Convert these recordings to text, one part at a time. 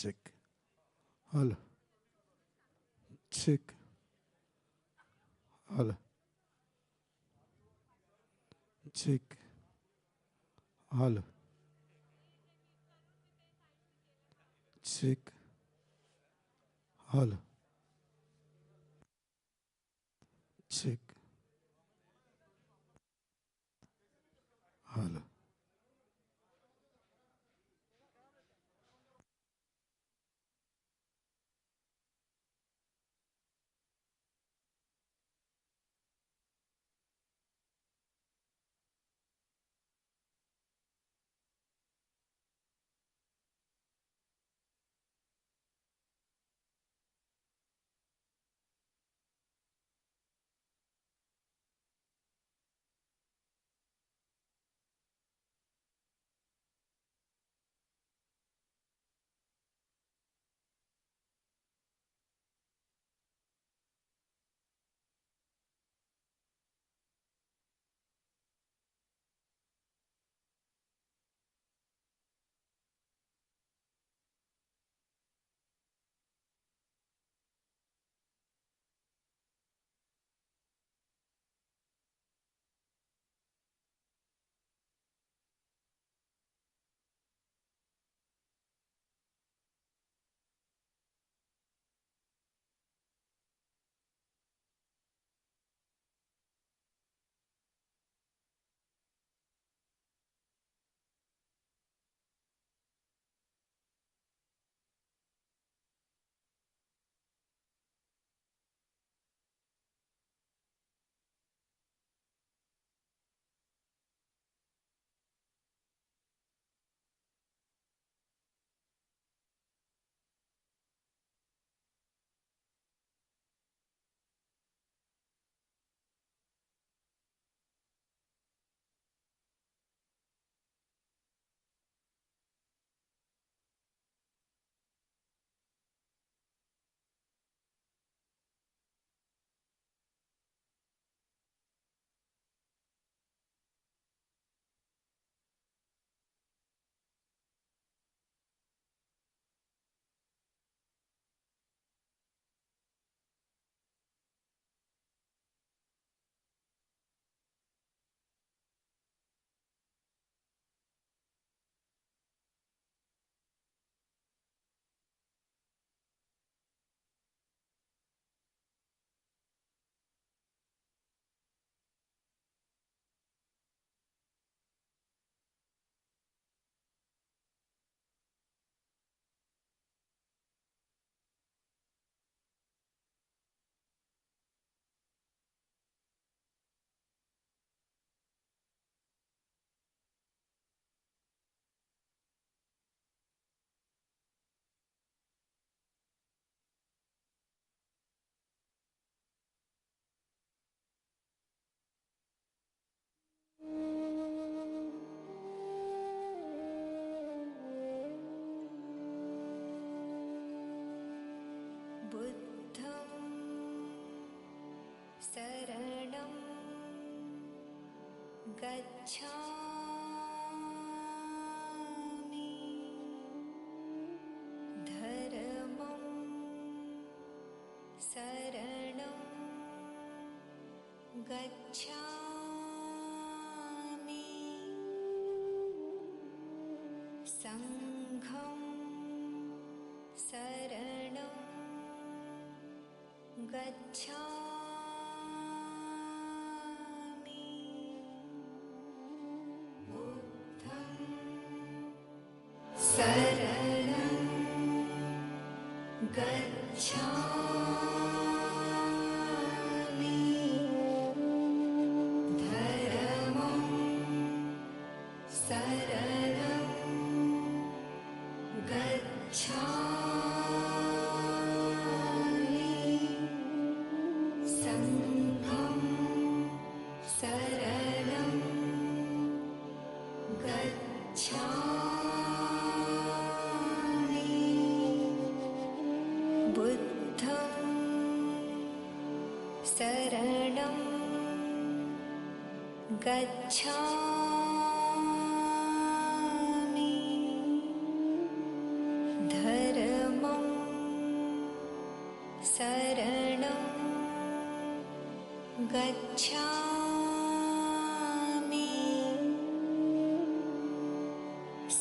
check. Hello. Check. Hello. Check. Hello. Check. Hello. Check. Hello. शरणं गच्छामि धर्मं शरणं गच्छामि संघं शरणं गच्छामि बुद्धं शरणं गच्छामि धर्मं शरणं गच्छामि संघं शरणं गच्छामि बुद्धं शरणं गच्छामि धर्मं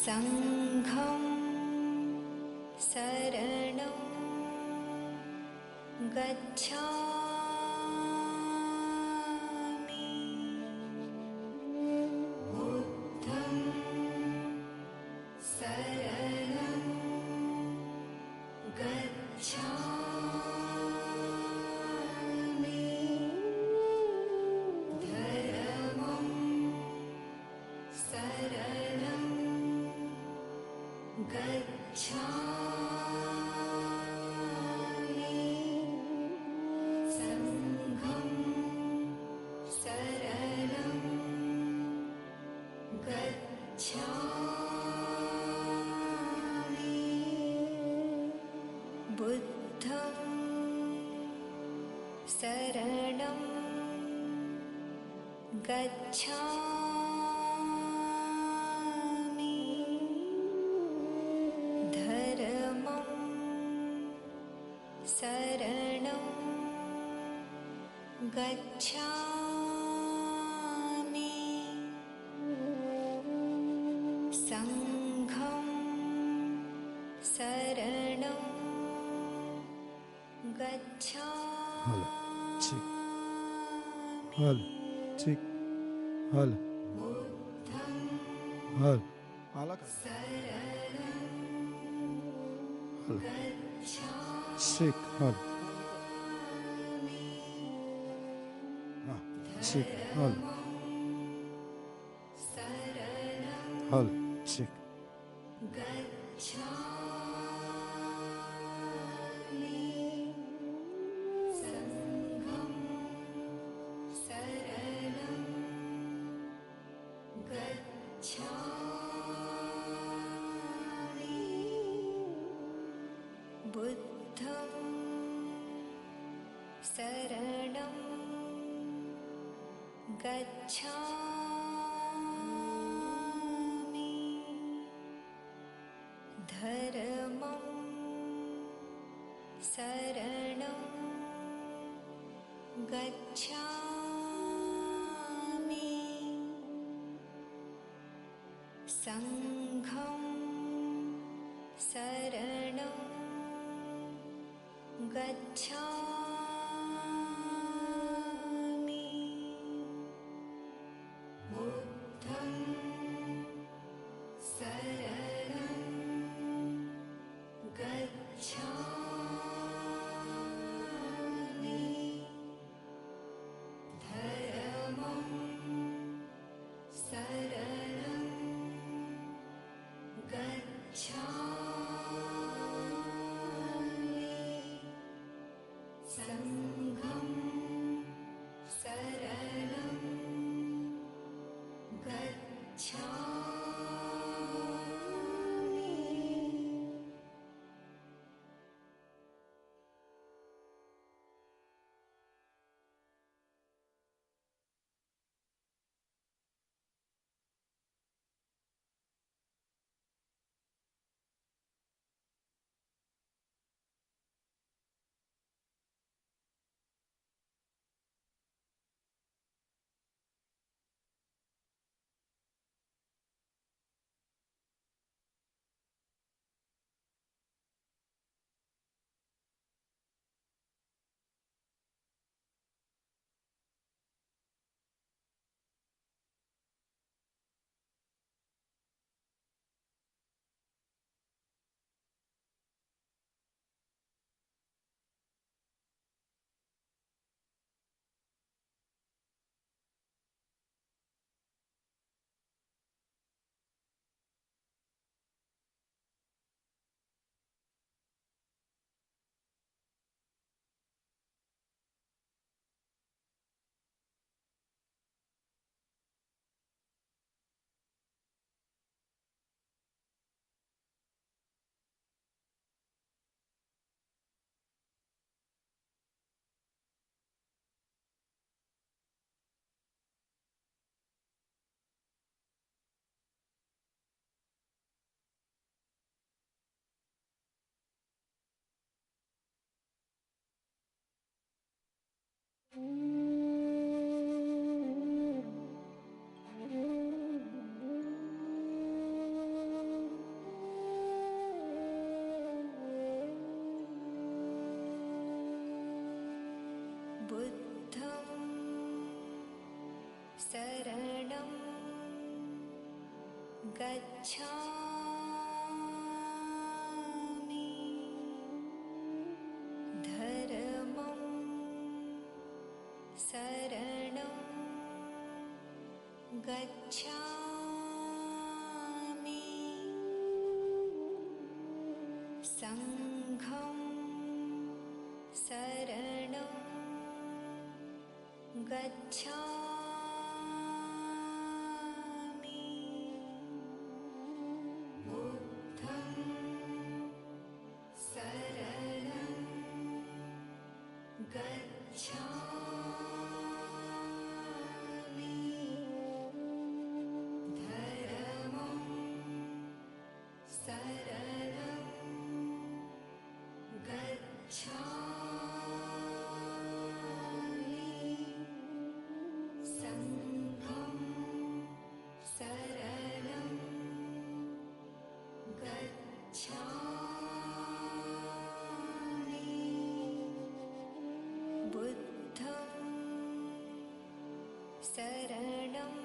सङ्घं शरणं गच्छामि बुद्धं शरणं गच्छामि धर्मं शरणं गच्छामि सङ्घं शरणं गच्छामि बुद्धं शरणं गच्छामि धर्मं शरणं गच्छामि सङ्घं शरणं Hala. Check. गच्छामि Hala. Check. Hala. Hala. Hala. Hala. Check. Hala. Ah. Check. Hala. Hala. Check. बुद्धं शरणं गच्छामि धर्मं शरणं गच्छामि सङ्घं शरणं गच्छामि बुद्धं शरणं गच्छामि धर्मं शरणं गच्छामि सङ्घं शरणं गच्छामि गच्छामि धर्मं शरणं गच्छामि संघं शरणं गच्छामि बुद्धं शरणं गच्छामि धर्मं शरणं गच्छामि संघं शरणं गच्छामि बुद्धं शरणं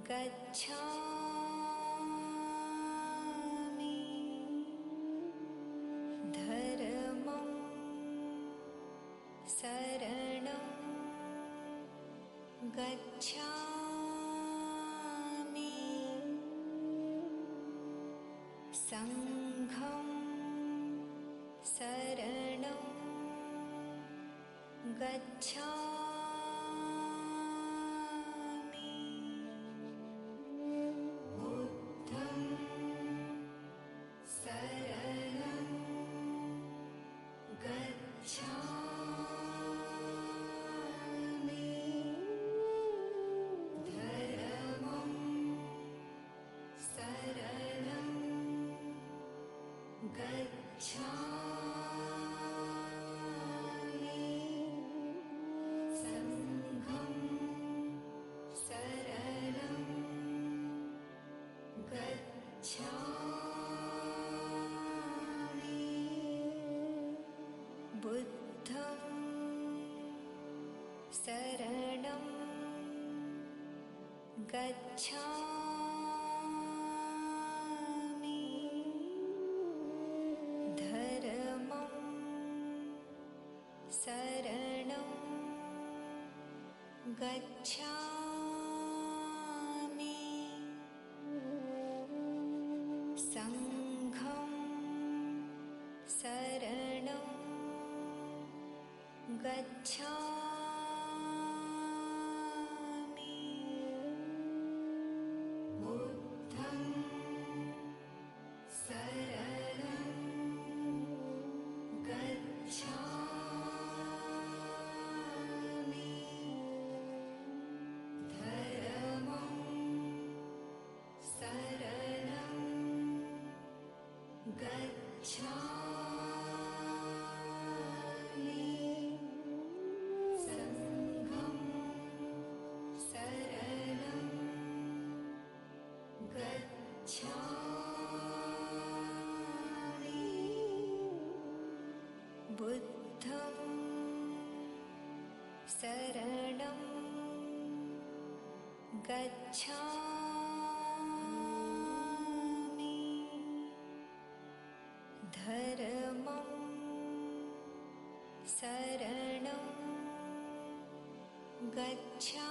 गच्छामि धर्मं शरणं गच्छामि संघं शरणं गच्छामि बुद्धं शरणं गच्छामि धर्मं शरणं गच्छामि संघं शरणं गच्छामि बुद्धं शरणं गच्छामि धर्मं शरणं गच्छामि संघं शरणं गच्छामि बुद्धं शरणं गच्छामि धर्मं शरणं गच्छामि संघं शरणं गच्छामि बुद्धं शरणं गच्छामि धर्मं शरणं गच्छामि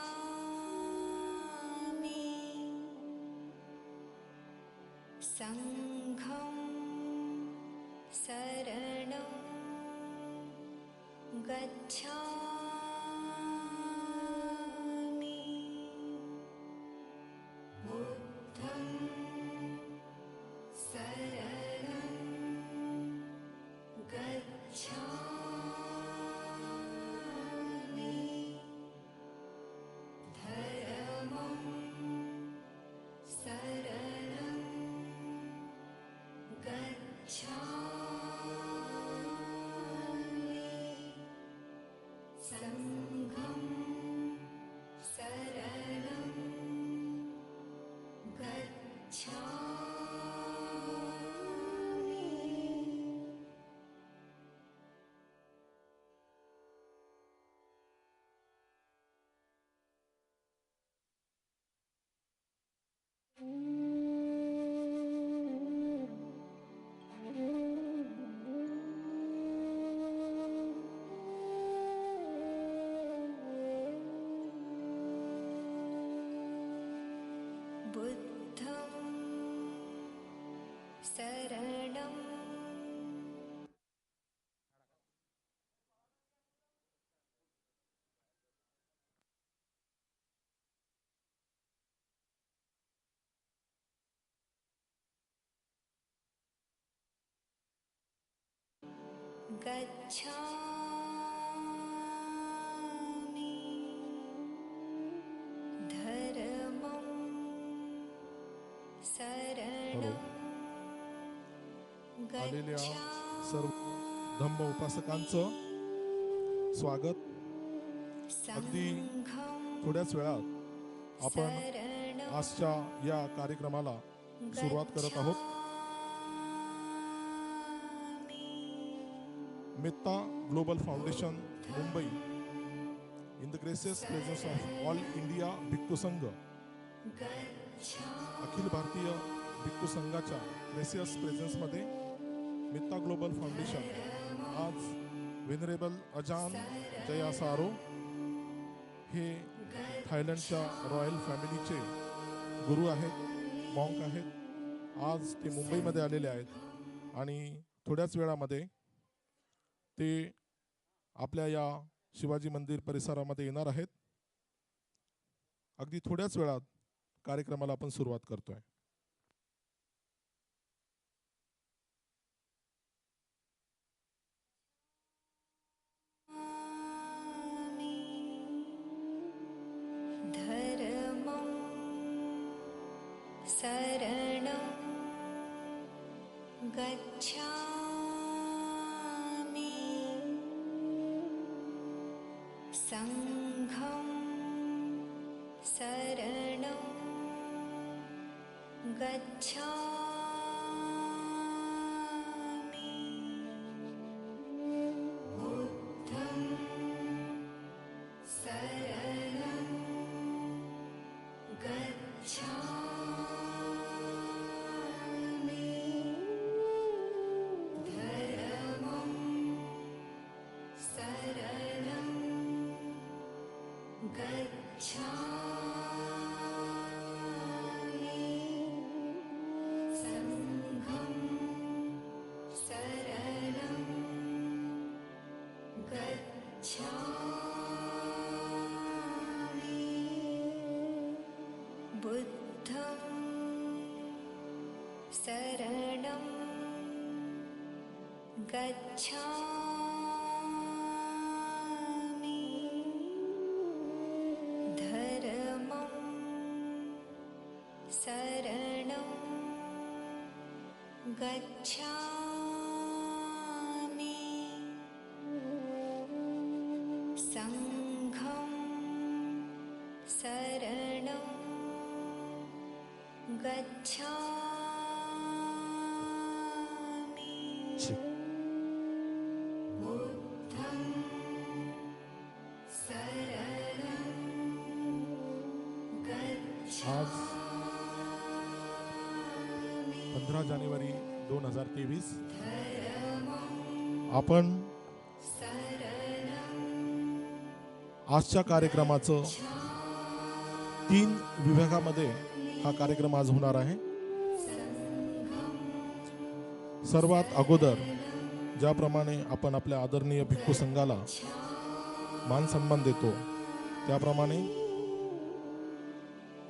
संघं शरणं गच्छामि बुद्धं शरणं गच्छामि धर्मं शरणं गच्छामि बुद्धं शरणं गच्छामि धर्मं शरणं आलेल्या सर्व धम्म उपासकांचं स्वागत. अगदी थोड्याच वेळात आपण आजच्या या कार्यक्रमाला सुरुवात करत आहोत. Metta global foundation Mumbai in the gracious presence of all India Bhikkhu Sangh, Akhil Bharatiya Bhikkhu संघाच्या ग्रेसियस प्रेझेन्समध्ये मेत्ता ग्लोबल फाउंडेशन आज वेनरेबल अजान जयासारो हे थायलंडच्या रॉयल फॅमिलीचे गुरु आहेत, मॉन्क आहेत. आज ते मुंबईमध्ये आलेले आहेत आणि थोड्याच वेळामध्ये ते आपल्या या शिवाजी मंदिर परिसरामध्ये येणार आहेत. अगदी थोड्याच वेळात कार्यक्रमाला आपण सुरुवात करतोय. धर्मं शरणं गच्छामि संघं शरणं गच्छामि बुद्धं शरणं गच्छामि धर्मं शरणं गच्छामि संघं शरणं गच्छामि बुद्धं शरणं गच्छामि धर्मं शरणं गच्छामि संघं शरणं गच्छामि बुद्धं शरणं आज 15 जानेवारी 2023 आपण आजच्या कार्यक्रमाचं 3 विभागामध्ये हा कार्यक्रम आज होणार आहे. सर्वात अगोदर ज्याप्रमाणे आपण आपल्या आदरणीय भिक्खू संघाला मान सन्मान देतो, त्याप्रमाणे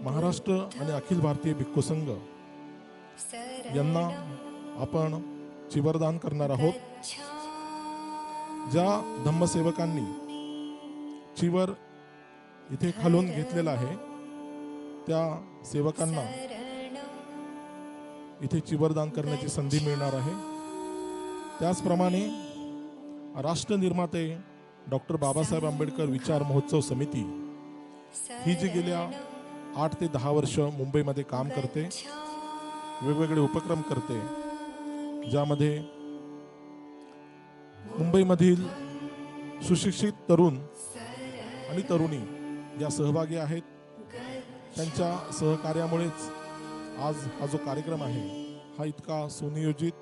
महाराष्ट्र आणि अखिल भारतीय भिक्खू संघ यांना आपण चिवरदान करणार आहोत. ज्या धम्मसेवकांनी चिवर इथे खालून घेतलेला आहे त्या सेवकांना इथे चिवरदान करण्याची संधी मिळणार आहे. त्याचप्रमाणे राष्ट्र निर्माते डॉक्टर बाबासाहेब आंबेडकर विचार महोत्सव समिती ही जी गेल्या 8 ते 10 वर्ष मुंबईमध्ये काम करते, वेगवेगळे उपक्रम करते, ज्यामध्ये मुंबईमधील सुशिक्षित तरुण आणि तरुणी या सहभागी आहेत. त्यांच्या सहकार्यामुळेच आज हा जो कार्यक्रम आहे हा इतका सुनियोजित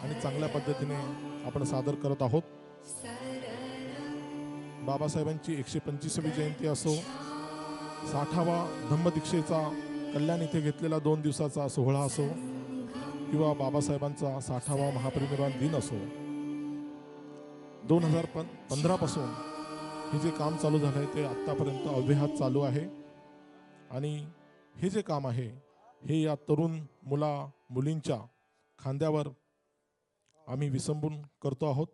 आणि चांगल्या पद्धतीने आपण सादर करत आहोत. बाबासाहेबांची 125वी जयंती असो, 60वा धम्मदीक्षेचा कल्याण इथे घेतलेला 2 दिवसाचा सोहळा असो किंवा बाबासाहेबांचा 60वा महापरिनिर्वाण दिन असो, 2015 पासून हे जे काम चालू झालंय ते आतापर्यंत अव्याहत चालू आहे. आणि हे जे काम आहे हे या तरुण मुलींच्या खांद्यावर आम्ही विसंबून करतो आहोत.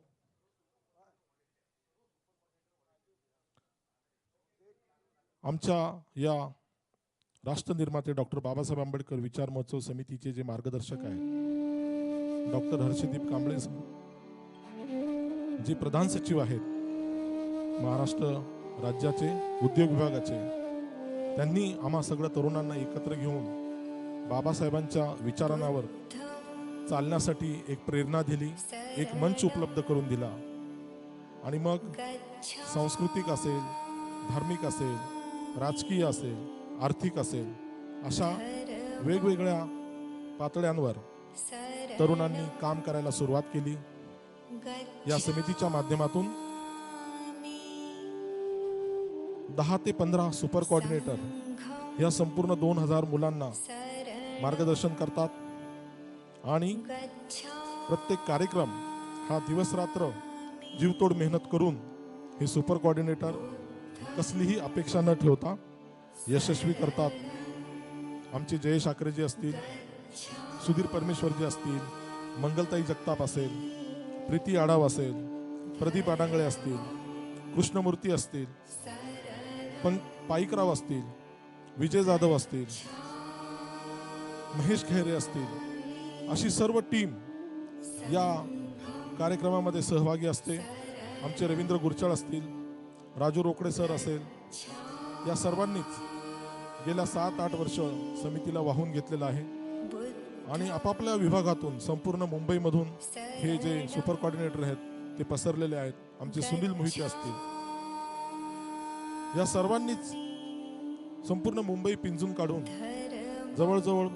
आमच्या या राष्ट्रनिर्माते डॉक्टर बाबासाहेब आंबेडकर विचार महोत्सव समितीचे जे मार्गदर्शक आहेत डॉक्टर हर्षदीप कांबळे जे प्रधान सचिव आहेत महाराष्ट्र राज्याचे उद्योग विभागाचे, त्यांनी आम्हा सगळ्या तरुणांना एकत्र घेऊन बाबासाहेबांच्या विचारांवर चालण्यासाठी एक प्रेरणा दिली, एक मंच उपलब्ध करून दिला. आणि मग सांस्कृतिक असेल, धार्मिक असेल, राजकीय असेल, आर्थिक असेल, अशा वेगवेगळ्या पातळ्यांवर तरुणांनी काम करायला सुरुवात केली. या समितीच्या माध्यमातून 10 ते 15 सुपर कोऑर्डिनेटर या संपूर्ण 2000 मुलांना मार्गदर्शन करतात आणि प्रत्येक कार्यक्रम हा दिवस रात्र जीवतोड मेहनत करून हे सुपर कोऑर्डिनेटर कसलीही अपेक्षा न ठेवता यशस्वी करतात. आमचे जयेश आकरेजी असतील, सुधीर परमेश्वरजी असतील, मंगलताई जगताप असेल, प्रीती आडाव असेल, प्रदीप आडांगळे असतील, कृष्णमूर्ती असतील, पाईकराव असतील, विजय जाधव असतील, महेश खेरे असतील, अशी सर्व टीम या कार्यक्रमामध्ये सहभागी असते. आमचे रवींद्र गुरचाळ असतील, राजू रोकडे सर असेल, या सर्वांनीच गेल्या 7-8 वर्ष समितीला वाहून घेतलेलं आहे. आणि आपापल्या विभागातून संपूर्ण मुंबईमधून हे जे सुपर कोऑर्डिनेटर आहेत ते पसरलेले आहेत. आमचे सुनील मोहिते असतील, या सर्वांनीच संपूर्ण मुंबई पिंजून काढून जवळजवळ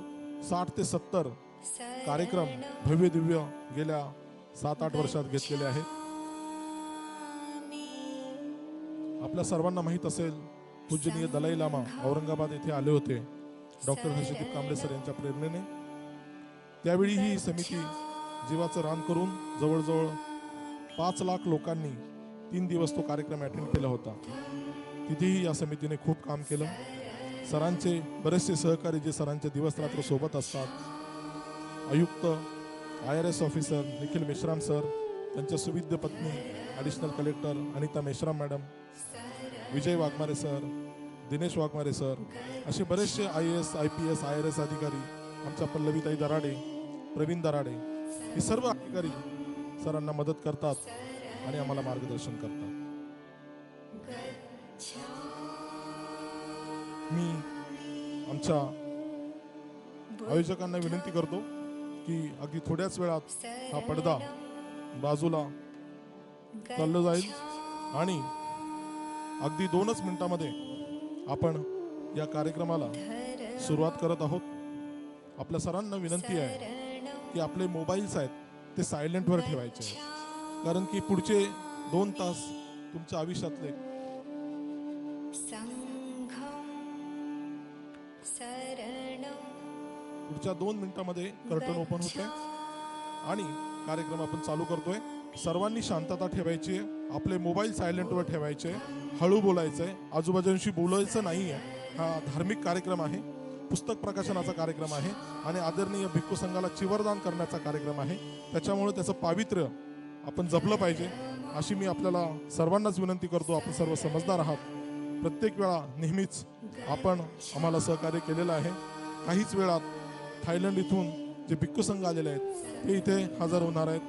60 ते 70 कार्यक्रम भव्य दिव्य गेल्या 7-8 वर्षात घेतलेले आहेत. आपल्या सर्वांना माहीत असेल, पूजनीय दलाई लामा औरंगाबाद येथे आले होते डॉक्टर हर्षदीप कांबळे सर यांच्या प्रेरणेने. त्यावेळी ही समिती जीवाचं रान करून जवळजवळ 5 लाख लोकांनी 3 दिवस तो कार्यक्रम अटेंड केला होता. तिथेही या समितीने खूप काम केलं. सरांचे बरेचसे सहकारी जे सरांचे दिवस रात्र सोबत असतात, आयुक्त, IRS officer Nikhil Meshram sir, त्यांच्या सुविद्य पत्नी additional collector Anita Meshram madam, Vijay Waghmare sir, Dinesh Waghmare sir, असे बरेचसे IAS, IPS, IRS अधिकारी, आमच्या पल्लवीताई दराडे, प्रवीण दराडे, हे सर्व अधिकारी सरांना मदत करतात आणि आम्हाला मार्गदर्शन करतात. मी आमच्या आयोजकांना विनंती करतो की अगदी थोड्याच वेळात हा पडदा बाजूला चालला जाईल आणि अगदी 2च मिनिटांमध्ये आपण या कार्यक्रमाला सुरुवात करत आहोत. आपल्या सरांना विनंती आहे की आपले मोबाईल्स आहेत ते सायलेंटवर ठेवायचे आहेत, कारण की पुढचे 2 तास तुमच्या आयुष्यातले पुढच्या 2 मिनिटांमध्ये कर्टन ओपन होते आणि कार्यक्रम आपण चालू करतोय. सर्वांनी शांतता ठेवायची आहे, आपले मोबाईल सायलेंटवर ठेवायचे, हळू बोलायचंय, आजूबाजूंशी बोलायचं नाहीये. हा धार्मिक कार्यक्रम आहे, पुस्तक प्रकाशनाचा कार्यक्रम आहे आणि आदरणीय भिक्खू संघाला चिवरदान करण्याचा कार्यक्रम आहे. त्याच्यामुळे त्याचं पावित्र्य आपण जपलं पाहिजे अशी मी आपल्याला सर्वांनाच विनंती करतो. आपण सर्व समजदार आहात, प्रत्येक वेळा नेहमीच आपण आम्हाला सहकार्य केलेलं आहे. काहीच वेळात थायलंड इथून जे भिक्खू संघ आलेले आहेत ते इथे हजर होणार आहेत.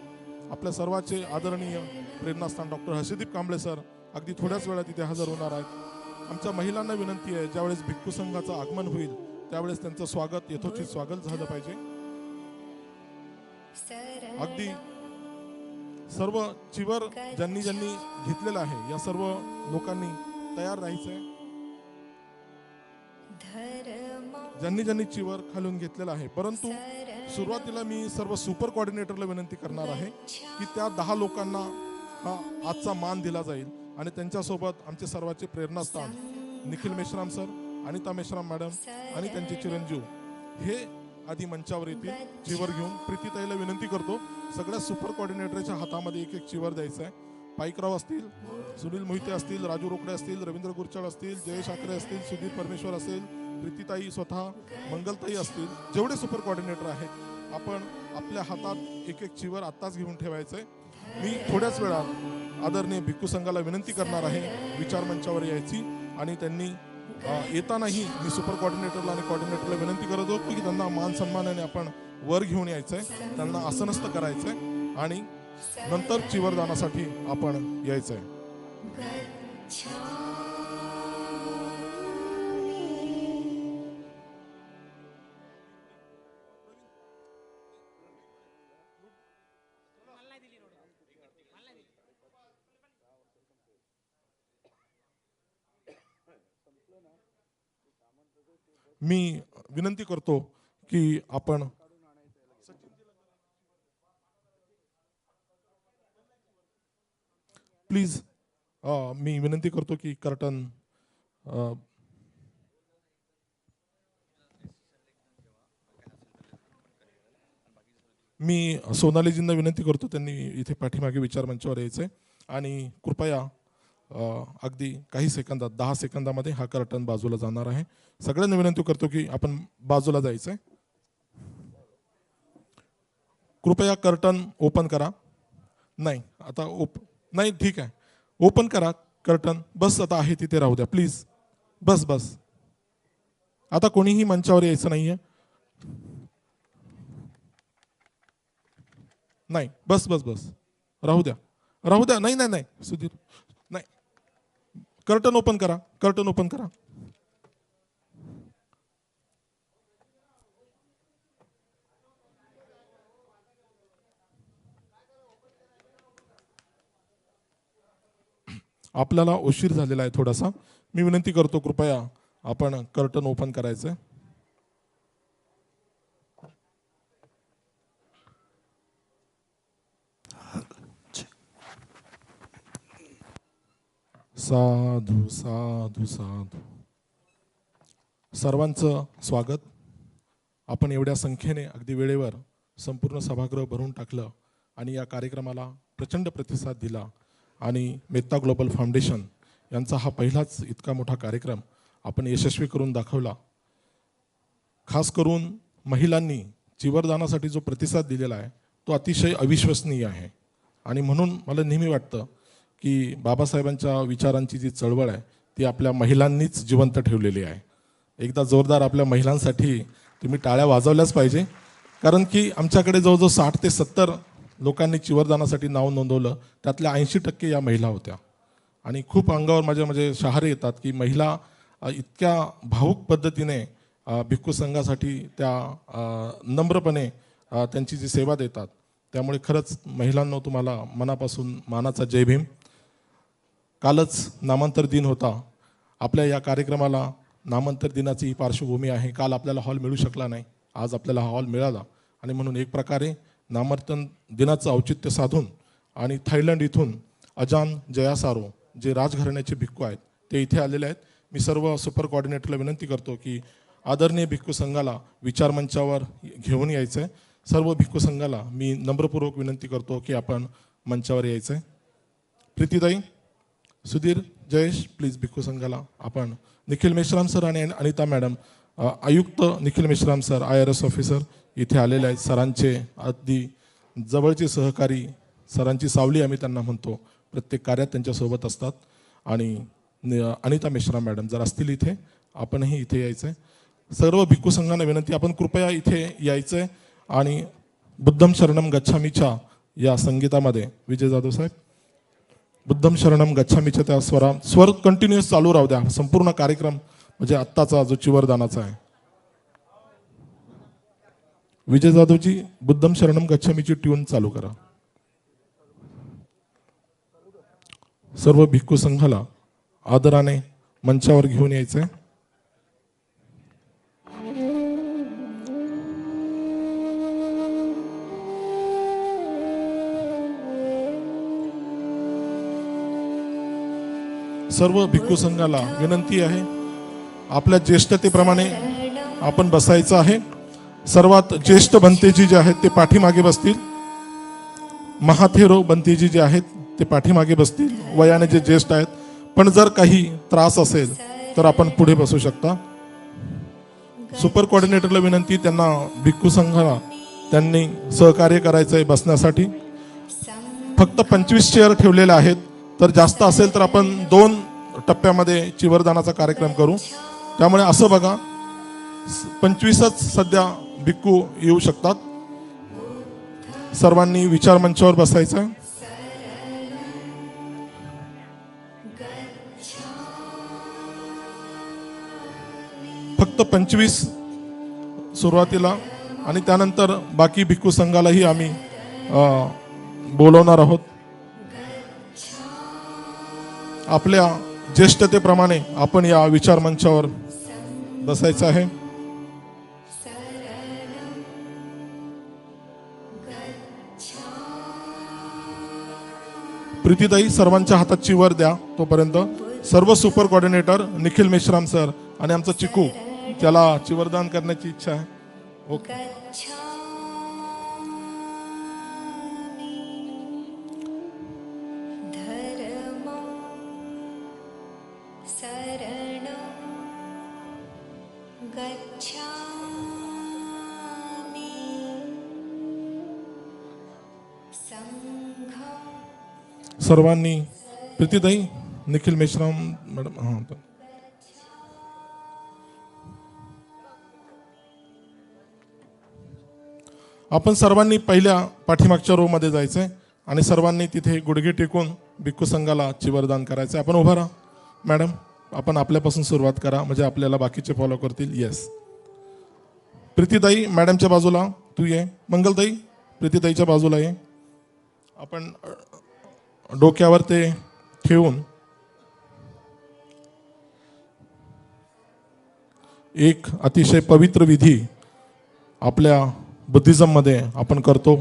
आपल्या सर्वांचे आदरणीय प्रेरणास्थान डॉक्टर हर्षदीप कांबळे सर अगदी थोड्याच वेळात इथे हजर होणार आहेत. आमच्या महिलांना विनंती आहे, ज्यावेळेस भिक्खू संघाचं आगमन होईल त्यावेळेस त्यांचं स्वागत, यथोचित स्वागत झालं पाहिजे. अगदी सर्व चिवर ज्यांनी घेतलेलं आहे या सर्व लोकांनी तयार राहायचंय. ज्यांनी चिवर खालून घेतलेला आहे, परंतु सुरुवातीला मी सर्व सुपर कोऑर्डिनेटरला विनंती करणार आहे की त्या 10 लोकांना हा आजचा मान दिला जाईल आणि त्यांच्यासोबत आमचे सर्वांचे प्रेरणास्थान निखिल मेश्राम सर, अनिता मेश्राम मॅडम आणि त्यांचे चिरंजीव हे आधी मंचावर येतील चिवर घेऊन. प्रीतीताईला विनंती करतो सगळ्या सुपर कोऑर्डिनेटरच्या हातामध्ये एक एक चिवर द्यायचा आहे. पाईकराव असतील, सुनील मोहिते असतील, राजू रोकडे असतील, रवींद्र गुरचाळ असतील, जयेश आकरे असतील, सुधीर परमेश्वर असेल, प्रीतीताई स्वतः, मंगलताई असतील, जेवढे सुपर कोऑर्डिनेटर आहेत आपण आपल्या हातात एक एक चिवर आत्ताच घेऊन ठेवायचंय. मी थोड्याच वेळात आदरणीय भिक्खू संघाला विनंती करणार आहे विचार मंचावर यायची आणि त्यांनी येतानाही मी सुपर कोऑर्डिनेटरला आणि कोऑर्डिनेटरला विनंती करत होतो की त्यांना मान सन्मानाने आपण वर घेऊन यायचंय, त्यांना आसनस्थ करायचंय आणि नंतर चिवरदानासाठी आपण यायचंय. मी विनंती करतो की आपण प्लीज मी विनंती करतो की कर्टन मी सोनालीजींना विनंती करतो त्यांनी इथे पाठीमागे विचार मंचावर यायचंय आणि कृपया अगदी काही सेकंदात 10 सेकंदामध्ये हा कर्टन बाजूला जाणार आहे. सगळ्यांना विनंती करतो की आपण बाजूला जायचंय. कृपया कर्टन ओपन करा. नाही आता नाही ठीक आहे, ओपन करा कर्टन. बस आता आहे तिथे राहू द्या प्लीज. बस बस आता कोणीही मंचावर यायचं नाहीये. नाही बस बस बस राहू द्या राहू द्या. नाही नाही नाही सुधीर नाही. कर्टन ओपन करा, कर्टन ओपन करा. आपल्याला उशीर झालेला आहे थोडासा. मी विनंती करतो कृपया आपण कर्टन ओपन करायचं. साधू साधू साधू. सर्वांचं स्वागत. आपण एवढ्या संख्येने अगदी वेळेवर संपूर्ण सभागृह भरून टाकलं आणि या कार्यक्रमाला प्रचंड प्रतिसाद दिला आणि मेत्ता ग्लोबल फाउंडेशन यांचा हा पहिलाच इतका मोठा कार्यक्रम आपण यशस्वी करून दाखवला. खास करून महिलांनी चिवरदानासाठी जो प्रतिसाद दिलेला आहे तो अतिशय अविश्वसनीय आहे आणि म्हणून मला नेहमी वाटतं की बाबासाहेबांच्या विचारांची जी चळवळ आहे ती आपल्या महिलांनीच जिवंत ठेवलेली आहे. एकदा जोरदार आपल्या महिलांसाठी तुम्ही टाळ्या वाजवल्याच पाहिजे, कारण की आमच्याकडे जवळजवळ 60 ते 70 लोकांनी चिवरदानासाठी नाव नोंदवलं. त्यातल्या 80% या महिला होत्या आणि खूप अंगावर माझ्या म्हणजे शहारे येतात की महिला इतक्या भावुक पद्धतीने भिक्खू संघासाठी त्या नम्रपणे त्यांची जी सेवा देतात. त्यामुळे खरंच महिलांना तुम्हाला मनापासून मानाचा जय भीम. कालच नामांतर दिन होता. आपल्या या कार्यक्रमाला नामांतर दिनाची ही पार्श्वभूमी आहे. काल आपल्याला हॉल मिळू शकला नाही, आज आपल्याला हा हॉल मिळाला आणि म्हणून एक प्रकारे नामांतर दिनाचं औचित्य साधून आणि थायलंड इथून अजान जयासारो जे राजघराण्याचे भिक्खू आहेत ते इथे आलेले आहेत. मी सर्व सुपर कोऑर्डिनेटरला विनंती करतो की आदरणीय भिक्खू संघाला विचार मंचावर घेऊन यायचं आहे. सर्व भिक्खू संघाला मी नम्रपूर्वक विनंती करतो की आपण मंचावर यायचं आहे. प्रीतीताई, सुधीर, जयेश प्लीज भिक्खू संघाला आपण. निखिल मेश्राम सर आणि अनिता मॅडम, आयुक्त Nikhil Meshram sir IRS officer इथे आलेले आहेत. सरांचे अगदी जवळचे सहकारी, सरांची सावली आम्ही त्यांना म्हणतो, प्रत्येक कार्यात त्यांच्यासोबत असतात. आणि अनिता मेश्राम मॅडम जर असतील इथे आपणही इथे यायचं आहे. सर्व भिक्खू संघांना विनंती आपण कृपया इथे यायचं आहे. आणि बुद्धम शरणम गच्छामीच्या या संगीतामध्ये विजय जाधव साहेब, बुद्धम शरणम गच्छामीच्या त्या स्वर कंटिन्युअस चालू राहू द्या संपूर्ण कार्यक्रम, म्हणजे आत्ताचा जो चिवरदानाचा आहे. विजय जाधवजी बुद्धम शरणम गच्छामीची ट्यून चालू करा. सर्व भिक्खू संघाला आदराने मंचावर घेऊन यायचंय. सर्व भिक्खू संघाला विनंती आहे आपल्या ज्येष्ठतेप्रमाणे आपण बसायचं आहे. सर्वात ज्येष्ठ भंतेजी जे आहेत ते पाठीमागे बसतील. महाथेरो भंतेजी जे आहेत ते पाठीमागे बसतील, वयाने जे ज्येष्ठ आहेत. पण जर काही त्रास असेल तर आपण पुढे बसू शकता. सुपर कोऑर्डिनेटरला विनंती, त्यांना भिक्खू संघाला त्यांनी सहकार्य करायचं आहे बसण्यासाठी. फक्त 25 चेअर ठेवलेल्या आहेत, तर जास्त असेल तर आपण 2 टप्प्यामध्ये चिवरदानाचा कार्यक्रम करू. त्यामुळे असं बघा, 25च सध्या भिक्खू येऊ शकतात. सर्वांनी विचार मंचावर बसायचं आहे. फक्त 25 सुरुवातीला, आणि त्यानंतर बाकी भिक्खू संघालाही आम्ही बोलवणार आहोत. आपल्या ज्येष्ठतेप्रमाणे आपण या विचार मंचावर बसायचं आहे. प्रीतीताई सर्वांच्या हातात चिवर द्या. तोपर्यंत सर्व super coordinator, Nikhil Meshram sir आणि आमचा चिकू, त्याला चिवरदान करण्याची इच्छा आहे. ओके. सर्वांनी, प्रीतीताई, निखिल मेश्राम मॅडम, हां, आपण सर्वांनी पहिल्या पाठीमागच्या रो मध्ये जायचंय आणि सर्वांनी तिथे गुडघे टेकून भिक्खू संघाला चिवरदान करायचंय. आपण उभा राहा. मॅडम, आपण आपल्यापासून सुरुवात करा, म्हणजे आपल्याला बाकीचे फॉलो करतील. येस, प्रीतीताई मॅडमच्या बाजूला तू ये. मंगलताई प्रीतीताईच्या बाजूला ये. आपण डोक्यावर ते ठेवून एक अतिशय पवित्र विधी आपल्या बुद्धिझम मध्ये आपण करतो.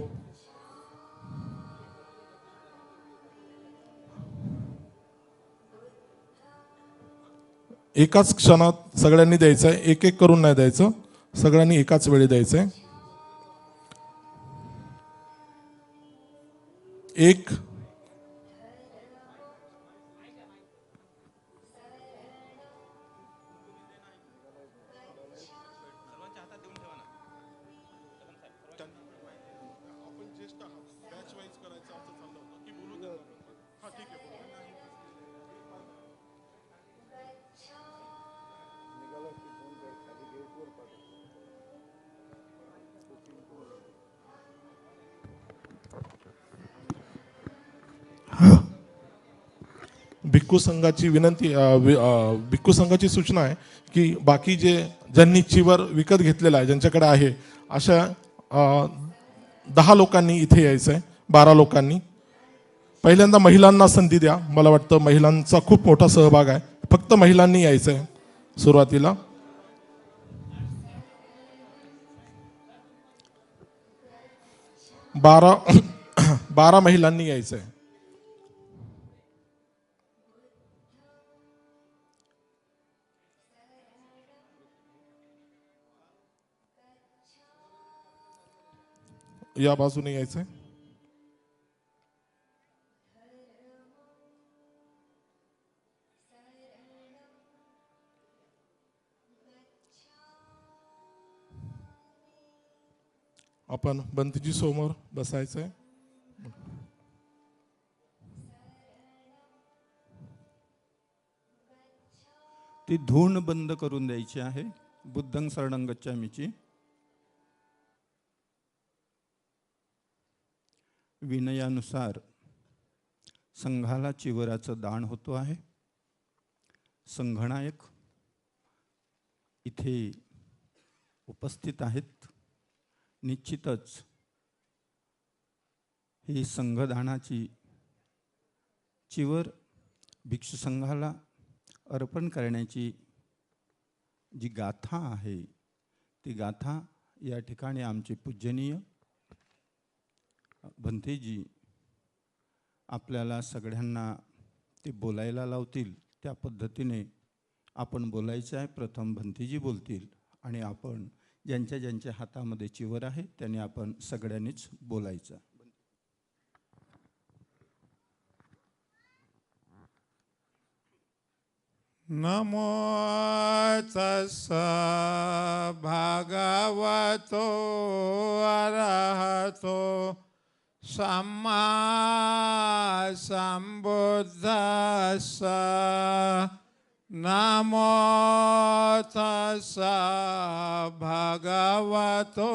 एकाच क्षणात सगळ्यांनी द्यायचंय, एक एक करून नाही द्यायचं, सगळ्यांनी एकाच वेळी द्यायचंय. एक, भिक्खू संघाची विनंती, भिक्खू संघाची सूचना आहे की बाकी ज्यांनी चिवर विकत घेतलेला आहे, ज्यांच्याकडे आहे, अशा 10 लोकांनी इथे यायचंय. 12 लोकांनी. पहिल्यांदा महिलांना संधी द्या. मला वाटतं महिलांचा खूप मोठा सहभाग आहे. फक्त महिलांनी यायचंय सुरुवातीला. बारा महिलांनी यायचंय. या बाजूने यायचंय. आपण बंतीजी समोर बसायचंय. ती धून बंद करून द्यायची आहे. बुद्धं शरणं गच्छामीची. विनयानुसार संघाला चिवराचं दान होतो आहे. संघनायक इथे उपस्थित आहेत. निश्चितच ही संघदानाची चिवर भिक्षू संघाला अर्पण करण्याची जी गाथा आहे, ती गाथा या ठिकाणी आमचे पूजनीय भंतेजी आपल्याला सगळ्यांना ते बोलायला लावतील. त्या पद्धतीने आपण बोलायचं आहे. प्रथम भंतीजी बोलतील आणि आपण ज्यांच्या ज्यांच्या हातामध्ये चिवर आहे त्यांनी आपण सगळ्यांनीच बोलायचं. नमो तस्सा भगवतो अरहतो सम्मा सम्बुद्धस्सा. नमो तस्सा भगवतो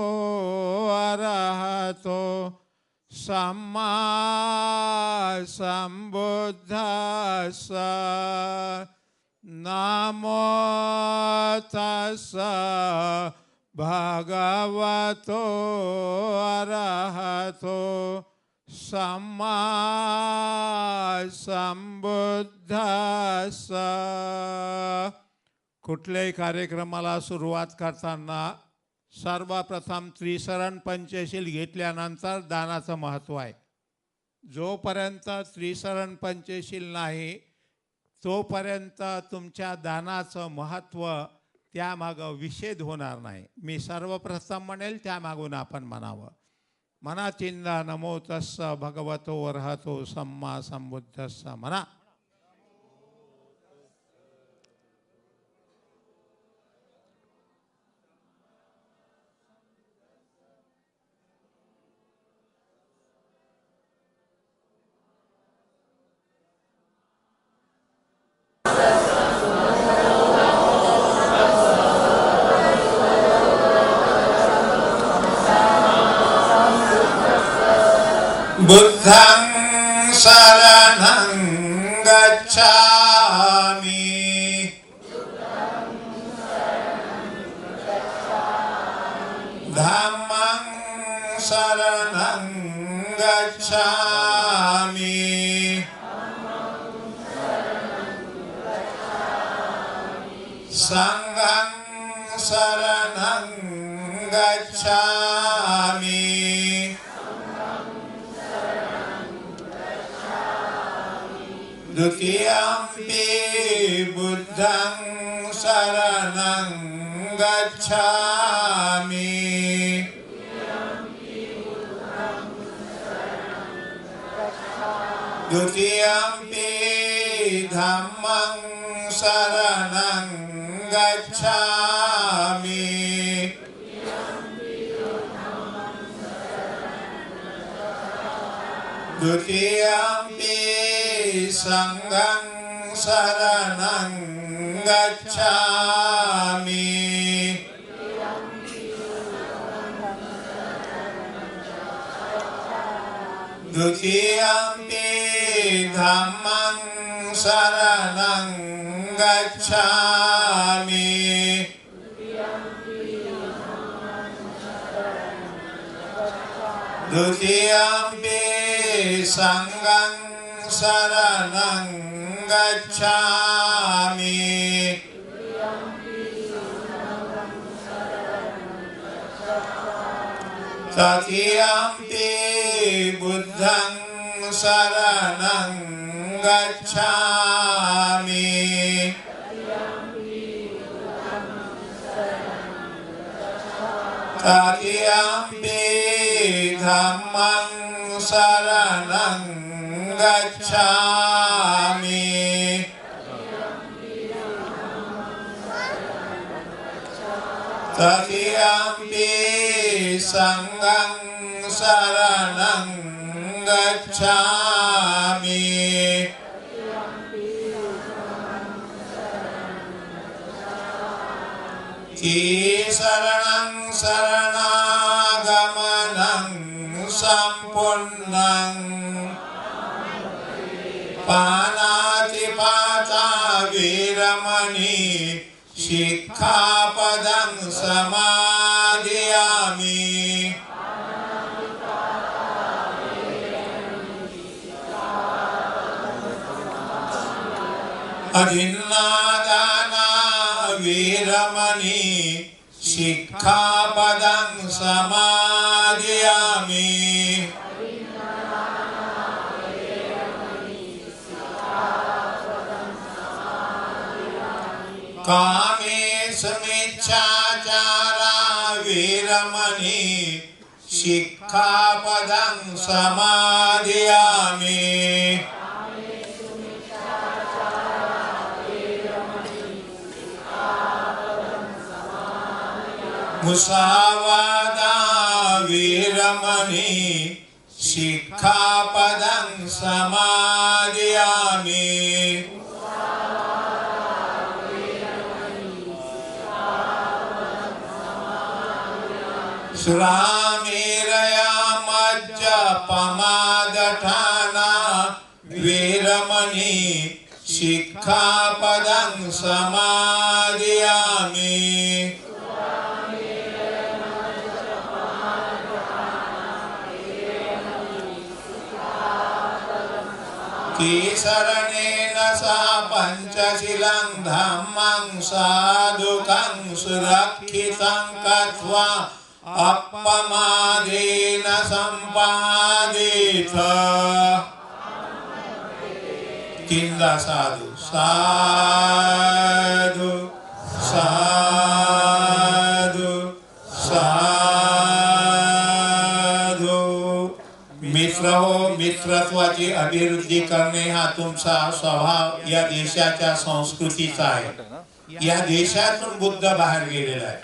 अरहतो सम्मा सम्बुद्धस्सा. नमो तस्सा भगवतो अरहतो सम्मा सम्बुद्धस्सा. कुठल्याही कार्यक्रमाला सुरुवात करताना सर्वप्रथम त्रिशरण पंचशील घेतल्यानंतर दानाचं महत्त्व आहे. जोपर्यंत त्रिशरण पंचशील नाही तोपर्यंत तुमच्या दानाचं महत्त्व त्यामागं विषेद होणार नाही. मी सर्वप्रथम म्हणेल त्यामागून आपण म्हणावं. म्हणा चिंदा नमो तस्स भगवतो अर्हतो सम्मा सम्बुद्धस्स. म्हणा बुद्धं शरणं गच्छामि. धम्मं शरणं गच्छामि. संघं शरणं गच्छामि. द्वितीयम्पि बुद्धं शरणं गच्छामि. द्वितीयम्पि धम्मं शरणं गच्छामि. द्वितीयम्पि संघं शरणं गच्छामि. द्वितीयम्पि धम्मं शरणं गच्छामि. द्वितीयम्पि संघं शरणं गच्छामि. तृतीयम्पि बुद्धं शरणं गच्छामि. तृतीयम्पि धम्मं शरणं गच्छामि. तृतीयम्पि संघं शरणं गच्छामि. शरणं शरणागमनं सम्पूर्णं. पानातिपाता वीरमणि शिक्षापदं समादयामि. अधिन्नादाना वीरमणि शिक्षापदं समादयामि. कामेशमिच्छाचारा वीरमणि शिक्षापदं समादयामि मुसावादा वीरमणि शिक्षापदं समादयामि सुरामेरया मज्जपमादठाना वीरमणि शिक्षापदं समादयामि कीसरणेन सा पंचशीलं धम्मं साधुकं सुरक्षितं कृत्वा अपमादेन संपादित किंदा साधु साधु साधु साधु मित्र हो मित्रत्वाची अभिवृद्धी करणे हा तुमचा स्वभाव या देशाच्या संस्कृतीचा आहे. या देशातून बुद्ध बाहेर गेलेला आहे.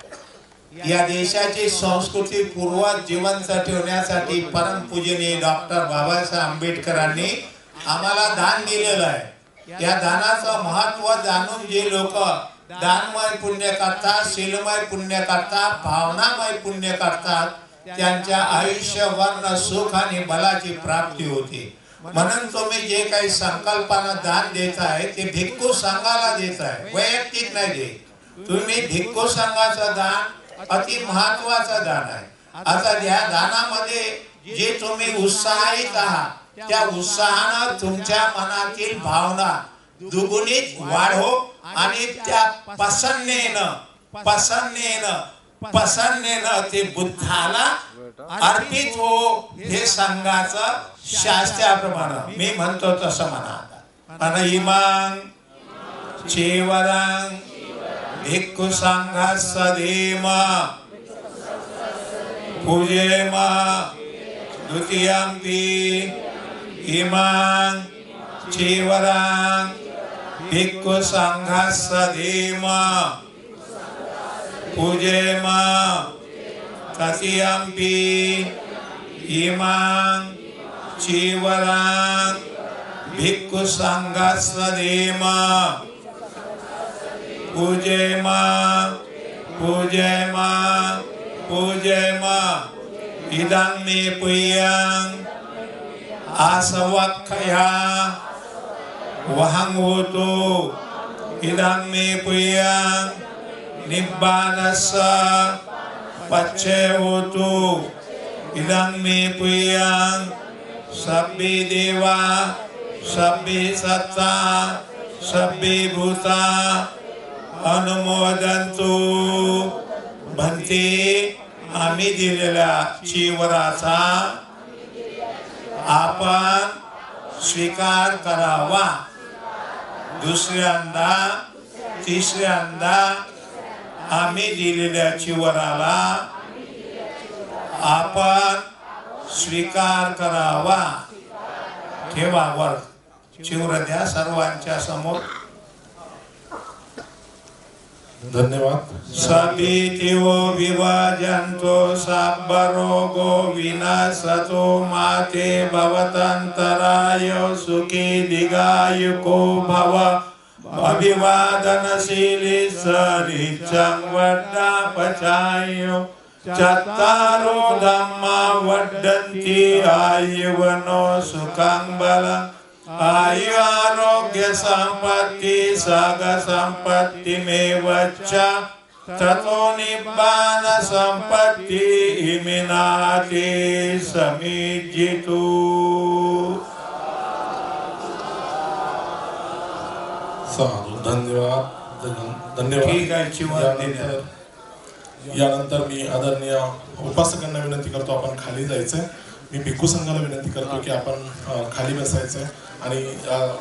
या देशाची संस्कृती पूर्वज जिवंत ठेवण्यासाठी परमपूजनीय डॉक्टर बाबासाहेब आंबेडकरांनी आम्हाला दान दिलेलं आहे. या दानाचं महत्त्व जाणून जे लोक दानमय पुण्य करतात, शीलमय पुण्य करतात, भावनामय पुण्य करतात, त्यांच्या आयुष्यभर सुख आणि बलाची प्राप्ती होते. म्हणून तुम्ही जे काही संकल्पना दान देत आहे ते भिक्खू संघाला देत आहे, वैयक्तिक नाही देत. तुम्ही भिक्खू संघाचं दान अति महत्वाचं दान आहे. आता या दानामध्ये जे तुम्ही उत्साहित आहात त्या उत्साहानं तुमच्या मनातील भावना दुगुणित वाढो आणि त्या प्रसन्नेनं ते बुद्धाला अर्पित हो. हे संघाचं शास्त्राप्रमाणे मी म्हणतो तसं म्हणा. अनइमां चेवरां भिक्खु संघस्सदेम पूजेम द्वितीयंपि इमां चेवरां भिक्खु संघस्सदेम पूजेम तृतीयंपि इमां चेवरां भिक्खु संघस्सदेम पूजेम पूजेम पूजेम इदं मे पुय्यं आसवक्खया वहं होतु इदं मे पुय्यं निब्बानस्य पच्चे होतु इदं मे पुय्यं सब्बे देवा सब्बे सत्ता सब्बे भूता अनुमोदन्तु. भन्ते आम्ही दिलेल्या चिवराचा आपण स्वीकार करावा. दुसऱ्यांदा तिसऱ्यांदा आम्ही दिलेल्या चिवराला आपण स्वीकार करावा. ठेवा वर चिवर द्या सर्वांच्या समोर. धन्यवाद. सबितिवो विभाजन्तो साब्बरोगो विनाशतो माते भवतन्तराय सुखी दीर्घायुको भव. अभिवादनशीली सरिचं वड्डापचायो चत्तारो धम्मा वड्डन्ति आयुवनो सुखं बलं. आयु आरोग्य संपत्ति सग संपत्ति में वच्चा ततो निब्बान संपत्ति इमिनाति समिज्जितु. साधू धन्यवाद धन्यवाद. ठीक आहे. यानंतर मी आदरणीय उपासकांना विनंती करतो आपण खाली जायचंय. मी भिक्खू संघाला विनंती करतो की आपण खाली बसायचंय आणि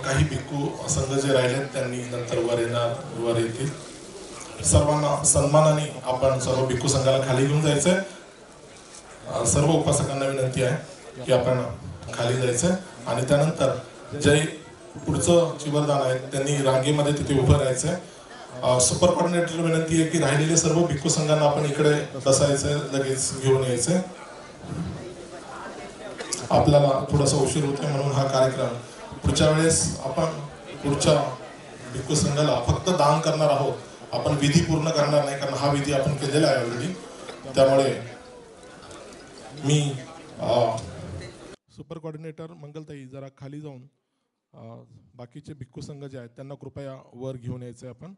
काही भिक्खू संघ जे राहिलेत त्यांनी नंतर वर येतील. सर्वांना सन्मानाने आपण सर्व भिक्खू संघाला खाली घेऊन जायचंय. सर्व उपासकांना विनंती आहे की आपण खाली जायचंय आणि त्यानंतर जे पुढचं चिवरदान आहे त्यांनी रांगेमध्ये तिथे उभं राहायचंय. सुपर कोऑर्डिनेटर विनंती आहे की राहिलेले सर्व भिक्खू संघांना आपण इकडे बसायचंय, लगेच घेऊन यायचंय. आपल्याला थोडासा उशीर होतोय म्हणून हा कार्यक्रम पुढच्या वेळेस आपण पुढच्या भिक्खू संघाला फक्त दान करणार आहोत, आपण विधी पूर्ण करणार नाही, कारण हा विधी आपण केलेला आहे ऑलरेडी. त्यामुळे मी सुपर कोऑर्डिनेटर मंगलताई जरा खाली जाऊन बाकीचे भिक्खू संघ जे आहेत त्यांना कृपया वर घेऊन यायचे आपण.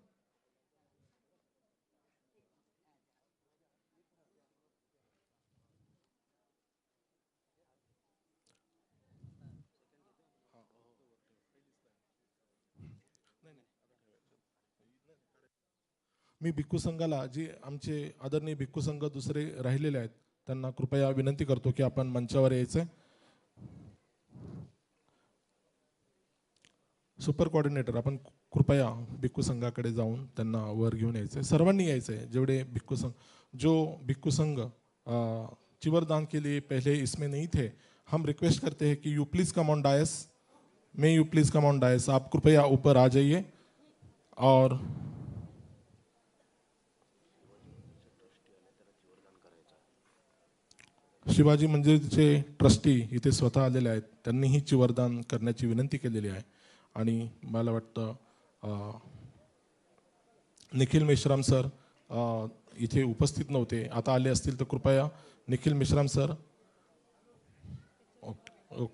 मी भिक्खू संघाला जे आमचे आदरणीय भिक्खू संघ दुसरे राहिलेले आहेत त्यांना कृपया विनंती करतो की आपण मंचावर यायचंय. सुपर कोऑर्डिनेटर आपण कृपया भिक्खू संघाकडे जाऊन त्यांना वर घेऊन यायचंय. सर्वांनी यायचंय, जेवढे भिक्खू संघ, जो भिक्खू संघ चिवरदान के लिए पहले इसमें नहीं थे, हम रिक्वेस्ट करते हैं कि you please come on dais. May you please come on dais. आप कृपया ऊपर आ जाइए. और शिवाजी मंदिरचे ट्रस्टी इथे स्वतः आलेले आहेत, त्यांनीही चिवरदान करण्याची विनंती केलेली आहे. आणि मला वाटतं निखिल मेश्राम सर इथे उपस्थित नव्हते, आता आले असतील तर कृपया निखिल मेश्राम सर. ओके,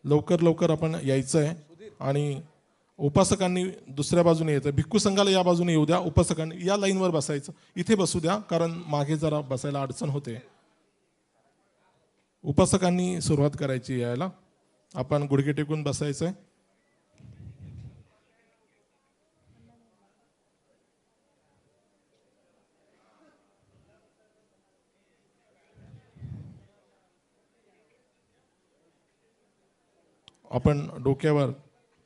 लवकर लवकर आपण यायचं आहे. आणि उपासकांनी दुसऱ्या बाजूने यायचं. भिक्खू संघाला या बाजूने येऊ द्या, उपासकांनी या लाईनवर बसायचं. इथे बसू द्या, कारण मागे जरा बसायला अडचण होते. उपासकांनी सुरुवात करायची यायला. आपण गुडघे टेकून बसायचंय. आपण डोक्यावर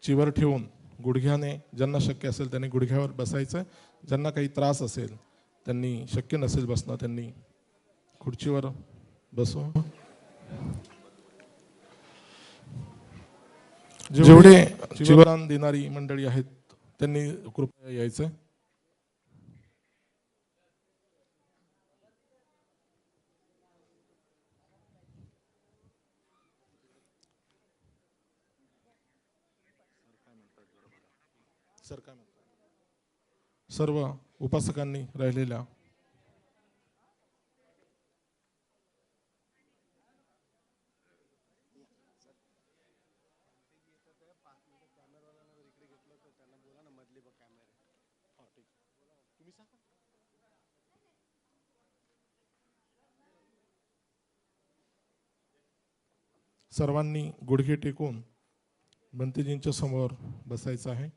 चिवर ठेवून गुडघ्याने, ज्यांना शक्य असेल त्यांनी गुडघ्यावर बसायचं. ज्यांना काही त्रास असेल, त्यांनी शक्य नसेल बसणं, त्यांनी खुर्चीवर बसू. जेवढे चिवरदान देणारी मंडळी आहेत त्यांनी कृपया यायचं. सर काय म्हणतात? सर्व उपासकांनी राहिलेल्या सर्वांनी गुडघे टेकून भंतेजींच्या समोर बसायचं आहे.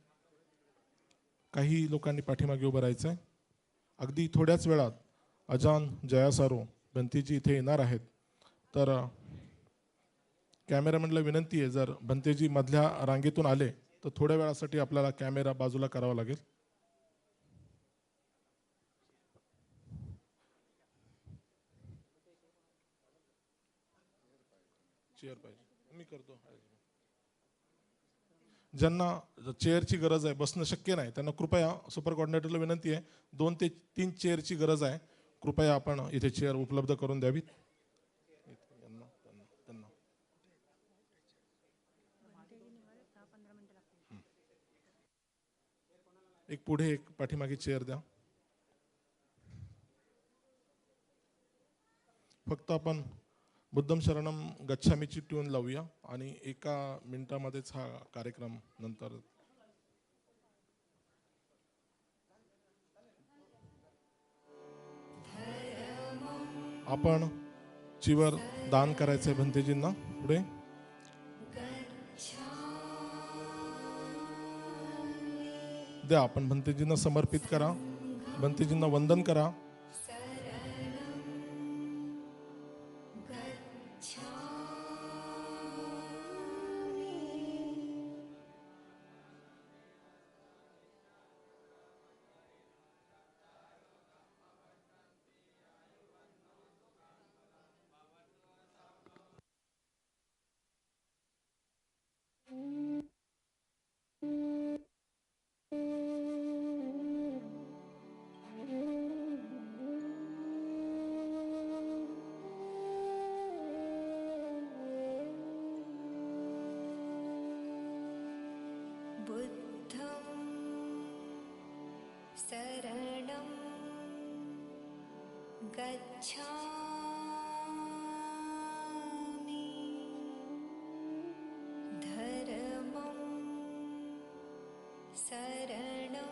काही लोकांनी पाठीमागे उभं राहायचं आहे. अगदी थोड्याच वेळात अजान जयासारो भंतेजी इथे येणार आहेत. तर कॅमेरामॅनला विनंती आहे, जर भंतेजी मधल्या रांगेतून आले तर थोड्या वेळासाठी आपल्याला कॅमेरा बाजूला करावा लागेल. चेअर पाहिजे, मी करतो. ज्यांना चेअरची गरज आहे, बसणं शक्य नाही, त्यांना कृपया सुपर कोऑर्डिनेटरला विनंती आहे, 2 ते 3 चेअरची गरज आहे, कृपया आपण इथे चेअर उपलब्ध करून द्यावीत. एक पुढे एक पाठीमागे चेअर द्या. फक्त आपण बुद्धम शरणम गच्छामीची ट्यून लावूया आणि 1 मिनिटामध्येच हा कार्यक्रम नंतर. आपण चिवर दान करायचंय भंतेजींना. पुढे द्या, आपण भंतेजींना समर्पित करा, भंतेजींना वंदन करा. बुद्धं शरणं गच्छामि धर्मं शरणं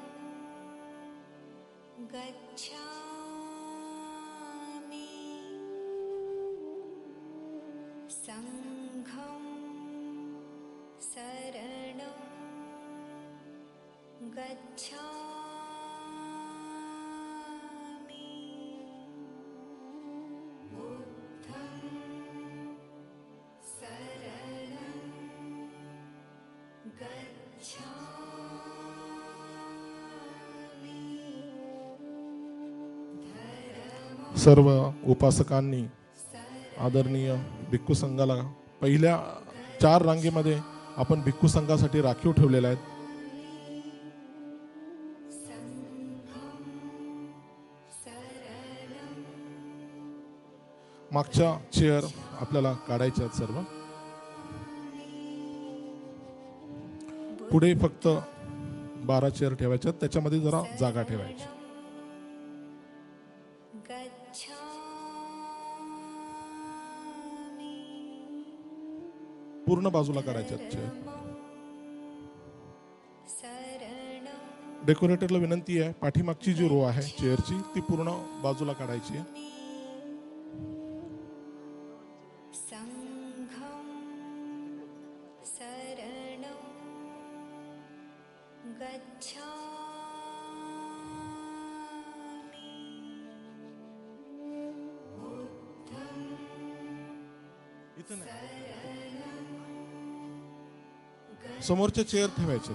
गच्छामि संघं शरणं गच्छामि बुद्धं शरणं गच्छामि सर्व उपासकांनी आदरणीय भिक्खू संघाला पहिल्या 4 रांगेमध्ये आपण भिक्खू संघासाठी राखीव ठेवलेल्या आहेत. मागच्या चेअर आपल्याला काढायच्या आहेत सर्व. पुढे फक्त 12 चेअर ठेवायच्या आहेत, त्याच्यामध्ये जरा जागा ठेवायची. पूर्ण बाजूला काढायच्या आहेत चेअर. डेकोरेटरला विनंती आहे, पाठीमागची जी रो आहे चेअरची ती पूर्ण बाजूला काढायची आहे. संघं शरणं गच्छामि बुद्धं इथं नाही, समोरच्या चेअर ठेवायचे.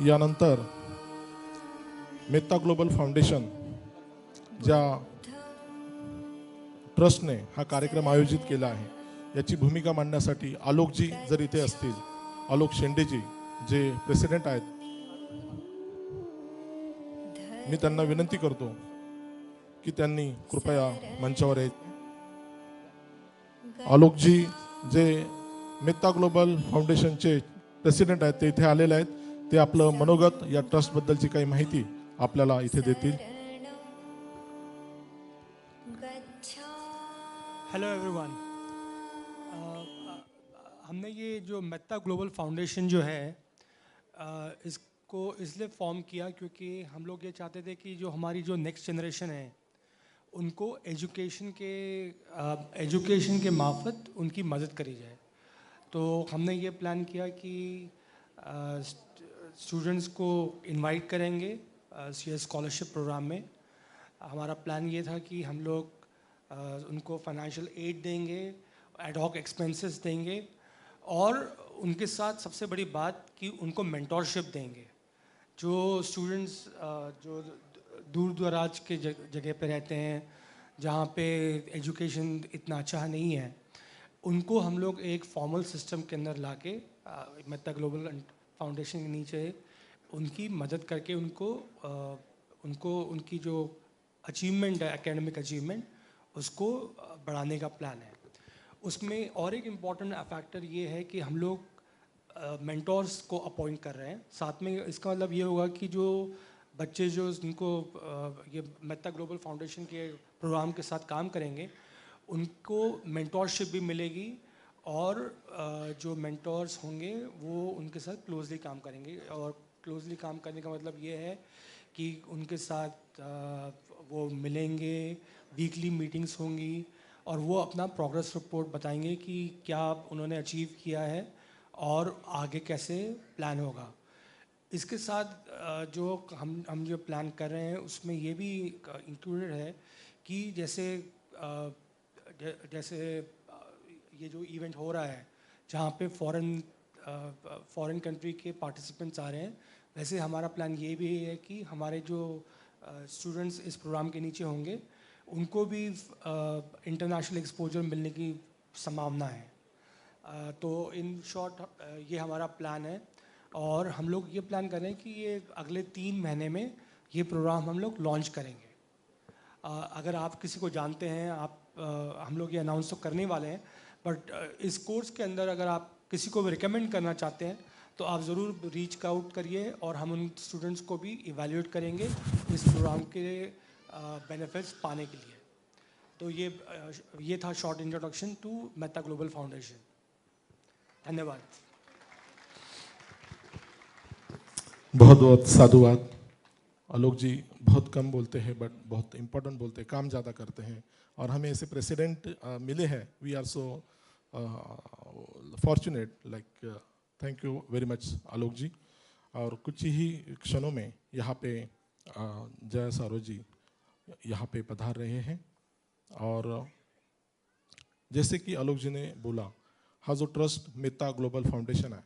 यानंतर मेत्ता ग्लोबल फाउंडेशन ज्या ट्रस्टने हा कार्यक्रम आयोजित केला आहे याची भूमिका मांडण्यासाठी आलोकजी जर इथे असतील, आलोक शेंडेजी जे प्रेसिडेंट आहेत, मी त्यांना विनंती करतो की त्यांनी कृपया मंचावर यायचे. आलोकजी जे मेत्ता ग्लोबल फाउंडेशनचे प्रेसिडेंट आहेत ते इथे आलेले आहेत. ते आपलं मनोगत या ट्रस्ट बद्दलची काही माहिती आपल्याला इथे देतील. Hello everyone. हमने ये जो मेत्ता ग्लोबल फाउंडेशन जो है इसको इसलिए फॉर्म किया क्योंकि हम लोग ये चाहते थे कि जो हमारी जो नेक्स्ट जनरेशन है उनको एजुकेशन के मार्फत उनकी मदद करी जाए. तो हमने ये प्लान किया कि स्टूडेंट्स को इनवाइट करेंगे ये स्कॉलरशिप प्रोग्राम में. हमारा प्लान ये था कि हम लोग उनको फाइनेंशियल एड देंगे, एडहॉक एक्सपेंसेस देंगे और उनके साथ सबसे बड़ी बात कि उनको मेंटोरशिप देंगे. जो स्टूडेंट्स जो दूर दराज के जगह पे रहते हैं जहाँ पे एजुकेशन इतना अच्छा नहीं है, उनको हम लोग एक फॉर्मल सिस्टम के अंदर लाके मेत्ता ग्लोबल फाउंडेशन के नीचे उनकी मदद करके उनको उनकी जो अचीवमेंट है, एकेडमिक अचीवमेंट, उसको बढ़ाने का प्लान है. उसमें और एक इम्पॉर्टेंट फैक्टर ये है कि हम लोग मेंटोर्स को अपॉइंट कर रहे हैं. साथ में इसका मतलब ये होगा कि जो बच्चे जो इनको ये मेत्ता ग्लोबल फाउंडेशन के प्रोग्राम के साथ काम करेंगे उनको मेंटोरशिप भी मिलेगी और जो मेंटोर्स होंगे वो उनके साथ क्लोजली काम करेंगे. और क्लोजली काम करने का मतलब ये है कि उनके साथ वो मिलेंगे, वीकली मीटिंग्स होंगी और वो अपना प्रोग्रेस रिपोर्ट बताएंगे कि क्या उन्होंने अचीव किया है और आगे कैसे प्लान होगा. इसके साथ जो हम जो प्लान कर रहे हैं उसमें ये भी इंक्लूडेड है कि जैसे ये जो इवेंट हो रहा है जहाँ पे फॉरेन कंट्री के पार्टिसिपेंट्स आ रहे हैं, वैसे हमारा प्लान ये भी है कि हमारे जो स्टूडेंट्स इस प्रोग्राम के नीचे होंगे उनको भी इंटरनेशनल एक्सपोजर मिलने की संभावना है। तो इन शॉर्ट ये हमारा प्लान है, और हम लोग ये प्लान कर रहे हैं कि ये अगले 3 महीने में ये प्रोग्राम हम लोग लॉन्च करेंगे। अगर आप किसी को जानते हैं, हम लोग ये अनाउंस तो करने वाले हैं, बट इस कोर्स के अंदर अगर आप किसी को भी रिकमेंड करना चाहते हैं तो आप ज़रूर रीच आउट करिए, और हम उन स्टूडेंट्स को भी इवैल्यूएट करेंगे इस प्रोग्राम के बेनिफिट्स पाने के लिए। तो ये था short introduction to Mehta Global Foundation. धन्यवाद। बहुत बहुत साधुवाद। आलोक जी बहुत कम बोलते हैं बट बहुत इम्पोर्टेंट बोलते हैं, काम ज़्यादा करते हैं, और हमें ऐसे प्रेसिडेंट मिले हैं। We are so fortunate, like thank you very much Alok ji. और कुछ ही क्षणों में यहाँ पे जय सारो जी यहाँ पे पधार रहे हैं। और जैसे की आलोक जी ने बोला, हा जो ट्रस्ट मेहता ग्लोबल फाउंडेशन आहे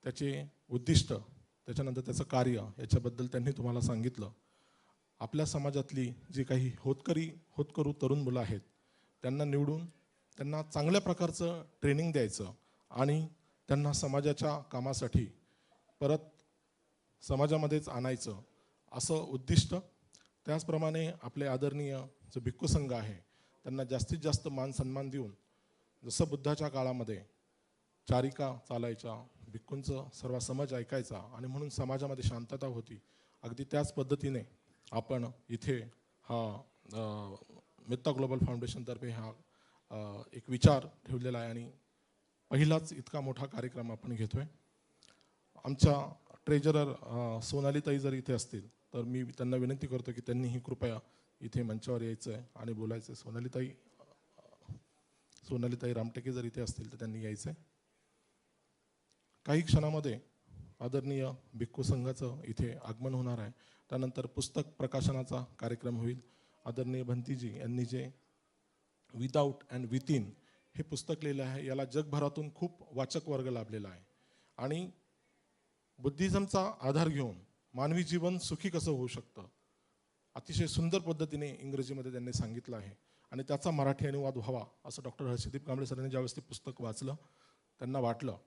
त्याचे उद्दिष्ट, त्याच्यानंतर त्याचं कार्य याच्याबद्दल त्यांनी तुम्हाला सांगितलं। आपल्या समाजातली जी काही होतकरू तरुण मुलं आहेत त्यांना निवडून त्यांना चांगल्या प्रकारचं ट्रेनिंग द्यायचं आणि त्यांना समाजाच्या कामासाठी परत समाजामध्येच आणायचं असं उद्दिष्ट। त्याचप्रमाणे आपले आदरणीय जो भिक्खू संघ आहे त्यांना जास्तीत जास्त मान सन्मान देऊन, जसं बुद्धाच्या काळामध्ये चारिका चालायच्या, भिक्खूंचं सर्व समाज ऐकायचा आणि म्हणून समाजामध्ये शांतता होती, अगदी त्याच पद्धतीने आपण इथे हा मेहता ग्लोबल फाउंडेशनतर्फे हा एक विचार ठेवलेला आहे आणि पहिलाच इतका मोठा कार्यक्रम आपण घेतोय। आमच्या ट्रेजरर सोनालीताई जर इथे असतील तर मी त्यांना विनंती करतो की त्यांनी ही कृपया इथे मंचावर यायचं आहे आणि बोलायचं आहे। सोनालीताई रामटेके जर इथे असतील तर त्यांनी यायचं आहे। काही क्षणामध्ये आदरणीय भिक्खू संघाचं इथे आगमन होणार आहे। त्यानंतर पुस्तक प्रकाशनाचा कार्यक्रम होईल। आदरणीय भंतीजी यांनी जे विदाउट अँड विथिन हे पुस्तक लिहिलं आहे, याला जगभरातून खूप वाचक वर्ग लाभलेला आहे आणि बुद्धिझमचा आधार घेऊन मानवी जीवन सुखी कसं होऊ शकतं अतिशय सुंदर पद्धतीने इंग्रजीमध्ये त्यांनी सांगितलं आहे आणि त्याचा मराठी अनुवाद व्हावा असं डॉक्टर हर्षदीप कांबळे सरांनी ज्यावेळेस ते पुस्तक वाचलं त्यांना वाटलं।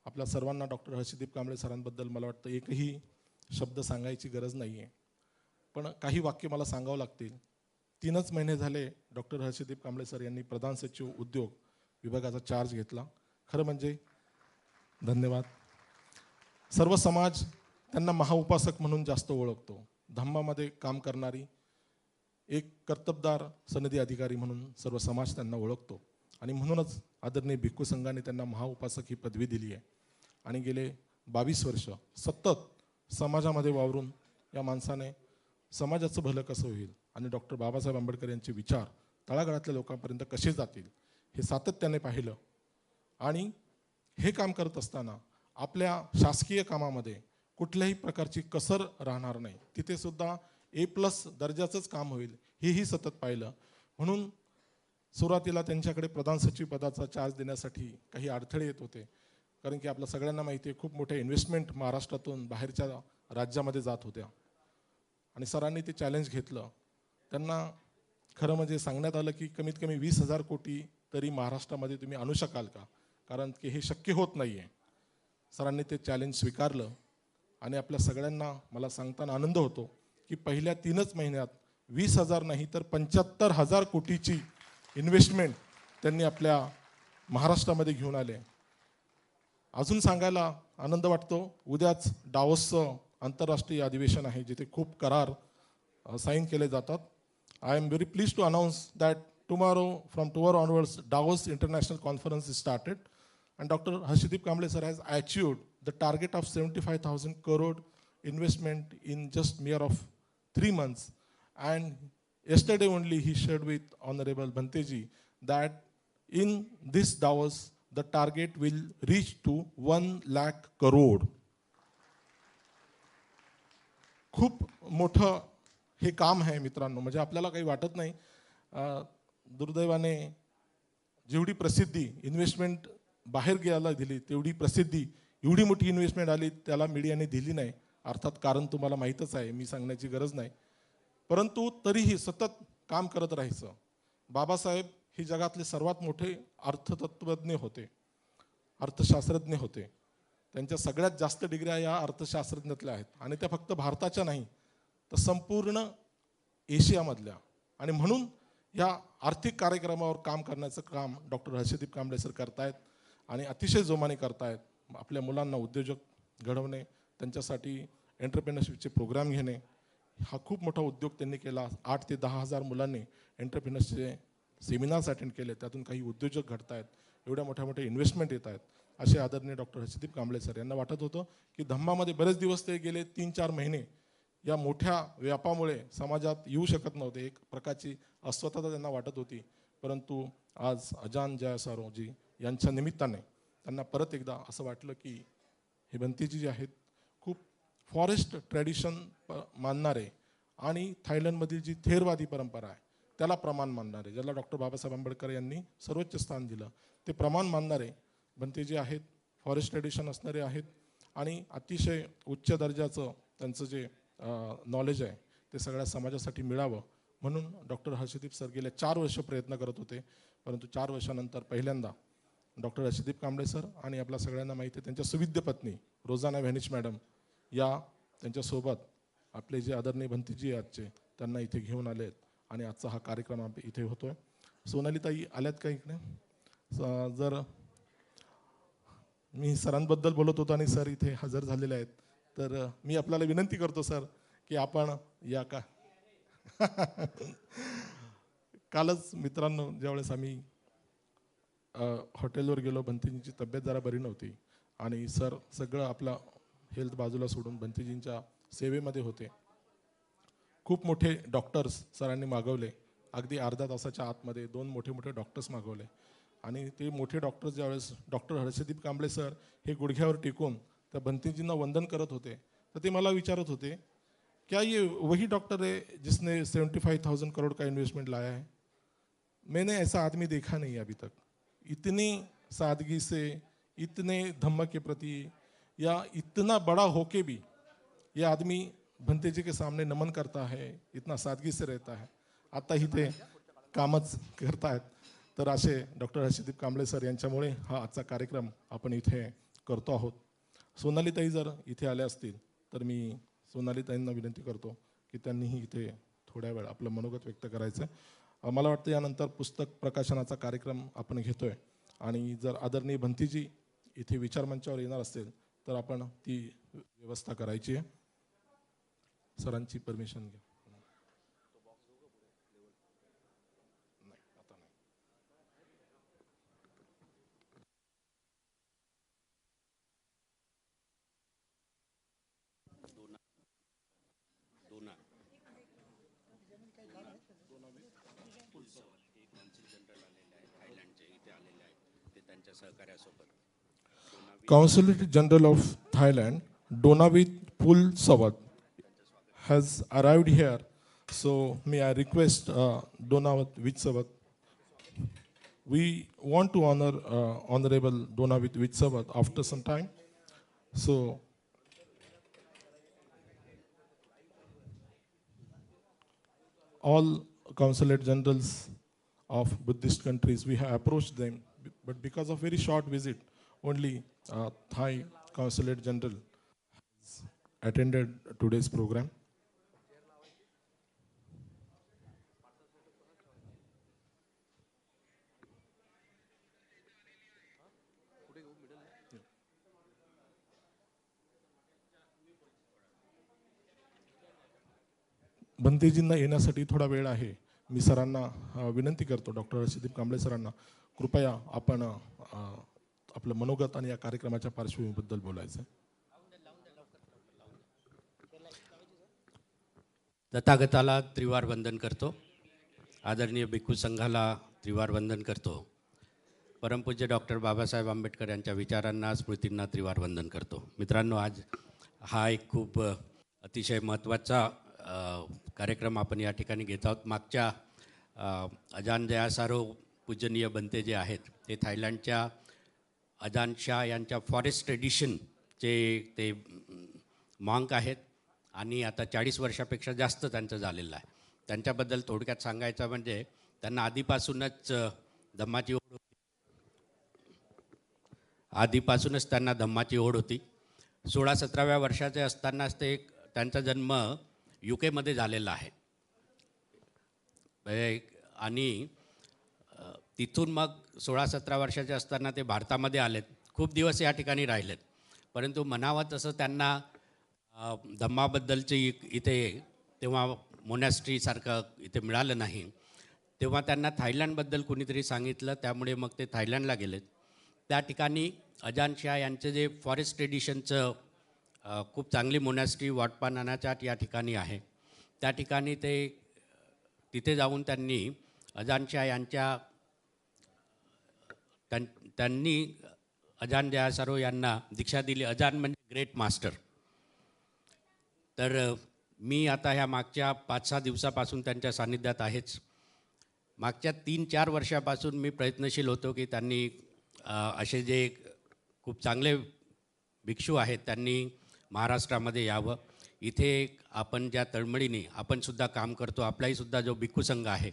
आपल्या सर्वांना डॉक्टर हर्षदीप कांबळे सरांबद्दल मला वाटतं एकही शब्द सांगायची गरज नाही आहे, पण काही वाक्य मला सांगावं लागतील। 3च महिने झाले डॉक्टर हर्षदीप कांबळे सर यांनी प्रधान सचिव उद्योग विभागाचा चार्ज घेतला। खरं म्हणजे धन्यवाद। सर्व समाज त्यांना महाउपासक म्हणून जास्त ओळखतो। धम्मामध्ये काम करणारी एक कर्तबदार सनदी अधिकारी म्हणून सर्व समाज त्यांना ओळखतो आणि म्हणूनच आदरणीय भिक्खू संघाने त्यांना महाउपासक ही पदवी दिली आहे आणि गेले 22 वर्ष सतत समाजामध्ये वावरून या माणसाने समाजाचं भलं कसं होईल आणि डॉक्टर बाबासाहेब आंबेडकर यांचे विचार तळागाळातल्या लोकांपर्यंत कसे जातील हे सातत्याने पाहिलं। आणि हे काम करत असताना आपल्या शासकीय कामामध्ये कुठल्याही प्रकारची कसर राहणार नाही, तिथे सुद्धा A+ दर्जाचंच काम होईल हेही सतत पाहिलं। म्हणून सुरुवातीला त्यांच्याकडे प्रधान सचिव पदाचा चार्ज देण्यासाठी काही अडथळे येत होते, कारण की आपल्या सगळ्यांना माहिती आहे खूप मोठ्या इन्व्हेस्टमेंट महाराष्ट्रातून बाहेरच्या राज्यामध्ये जात होत्या आणि सरांनी ते चॅलेंज घेतलं। त्यांना खरं म्हणजे सांगण्यात आलं की कमीत कमी 20,000 कोटी तरी महाराष्ट्रामध्ये तुम्ही आणू शकाल का, कारण की हे शक्य होत नाही आहे। सरांनी ते चॅलेंज स्वीकारलं आणि आपल्या सगळ्यांना मला सांगताना आनंद होतो की पहिल्या 3च महिन्यात 20,000 नाही तर 75,000 कोटीची इन्व्हेस्टमेंट त्यांनी आपल्या महाराष्ट्रामध्ये घेऊन आले। अजून सांगायला आनंद वाटतो, उद्याच डावोसचं आंतरराष्ट्रीय अधिवेशन आहे जिथे खूप करार साईन केले जातात। I am very pleased to announce that from tomorrow onwards, Davos International Conference is started, and Dr. Harshdeep Kamble sir has achieved the target of 75,000 crore investment in just mere of 3 months. And yesterday only he shared with Honorable Bhanteji that in this Davos the target will reach to 1 lakh crore. खूप मोठं हे काम आहे मित्रांनो, म्हणजे आपल्याला काही वाटत नाही। दुर्दैवाने जेवढी प्रसिद्धी इन्व्हेस्टमेंट बाहेर गेला दिली तेवढी प्रसिद्धी एवढी मोठी इन्व्हेस्टमेंट आली त्याला मीडियाने दिली नाही। अर्थात कारण तुम्हाला माहीतच आहे, मी सांगण्याची गरज नाही, परंतु तरीही सतत काम करत राहायचं. बाबासाहेब हे जगातले सर्वात मोठे अर्थतत्त्वज्ञ होते, अर्थशास्त्रज्ञ होते. त्यांच्या सगळ्यात जास्त डिग्र्या या अर्थशास्त्रज्ञातल्या आहेत आणि त्या फक्त भारताच्या नाही तर संपूर्ण एशियामधल्या. आणि म्हणून या आर्थिक कार्यक्रमावर काम करण्याचं काम डॉक्टर हर्षदीप कांबळे सर करतायत आणि अतिशय जोमाने करतायत. आपल्या मुलांना उद्योजक घडवणे, त्यांच्यासाठी एंटरप्रेनरशिपचे प्रोग्राम घेणे, हा खूप मोठा उद्योग त्यांनी केला. 8 ते 10 हजार मुलांनी एंटरप्रेनर्सचे सेमिनार्स अटेंड केले, त्यातून काही उद्योजक घडत आहेत, एवढ्या मोठ्या मोठ्या इन्व्हेस्टमेंट येत आहेत. असे आदरणीय डॉक्टर हर्षदीप कांबळे सर यांना वाटत होतं की धम्मामध्ये बरेच दिवस ते गेले 3-4 महिने या मोठ्या व्यापामुळे समाजात येऊ शकत नव्हते. एक प्रकारची अस्वच्छता त्यांना वाटत होती. परंतु आज अजान जयासारोजी यांच्या निमित्ताने त्यांना परत एकदा असं वाटलं की हे भंतेजी जे आहेत खूप फॉरेस्ट ट्रॅडिशन मानणारे आणि थायलंडमधील जी थेरवादी परंपरा आहे त्याला प्रमाण मानणारे, ज्याला डॉक्टर बाबासाहेब आंबेडकर यांनी सर्वोच्च स्थान दिलं, ते प्रमाण मानणारे भंतेजी आहेत, फॉरेस्ट ट्रॅडिशन असणारे आहेत आणि अतिशय उच्च दर्जाचं त्यांचं जे नॉलेज आहे ते सगळ्या समाजासाठी मिळावं म्हणून डॉक्टर हर्षदीप सर गेल्या 4 वर्ष प्रयत्न करत होते. परंतु 4 वर्षानंतर पहिल्यांदा डॉक्टर हर्षदीप कांबळे सर आणि आपल्या सगळ्यांना माहिती आहे त्यांच्या सुविद्य पत्नी रोजाना व्हॅनिश मॅडम या त्यांच्यासोबत आपले जे आदरणीय भंतेजी आजचे त्यांना इथे घेऊन आले आहेत आणि आजचा हा कार्यक्रम इथे होतोय. सोनालीताई आल्यात का इकडे? जर मी सरांबद्दल बोलत होतो आणि सर इथे हजर झालेले आहेत, तर मी आपल्याला विनंती करतो सर की आपण या का कालच मित्रांनो ज्यावेळेस आम्ही हॉटेलवर गेलो, भंतेजींची तब्येत जरा बरी नव्हती आणि सर सगळं आपला हेल्थ बाजूला सोडून भंतेजींच्या सेवेमध्ये होते. खूप मोठे डॉक्टर्स सरांनी मागवले, अगदी अर्ध्या तासाच्या आतमध्ये 2 मोठे मोठे डॉक्टर्स मागवले आणि ते मोठे डॉक्टर्स ज्यावेळेस डॉक्टर हर्षदीप कांबळे सर हे गुडघ्यावर टेकून त्या भंतेजींना वंदन करत होते तर ते मला विचारत होते, क्या ये वही डॉक्टर है जिसने 75,000 करोड़ का इन्वेस्टमेंट लाया है? मैंने ऐसा आदमी देखा नहीं अभी तक. इतनी सादगी से, इतने धम्म के प्रति या इतना बड़ा होके भी ये आदमी भंतेजी के सामने नमन करता है, इतना सादगी से रहता है. आताही ते कामच करतायत. तर असे डॉक्टर हर्षदीप कांबळे सर यांच्यामुळे हा आजचा कार्यक्रम आपण इथे करतो आहोत. सोनालीताई जर इथे आल्या असतील तर मी सोनालीताईंना विनंती करतो की त्यांनीही इथे थोड्या वेळ आपलं मनोगत व्यक्त करायचं आहे. मला वाटतं यानंतर पुस्तक प्रकाशनाचा कार्यक्रम आपण घेतोय आणि जर आदरणीय भंतेजी इथे विचारमंचावर येणार असतील तर आपण ती व्यवस्था करायची आहे. सरांची परमिशन घ्या. Consulate General of Thailand, Donavit Pulsawat, has arrived here. So may I request Donavit Vitsawat. We want to honor Honorable Donavit Vitsawat after some time. So all consulate generals of Buddhist countries, we have approached them, but because of very short visit, only Thai Consulate General has attended today's program. भंतेजींना येण्यासाठी थोडा वेळ आहे. मी सरांना विनंती करतो, doctor Harshdeep Kamble सरांना, कृपया आपण आपलं मनोगत आणि या कार्यक्रमाच्या पार्श्वभूमीबद्दल बोलायचं. तथागताला त्रिवार वंदन करतो. आदरणीय भिक्खू संघाला त्रिवार वंदन करतो. परमपूज्य डॉक्टर बाबासाहेब आंबेडकर यांच्या विचारांना, स्मृतींना त्रिवार वंदन करतो. मित्रांनो, आज हा एक खूप अतिशय महत्त्वाचा कार्यक्रम आपण या ठिकाणी घेत आहोत. मागच्या अजान जयासारो पूजनीय बनते जे आहेत ते थायलंडच्या अजान शाह यांच्या फॉरेस्ट ट्रेडिशनचे ते मॉन्क आहेत आणि आता 40 वर्षापेक्षा जास्त त्यांचं झालेलं आहे. त्यांच्याबद्दल थोडक्यात सांगायचं म्हणजे त्यांना आधीपासूनच धम्माची ओढ होती. आधीपासूनच त्यांना धम्माची ओढ होती. 16-17व्या वर्षाचे असतानाच त्यांचा जन्म UK झालेला आहे. आणि तिथून मग 16-17 वर्षाचे असताना ते भारतामध्ये आलेत. खूप दिवस या ठिकाणी राहिलेत. परंतु म्हणावं तसं त्यांना धम्माबद्दलची इथे तेव्हा मोनॅस्ट्रीसारखं इथे मिळालं नाही. तेव्हा त्यांना थायलंडबद्दल कुणीतरी सांगितलं, त्यामुळे मग ते थायलंडला गेलेत. त्या ठिकाणी अजान शाह यांचं जे फॉरेस्ट ट्रेडिशनचं खूप चांगली मोनॅस्ट्री वाटपानानाच्या या ठिकाणी आहे. त्या ठिकाणी तिथे जाऊन त्यांनी अजान शाह यांच्या त्यांनी अजान दयासारो यांना दीक्षा दिली. अजान म्हणजे ग्रेट मास्टर. तर मी आता ह्या मागच्या 5-6 दिवसापासून त्यांच्या सान्निध्यात आहेच. मागच्या 3-4 वर्षापासून मी प्रयत्नशील होतो की त्यांनी असे जे खूप चांगले भिक्षू आहेत त्यांनी महाराष्ट्रामध्ये यावं. इथे आपण ज्या तळमळीने आपणसुद्धा काम करतो, आपलाहीसुद्धा जो भिक्खू संघ आहे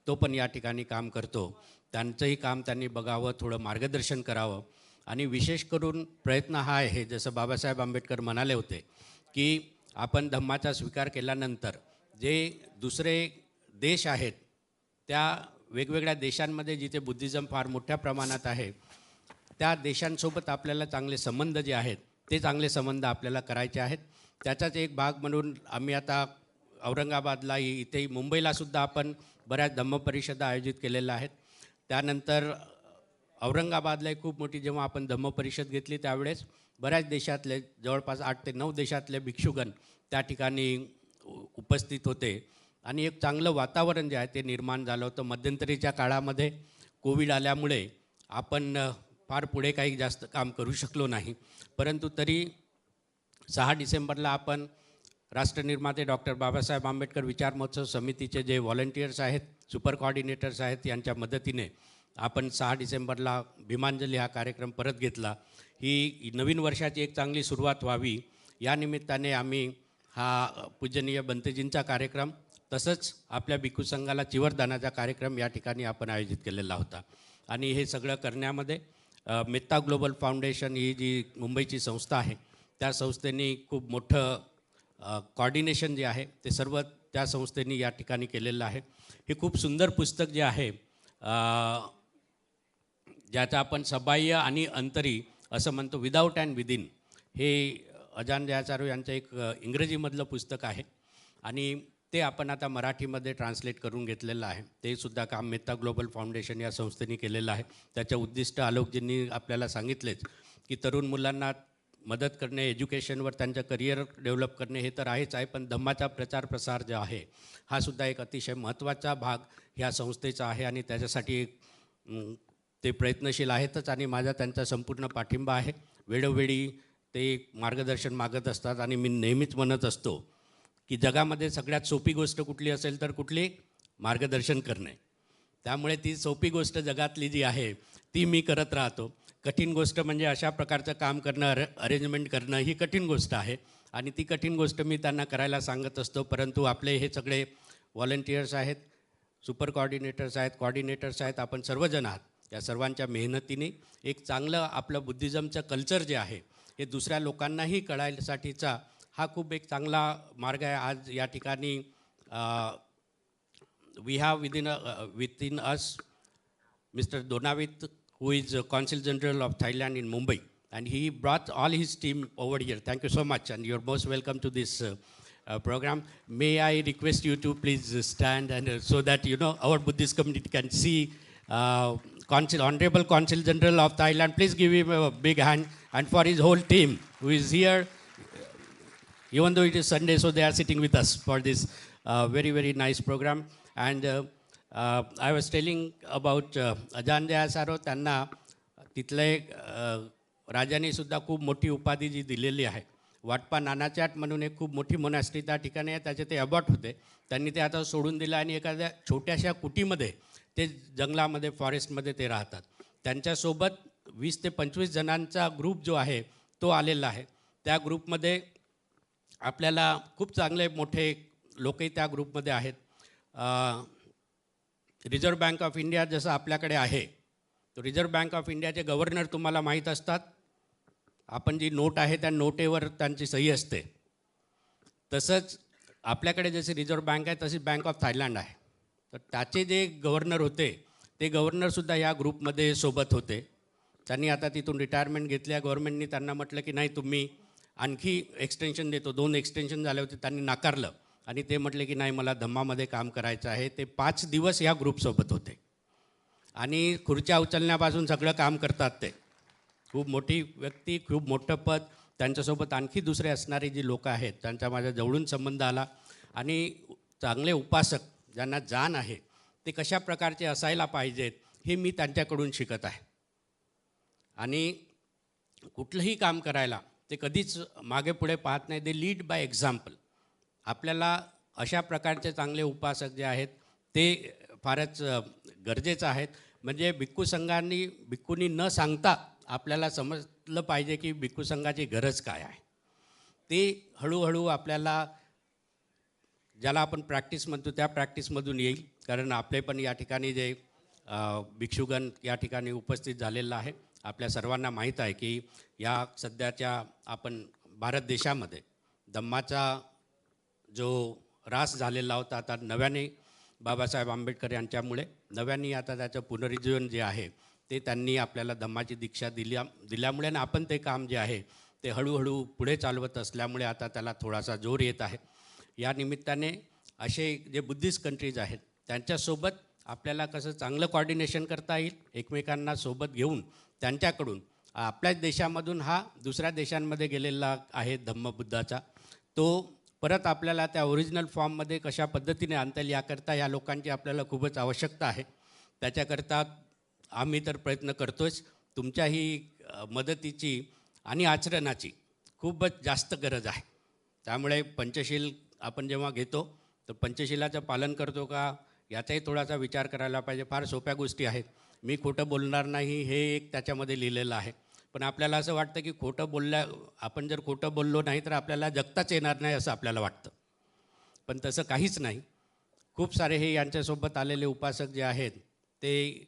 तो पण या ठिकाणी काम करतो, त्यांचंही काम त्यांनी बघावं, थोडं मार्गदर्शन करावं. आणि विशेष करून प्रयत्न हा आहे, जसं बाबासाहेब आंबेडकर म्हणाले होते की आपण धम्माचा स्वीकार केल्यानंतर जे दुसरे देश आहेत त्या वेगवेगळ्या देशांमध्ये जिथे बुद्धिझम फार मोठ्या प्रमाणात आहे त्या देशांसोबत आपल्याला चांगले संबंध जे आहेत ते चांगले संबंध आपल्याला करायचे आहेत. त्याचाच एक भाग म्हणून आम्ही आता औरंगाबादला इथे मुंबईलासुद्धा आपण बऱ्याच धम्म परिषदा आयोजित केलेल्या आहेत. त्यानंतर औरंगाबादला खूप मोठी जेव्हा आपण धम्म परिषद घेतली त्यावेळेस बऱ्याच देशातले जवळपास 8 ते 9 देशातले भिक्षुगण त्या ठिकाणी उपस्थित होते आणि एक चांगलं वातावरण जे आहे ते निर्माण झालं होतं. मध्यंतरीच्या काळामध्ये कोविड आल्यामुळे आपण फार पुढे काही जास्त काम करू शकलो नाही, परंतु तरी 6 डिसेंबरला आपण राष्ट्रनिर्माते डॉक्टर बाबासाहेब आंबेडकर विचार महोत्सव समितीचे जे व्हॉलंटियर्स आहेत, सुपर कोऑर्डिनेटर्स आहेत, यांच्या मदतीने आपण 6 डिसेंबरला भीमांजली हा कार्यक्रम परत घेतला. ही नवीन वर्षाची एक चांगली सुरुवात व्हावी या निमित्ताने आम्ही हा पूजनीय बंतेजींचा कार्यक्रम तसंच आपल्या भिक्खू संघाला चिवरदानाचा कार्यक्रम या ठिकाणी आपण आयोजित केलेला होता. आणि हे सगळं करण्यामध्ये मेत्ता ग्लोबल फाउंडेशन ही जी मुंबईची संस्था आहे त्या संस्थेने खूप मोठं कॉर्डिनेशन जे आहे ते सर्व त्या संस्थेने या ठिकाणी केलेलं आहे. हे खूप सुंदर पुस्तक जे आहे ज्याचा आपण सबाह्य आणि अंतरी असं म्हणतो, विदाऊट अँड विदिन, हे अजान दयासारो यांचं एक इंग्रजीमधलं पुस्तक आहे आणि ते आपण आता मराठीमध्ये ट्रान्सलेट करून घेतलेलं आहे. ते सुद्धा काम मेत्ता ग्लोबल फाउंडेशन या संस्थेने केलेलं आहे. त्याचं उद्दिष्ट आलोकजींनी आपल्याला सांगितलेच की तरुण मुलांना मदत करणे, एज्युकेशनवर त्यांचं करिअर डेव्हलप करणे हे तर आहेच आहे, पण धम्माचा प्रचार प्रसार जो आहे हा सुद्धा एक अतिशय महत्त्वाचा भाग ह्या संस्थेचा आहे आणि त्याच्यासाठी ते प्रयत्नशील आहेतच आणि माझा त्यांचा संपूर्ण पाठिंबा आहे. वेळोवेळी ते मार्गदर्शन मागत असतात आणि मी नेहमीच म्हणत असतो की जगामध्ये सगळ्यात सोपी गोष्ट कुठली असेल तर कुठली, मार्गदर्शन करणे. त्यामुळे ती सोपी गोष्ट जगातली जी आहे ती मी करत राहतो. कठीण गोष्ट म्हणजे अशा प्रकारचं काम करणं, अरेंजमेंट करणं ही कठीण गोष्ट आहे आणि ती कठीण गोष्ट मी त्यांना करायला सांगत असतो. परंतु आपले हे सगळे व्हॉलंटियर्स आहेत, सुपर कोऑर्डिनेटर्स आहेत, कोऑर्डिनेटर्स आहेत, आपण सर्वजण आहात. या सर्वांच्या मेहनतीने एक चांगलं आपलं बुद्धिझमचं कल्चर जे आहे हे दुसऱ्या लोकांनाही कळायसाठीचा हा खूप एक चांगला मार्ग आहे. आज या ठिकाणी we have within us mister Donavit who is Consul General of Thailand in Mumbai, and he brought all his team over here. Thank you so much, and you're most welcome to this program. May I request you to please stand and so that our Buddhist community can see Honorable Consul General of Thailand. Please give him a big hand, and for his whole team who is here, even though it is Sunday, so they are sitting with us for this very, very nice program. And I was telling about अजान दयासारो. त्यांना तिथले राजाने सुद्धा खूप मोठी उपाधी जी दिलेली आहे, वाटपा नानाचाट म्हणून एक खूप मोठी मोनास्ट्री त्या ठिकाणी आहे. त्याचे ते अबॉट होते, त्यांनी ते आता सोडून दिलं आणि एखाद्या छोट्याशा कुटीमध्ये ते जंगलामध्ये, फॉरेस्टमध्ये ते राहतात. त्यांच्यासोबत 20 ते 25 जणांचा ग्रुप जो आहे तो आलेला आहे. त्या ग्रुपमध्ये आपल्याला खूप चांगले मोठे लोकही त्या ग्रुपमध्ये आहेत. रिझर्व्ह बँक ऑफ इंडिया जसं आपल्याकडे आहे, तो रिझर्व्ह बँक ऑफ इंडियाचे गव्हर्नर तुम्हाला माहीत असतात. आपण जी नोट आहे त्या नोटेवर त्यांची सही असते. तसंच आपल्याकडे जशी रिझर्व्ह बँक आहे तशी बँक ऑफ थायलंड आहे. तर त्याचे जे गव्हर्नर होते ते गव्हर्नरसुद्धा या ग्रुपमध्ये सोबत होते. त्यांनी आता तिथून रिटायरमेंट घेतल्या. गव्हर्नमेंटनी त्यांना म्हटलं की नाही, तुम्ही आणखी एक्सटेन्शन देतो. 2 एक्सटेन्शन झाले होते, त्यांनी नाकारलं आणि ते म्हटले की नाही, मला धम्मामध्ये काम करायचं आहे. ते 5 दिवस या ग्रुपसोबत होते आणि खुर्च्या उचलण्यापासून सगळं काम करतात. ते खूप मोठी व्यक्ती, खूप मोठं पद. त्यांच्यासोबत आणखी दुसरे असणारे जी लोक आहेत त्यांचा माझ्या जवळून संबंध आला. आणि चांगले उपासक ज्यांना जाण आहे ते कशा प्रकारचे असायला पाहिजेत हे मी त्यांच्याकडून शिकत आहे. आणि कुठलंही काम करायला ते कधीच मागे पुढे पाहत नाही. They lead by example. आपल्याला अशा प्रकारचे चांगले उपासक जे आहेत ते फारच गरजेचं आहेत. म्हणजे भिक्खू संघांनी भिक्खूंनी न सांगता आपल्याला समजलं पाहिजे की भिक्खू संघाची गरज काय आहे. ते हळूहळू आपल्याला, ज्याला आपण प्रॅक्टिस म्हणतो, त्या प्रॅक्टिसमधून येईल. कारण आपले पण या ठिकाणी जे भिक्षुगण या ठिकाणी उपस्थित झालेलं आहे, आपल्या सर्वांना माहीत आहे की या सध्याच्या आपण भारत देशामध्ये धम्माचा जो ऱ्हास झालेला होता, आता नव्याने बाबासाहेब आंबेडकर यांच्यामुळे नव्याने आता त्याचं पुनरुज्जीवन जे आहे ते त्यांनी आपल्याला धम्माची दीक्षा दिल्यामुळे आणि आपण ते काम जे आहे ते हळूहळू पुढे चालवत असल्यामुळे आता त्याला थोडासा जोर येत आहे. या निमित्ताने असे जे बुद्धिस्ट कंट्रीज आहेत त्यांच्यासोबत आपल्याला कसं चांगलं कॉर्डिनेशन करता येईल, एकमेकांना सोबत घेऊन त्यांच्याकडून आपल्याच देशामधून हा दुसऱ्या देशांमध्ये गेलेला आहे धम्मबुद्धाचा, तो परत आपल्याला त्या ओरिजिनल फॉर्ममध्ये कशा पद्धतीने आणता येईल याकरता या लोकांची आपल्याला खूपच आवश्यकता आहे. त्याच्याकरता आम्ही तर प्रयत्न करतोच. तुमच्याही मदतीची आणि आचरणाची खूपच जास्त गरज आहे. त्यामुळे पंचशील आपण जेव्हा घेतो तर पंचशिलाचं पालन करतो का याचाही थोडासा विचार करायला पाहिजे. फार सोप्या गोष्टी आहेत. मी खोटं बोलणार नाही हे एक त्याच्यामध्ये लिहिलेलं आहे. पण आपल्याला असं वाटतं की आपण जर खोटं बोललो नाही तर आपल्याला जगताच येणार नाही असं आपल्याला वाटतं. पण तसं काहीच नाही. खूप सारे हे यांच्यासोबत आलेले उपासक जे आहेत ते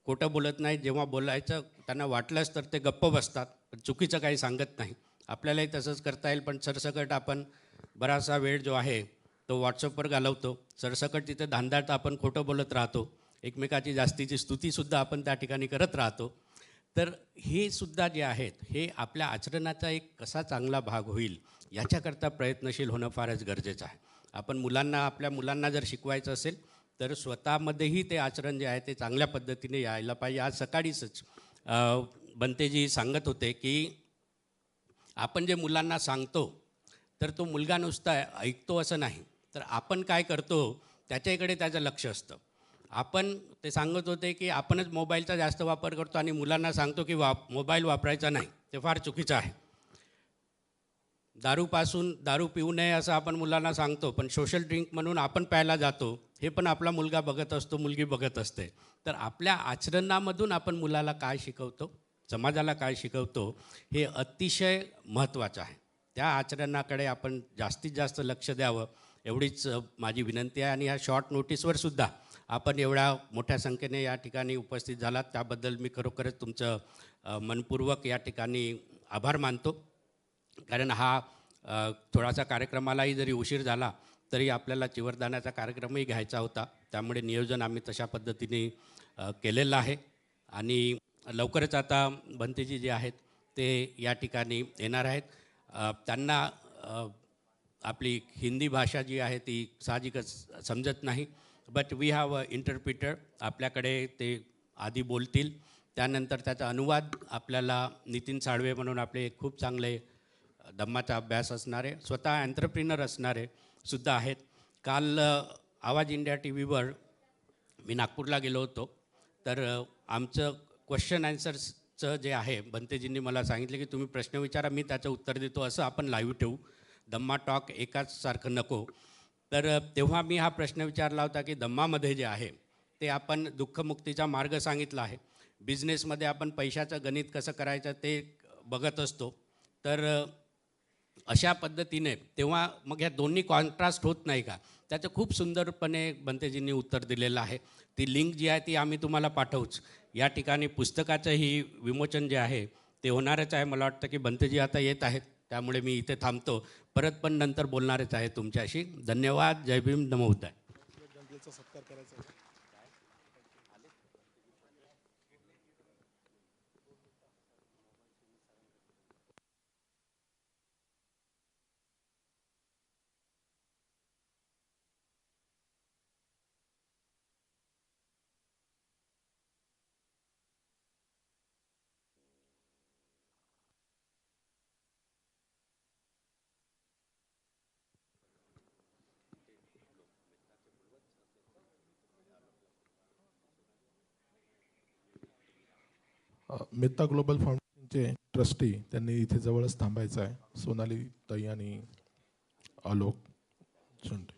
खोटं बोलत नाहीत. जेव्हा बोलायचं त्यांना वाटलंच तर ते गप्प बसतात, पण चुकीचं काही सांगत नाही. आपल्यालाही तसंच करता येईल. पण सरसकट आपण बराचसा वेळ जो आहे तो व्हॉट्सअपवर घालवतो. सरसकट तिथे धांदाट आपण खोटं बोलत राहतो. एकमेकाची जास्तीची स्तुतीसुद्धा आपण त्या ठिकाणी करत राहतो. तर हे सुद्धा जे आहेत हे आपल्या आचरणाचा एक कसा चांगला भाग होईल याच्याकरता प्रयत्नशील होणं फारच गरजेचं आहे. आपण आपल्या मुलांना जर शिकवायचं असेल तर स्वतःमध्येही ते आचरण जे आहे ते चांगल्या पद्धतीने यायला पाहिजे. आज सकाळीच बंतेजी सांगत होते की आपण जे मुलांना सांगतो तर तो मुलगा नुसता ऐकतो असं नाही, तर आपण काय करतो त्याच्याकडे त्याचं लक्ष असतं. आपण ते सांगत होते की आपणच मोबाईलचा जास्त वापर करतो आणि मुलांना सांगतो की मोबाईल वापरायचा नाही. ते फार चुकीचं आहे. दारू पिऊ नये असं आपण मुलांना सांगतो, पण सोशल ड्रिंक म्हणून आपण प्यायला जातो हे पण आपला मुलगा बघत असतो, मुलगी बघत असते. तर आपल्या आचरणामधून आपण मुलाला काय शिकवतो, समाजाला काय शिकवतो हे अतिशय महत्त्वाचं आहे. त्या आचरणाकडे आपण जास्तीत जास्त लक्ष द्यावं एवढीच माझी विनंती आहे. आणि ह्या शॉर्ट नोटीसवर सुद्धा आपण एवढ्या मोठ्या संख्येने या ठिकाणी उपस्थित झालात त्याबद्दल मी खरोखरच तुमचं मनपूर्वक या ठिकाणी आभार मानतो. कारण हा थोडासा कार्यक्रमालाही जरी उशीर झाला तरी आपल्याला चिवरदानाचा कार्यक्रमही घ्यायचा होता. त्यामुळे नियोजन आम्ही तशा पद्धतीने केलेलं आहे. आणि लवकरच आता भंतेजी जे आहेत ते या ठिकाणी येणार आहेत. त्यांना आपली हिंदी भाषा जी आहे ती साहजिकच समजत नाही, but we have a interpreter. आपल्याकडे ते आधी बोलतील, त्यानंतर त्याचा अनुवाद आपल्याला नितीन साळवे म्हणून आपले खूप चांगले धम्माचा अभ्यास असणारे, स्वतः एंटरप्रिनर असणारे सुद्धा आहेत. काल आवाज इंडिया टी व्हीवर मी नागपूरला गेलो होतो, तर आमचं क्वेश्चन ॲन्सर्सचं जे आहे बंतेजींनी मला सांगितलं की तुम्ही प्रश्न विचारा, मी त्याचं उत्तर देतो, असं आपण लाईव्ह ठेवू. धम्मा टॉक एकाच सारखं नको. तर तेव्हा मी हा प्रश्न विचारला होता की धम्मामध्ये जे आहे ते आपण दुःखमुक्तीचा मार्ग सांगितला आहे. बिझनेसमध्ये आपण पैशाचं गणित कसं करायचं ते बघत असतो. तर अशा पद्धतीने तेव्हा मग ह्या दोन्ही कॉन्ट्रास्ट होत नाही का, त्याचं खूप सुंदरपणे बंतेजींनी उत्तर दिलेलं आहे. ती लिंक जी आहे ती आम्ही तुम्हाला पाठवूच. या ठिकाणी पुस्तकाचंही विमोचन जे आहे ते होणारच आहे. मला वाटतं की बंतेजी आता येत आहेत, त्यामुळे मी इथे थांबतो. परत पण नंतर बोलणारच आहे तुमच्याशी. धन्यवाद. जय भीम. नमो बुद्धाय. मेत्ता ग्लोबल फाउंडेशनचे ट्रस्टी त्यांनी इथे जवळच थांबायचं आहे. सोनाली ताई आणि आलोक चुंडे.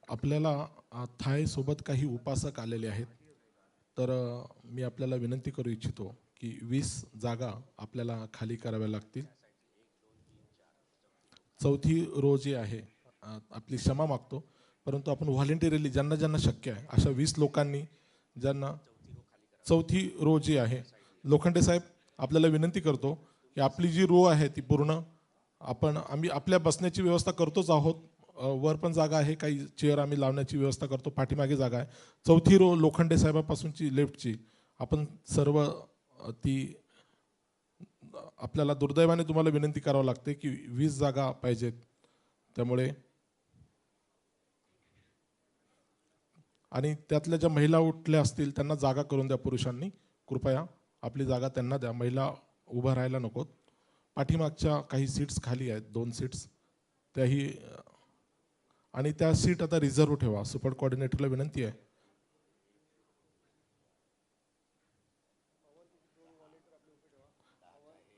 आपल्याला थाय सोबत काही उपासक आलेले आहेत. तर मी आपल्याला विनंती करू इच्छितो की 20 जागा आपल्याला खाली कराव्या लागतील. चौथी रो जी आहे, आपली क्षमा मागतो, परंतु आपण व्हॉलेंटिअरली ज्यांना ज्यांना शक्य आहे अशा 20 लोकांनी ज्यांना चौथी रो जी आहे, लोखंडे साहेब आपल्याला विनंती करतो की आपली जी रो आहे ती पूर्ण आम्ही आपल्या बसण्याची व्यवस्था करतोच आहोत. वर पण जागा आहे, काही चेअर आम्ही लावण्याची व्यवस्था करतो, पाठीमागे जागा आहे. चौथी रो लोखंडे साहेबापासूनची लेफ्टची आपण सर्व ती आपल्याला दुर्दैवाने तुम्हाला विनंती करावं लागते की 20 जागा पाहिजेत. त्यामुळे आणि त्यातल्या ज्या महिला उठल्या असतील त्यांना जागा करून द्या पुरुषांनी. कृपया आपली जागा त्यांना द्या, महिला उभं राहायला नकोत. पाठीमागच्या काही सीट्स खाली आहेत, 2 सीट्स त्याही, आणि त्या सीट आता रिझर्व ठेवा. सुपर कोऑर्डिनेटरला विनंती आहे.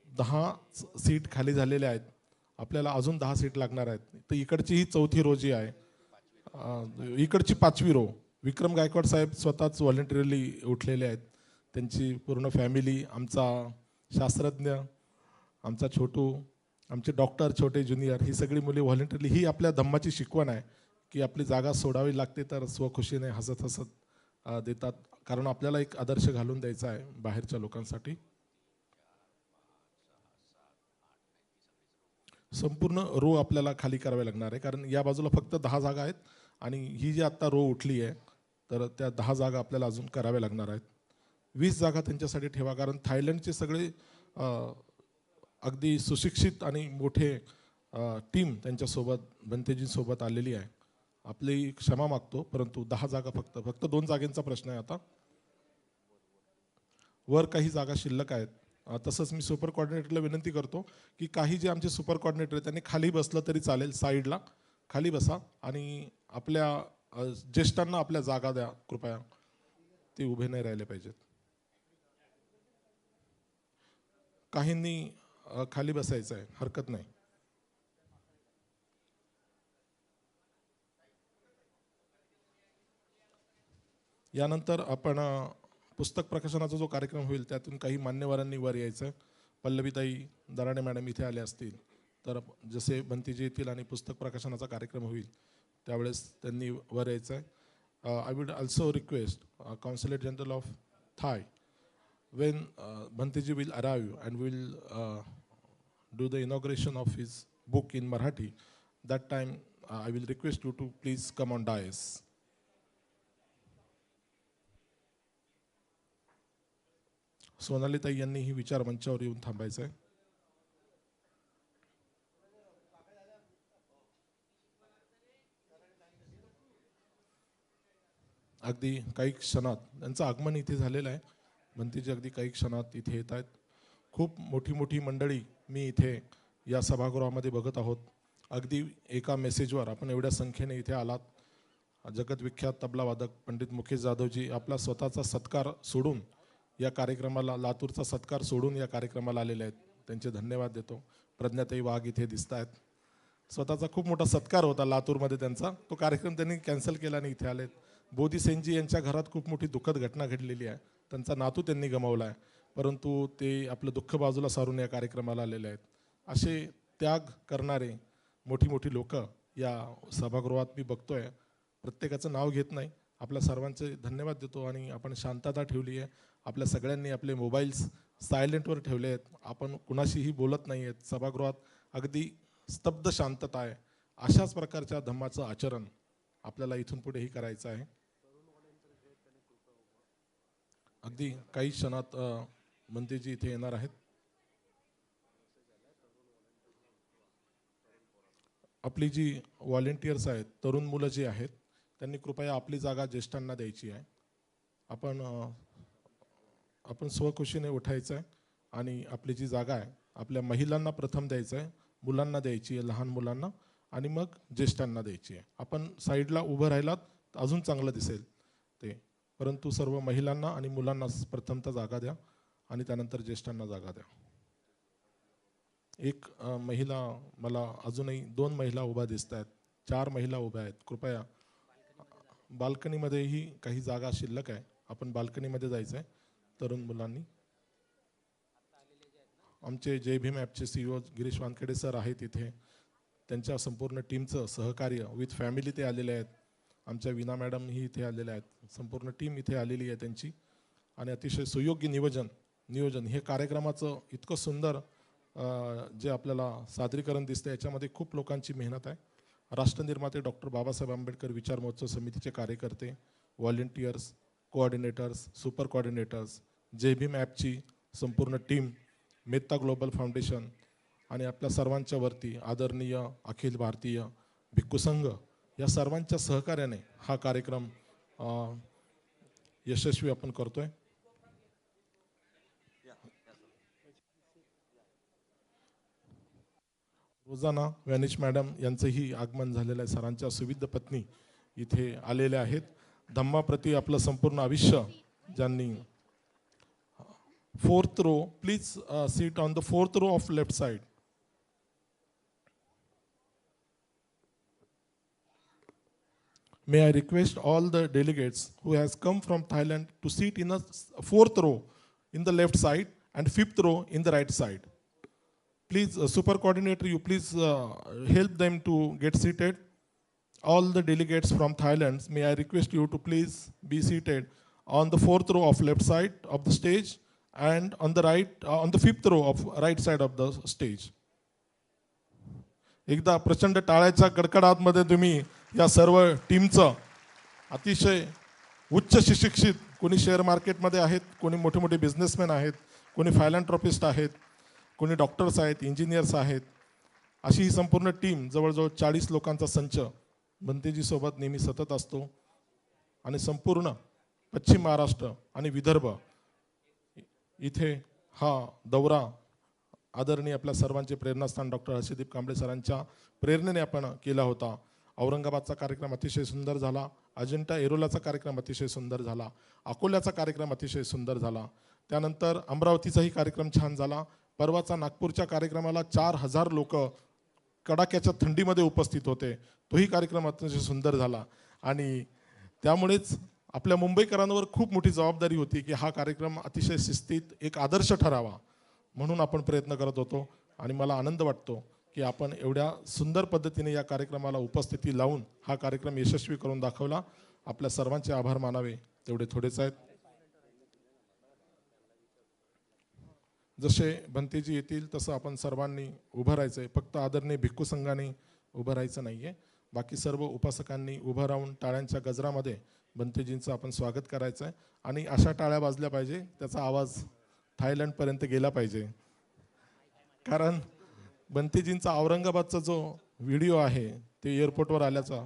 दहा सीट खाली झालेल्या आहेत, आपल्याला अजून 10 सीट लागणार आहेत. तर इकडची ही चौथी रो जी आहे, इकडची 5वी रो विक्रम गायकवाड साहेब स्वतःच व्हॉलेंटिअरली उठलेले आहेत. त्यांची पूर्ण फॅमिली, आमचा शास्त्रज्ञ, आमचा छोटू, आमचे डॉक्टर छोटे ज्युनियर, ही सगळी मुली व्हॉलेंटिअरली. ही आपल्या धम्माची शिकवण आहे की आपली जागा सोडावी लागते तर स्वखुशीने हसत हसत देतात, कारण आपल्याला एक आदर्श घालून द्यायचा आहे बाहेरच्या लोकांसाठी. संपूर्ण रो आपल्याला खाली करावे लागणार आहे, कारण या बाजूला फक्त 10 जागा आहेत आणि ही जी आत्ता रो उठली आहे तर त्या 10 जागा आपल्याला अजून कराव्या लागणार आहेत. 20 जागा त्यांच्यासाठी ठेवा, कारण थायलंडचे सगळे अगदी सुशिक्षित आणि मोठे टीम त्यांच्यासोबत बंतेजींसोबत आलेली आहे. आपली क्षमा मागतो, परंतु 10 जागा फक्त 2 जागेंचा प्रश्न आहे आता. वर काही जागा शिल्लक आहेत. तसंच मी सुपर कोऑर्डिनेटरला विनंती करतो की काही जे आमचे सुपर कोऑर्डिनेटर आहेत त्यांनी खाली बसलं तरी चालेल, साईडला खाली बसा आणि आपल्या ज्येष्ठांना आपल्या जागा द्या कृपया. ते उभे नाही राहिले पाहिजेत. काहींनी खाली बसायचं आहे, हरकत नाही. यानंतर आपण पुस्तक प्रकाशनाचा जो कार्यक्रम होईल त्यातून काही मान्यवरांनी वर यायचं आहे. पल्लवीताई दराडे मॅडम इथे आले असतील तर जसे बंतीजी येतील आणि पुस्तक प्रकाशनाचा कार्यक्रम होईल त्यावेळेस त्यांनी वर यायचं आहे. I would also request consulate general of Thai, when Bhantiji will arrive and will do the inauguration of his book in Marathi, that time I will request you to please come on dais. Sonali ताई यांनी ही विचार मंचावर येऊन थांबायचं आहे. अगदी काही क्षणात त्यांचं आगमन इथे झालेलं आहे. बंतीजी अगदी काही क्षणात इथे येत आहेत. खूप मोठी मोठी मंडळी मी इथे या सभागृहामध्ये बघत आहोत. अगदी एका मेसेजवर आपण एवढ्या संख्येने इथे आलात. जगतविख्यात तबलावादक पंडित मुकेश जाधवजी आपला स्वतःचा सत्कार सोडून या कार्यक्रमाला, लातूरचा सत्कार सोडून या कार्यक्रमाला आलेले आहेत. त्यांचे धन्यवाद देतो. प्रज्ञाताई वाघ इथे दिसत आहेत. स्वतःचा खूप मोठा सत्कार होता लातूरमध्ये त्यांचा, तो कार्यक्रम त्यांनी कॅन्सल केला आणि इथे आलेत. बोधी सेनजी यांच्या घरात खूप मोठी दुःखद घटना घडलेली आहे. त्यांचा नातू त्यांनी गमावला आहे, परंतु ते आपलं दुःख बाजूला सारून या कार्यक्रमाला आलेले आहेत. असे त्याग करणारे मोठी मोठी लोक या सभागृहात मी बघतोय. प्रत्येकाचं नाव घेत नाही, आपल्या सर्वांचे धन्यवाद देतो. आणि आपण शांतता ठेवली आहे, आपल्या सगळ्यांनी आपले मोबाईल्स सायलेंटवर ठेवले आहेत, आपण कुणाशीही बोलत नाही आहेत. सभागृहात अगदी स्तब्ध शांतता आहे. अशाच प्रकारच्या धम्माचं आचरण आपल्याला इथून पुढेही करायचं आहे. अगदी काही क्षणात मंत्रीजी इथे येणार आहेत. आपली जी व्हॉलेंटियर्स आहेत, तरुण मुलं जी आहेत, त्यांनी कृपया आपली जागा ज्येष्ठांना द्यायची आहे. आपण स्वखुशीने उठायचं आहे आणि आपली जी जागा आहे आपल्या महिलांना प्रथम द्यायचं आहे, मुलांना द्यायची आहे, लहान मुलांना, आणि मग ज्येष्ठांना द्यायची आहे. आपण साईडला उभं राहिलात तर अजून चांगलं दिसेल ते, परंतु सर्व महिलांना आणि मुलांना प्रथमतः जागा द्या आणि त्यानंतर ज्येष्ठांना जागा द्या. एक महिला, मला अजूनही 2 महिला उभ्या दिसत आहेत, 4 महिला उभ्या आहेत. कृपया बाल्कनीमध्येही काही जागा शिल्लक आहे, आपण बाल्कनीमध्ये जायचं आहे तरुण मुलांनी. आमचे जय भीम ॲपचे CEO गिरीश वानखेडे सर आहेत इथे, त्यांच्या संपूर्ण टीमचं सहकार्य विथ फॅमिली ते आलेले आहेत. आमच्या विना मॅडमही इथे आलेल्या आहेत, संपूर्ण टीम इथे आलेली आहे त्यांची. आणि अतिशय सुयोग्य नियोजन हे कार्यक्रमाचं इतकं सुंदर जे आपल्याला सादरीकरण दिसतं, याच्यामध्ये खूप लोकांची मेहनत आहे. राष्ट्रनिर्माते डॉक्टर बाबासाहेब आंबेडकर विचार महोत्सव समितीचे कार्यकर्ते, व्हॉलेंटियर्स, कोऑर्डिनेटर्स, सुपर कोऑर्डिनेटर्स, जय भीम ॲपची संपूर्ण टीम, मेत्ता ग्लोबल फाउंडेशन आणि आपल्या सर्वांच्या वरती आदरणीय अखिल भारतीय भिक्खू संघ, या सर्वांच्या सहकार्याने हा कार्यक्रम यशस्वी आपण करतोय. रोजाना व्हॅनिश मॅडम यांचंही आगमन झालेलं आहे. सरांच्या सुविध पत्नी इथे आलेल्या आहेत. धम्माप्रती आपलं संपूर्ण आयुष्य ज्यांनी. 4th row, please sit on the 4th row of left side. May I request all the delegates who has come from Thailand to sit in the 4th row in the left side and 5th row in the right side. Please, super coordinator, you please help them to get seated. All the delegates from Thailand, may I request you to please be seated on the 4th row of left side of the stage and on the right, on the 5th row of right side of the stage. एकदा प्रचंड टाळ्याच्या कडकडाटमध्ये तुम्ही या सर्व टीमचं, अतिशय उच्च शिक्षित, कोणी share मार्केटमध्ये आहेत, कोणी मोठे मोठे बिझनेसमॅन आहेत, कोणी फायलॅन्थ्रॉपिस्ट आहेत, कोणी डॉक्टर्स आहेत, इंजिनियर्स आहेत, अशी ही संपूर्ण टीम, जवळजवळ 40 लोकांचा संच बनतेजीसोबत नेहमी सतत असतो. आणि संपूर्ण पश्चिम महाराष्ट्र आणि विदर्भ इथे हा दौरा आदरणीय आपल्या सर्वांचे प्रेरणास्थान डॉक्टर हर्षदीप कांबळे सरांच्या प्रेरणेने आपण केला होता. औरंगाबादचा कार्यक्रम अतिशय सुंदर झाला, अजिंठा एरोलाचा कार्यक्रम अतिशय सुंदर झाला, अकोल्याचा कार्यक्रम अतिशय सुंदर झाला, त्यानंतर अमरावतीचाही कार्यक्रम छान झाला. परवाचा नागपूरच्या कार्यक्रमाला 4000 लोक कडाक्याच्या थंडीमध्ये उपस्थित होते, तोही कार्यक्रम अतिशय सुंदर झाला. आणि त्यामुळेच आपल्या मुंबईकरांवर खूप मोठी जबाबदारी होती की हा कार्यक्रम अतिशय शिस्तीत एक आदर्श ठरावा, म्हणून आपण प्रयत्न करत होतो. आणि मला आनंद वाटतो की आपण एवढ्या सुंदर पद्धतीने या कार्यक्रमाला उपस्थिती लावून हा कार्यक्रम यशस्वी करून दाखवला. आपल्या सर्वांचे आभार मानावे तेवढे थोडेच आहेत. जसे भंतेजी येतील तसं आपण सर्वांनी उभं राहायचं आहे. फक्त आदरणीय भिक्खू संघाने उभं राहायचं नाही आहे, बाकी सर्व उपासकांनी उभं राहून टाळ्यांच्या गजरामध्ये भंतेजींचं आपण स्वागत करायचं आहे. आणि अशा टाळ्या वाजल्या पाहिजे, त्याचा आवाज थायलंडपर्यंत गेला पाहिजे. कारण भंतेजींचा औरंगाबादचा जो व्हिडिओ आहे ते एअरपोर्टवर आल्याचा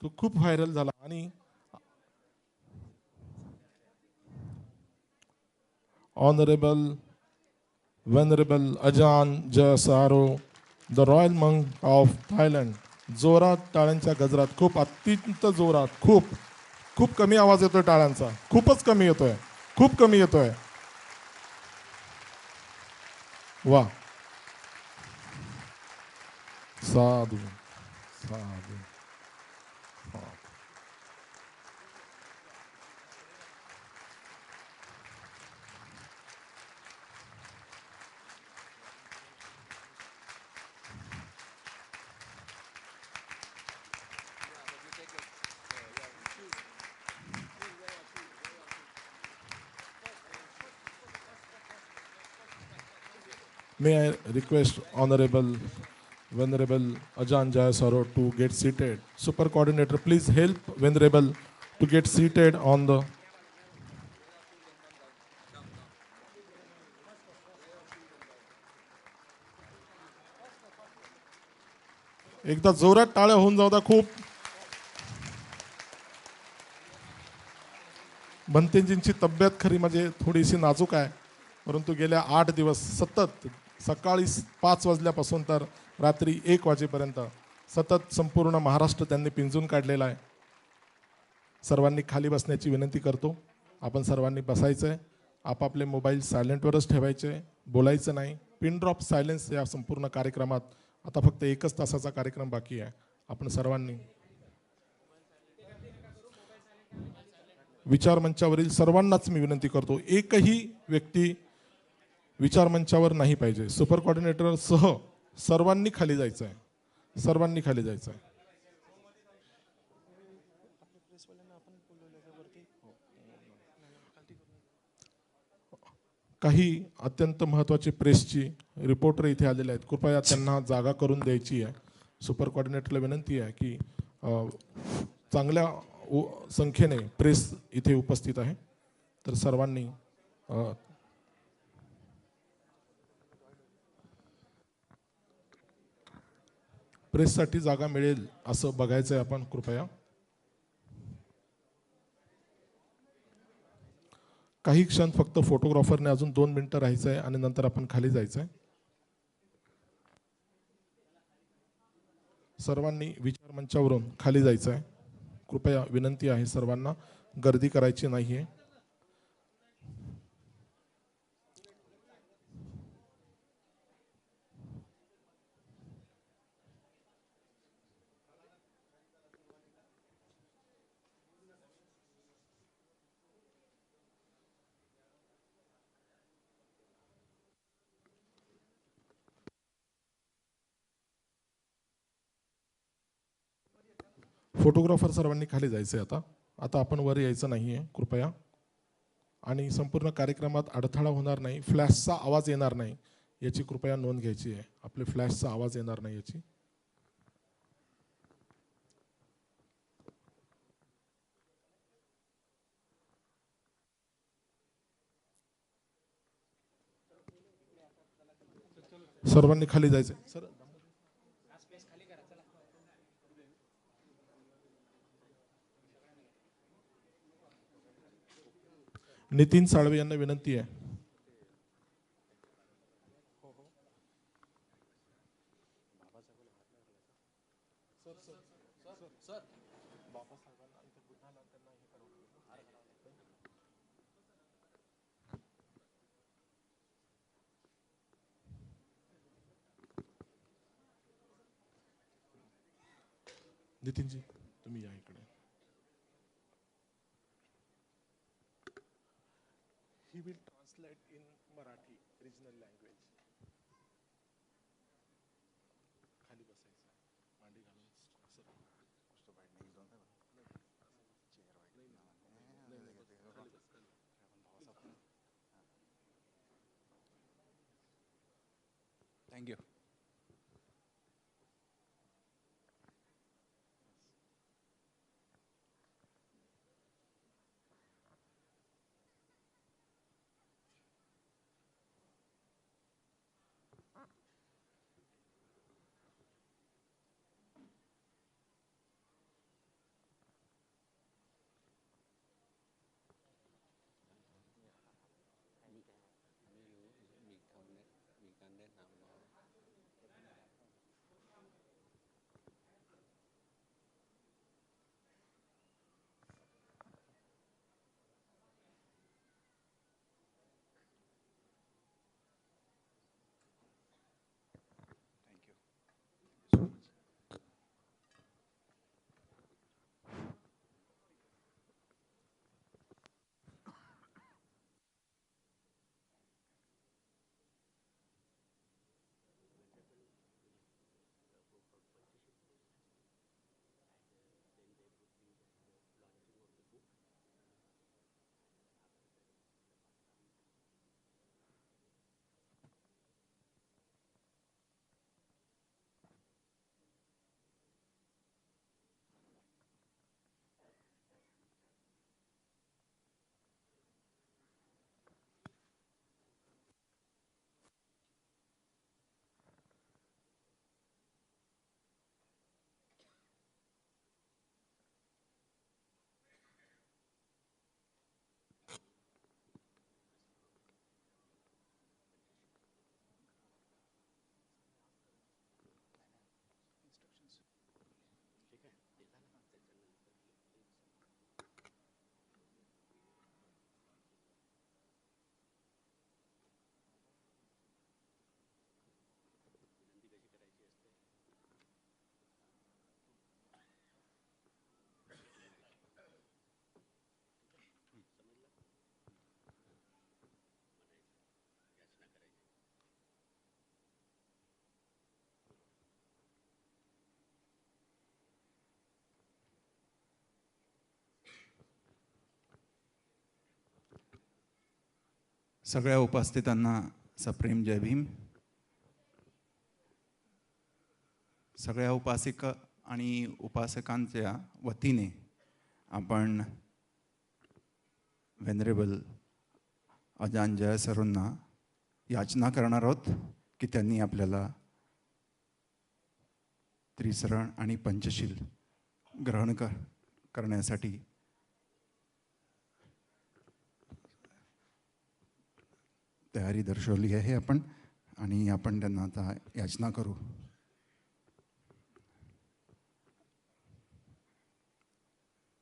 तो खूप व्हायरल झाला. आणि honourable venerable Ajahn Jayasaro the royal monk of Thailand, जोरात टाळ्यांच्या गजरात, खूप अत्यंत जोरात, खूप खूप कमी आवाज येतोय टाळ्यांचा, खूपच कमी येतोय, खूप कमी येतोय. वा, साधू साधू. May I request Honorable Venerable Ajan Jayasaro to get seated. Super Coordinator, please help Venerable to get seated on the. एकदा जोरात टाळ्या होऊन जाऊ द्या खूप. भंतेजींची तब्येत खरी म्हणजे थोडीशी नाजूक आहे, परंतु गेल्या 8 दिवस सतत सकाळी 5 वाजल्यापासून तर रात्री 1 वाजेपर्यंत सतत संपूर्ण महाराष्ट्र त्यांनी पिंजून काढलेला आहे. सर्वांनी खाली बसण्याची विनंती करतो. आपण सर्वांनी बसायचं आहे. आपापले मोबाईल सायलेंटवरच ठेवायचे, बोलायचं नाही. पिन ड्रॉप सायलेन्स या संपूर्ण कार्यक्रमात. आता फक्त 1 तासाचा कार्यक्रम बाकी आहे. आपण सर्वांनी विचार मंचावरील सर्वांनाच मी विनंती करतो, एकही व्यक्ती विचार मंचावर नाही पाहिजे. सुपर कोऑर्डिनेटर सह सर्वांनी खाली जायचं आहे. सर्वांनी खाली जायचं आहे. काही अत्यंत महत्त्वाचे प्रेसची रिपोर्टर इथे आलेले आहेत. कृपया त्यांना जागा करून द्यायची आहे. सुपर कोऑर्डिनेटरला विनंती आहे की चांगल्या संख्येने प्रेस इथे उपस्थित आहे, तर सर्वांनी प्रेससाठी जागा मिळेल असं बघायचं आहे आपण. कृपया काही क्षण फक्त फोटोग्राफरने अजून 2 मिनिटं राहायचं आहे आणि नंतर आपण खाली जायचं आहे. सर्वांनी विचार मंचावरून खाली जायचं आहे. कृपया विनंती आहे सर्वांना, गर्दी करायची नाही आहे. फोटोग्राफर सर्वांनी खाली जायचं आहे. आता आपण वर यायचं नाही आहे कृपया. आणि संपूर्ण कार्यक्रमात अडथळा होणार नाही, फ्लॅशचा आवाज येणार नाही याची कृपया नोंद घ्यायची आहे. आपले फ्लॅशचा आवाज येणार नाही याची. सर्वांनी खाली जायचं सर. नितीन साळवे यांना विनंती आहे. नितीनजी तुम्ही या इकडे. He will translate in Marathi regional language. खाली बसायचं, मांडी घालून थँक यू. सगळ्या उपस्थितांना सप्रेम जय भीम. सगळ्या उपासिका आणि उपासकांच्या वतीने आपण वेनरेबल अजान जय सरांना याचना करणार आहोत की त्यांनी आपल्याला त्रिसरण आणि पंचशील ग्रहण करण्यासाठी तयारी दर्शवली आहे आपण, आणि आपण त्यांना आता याचना करू.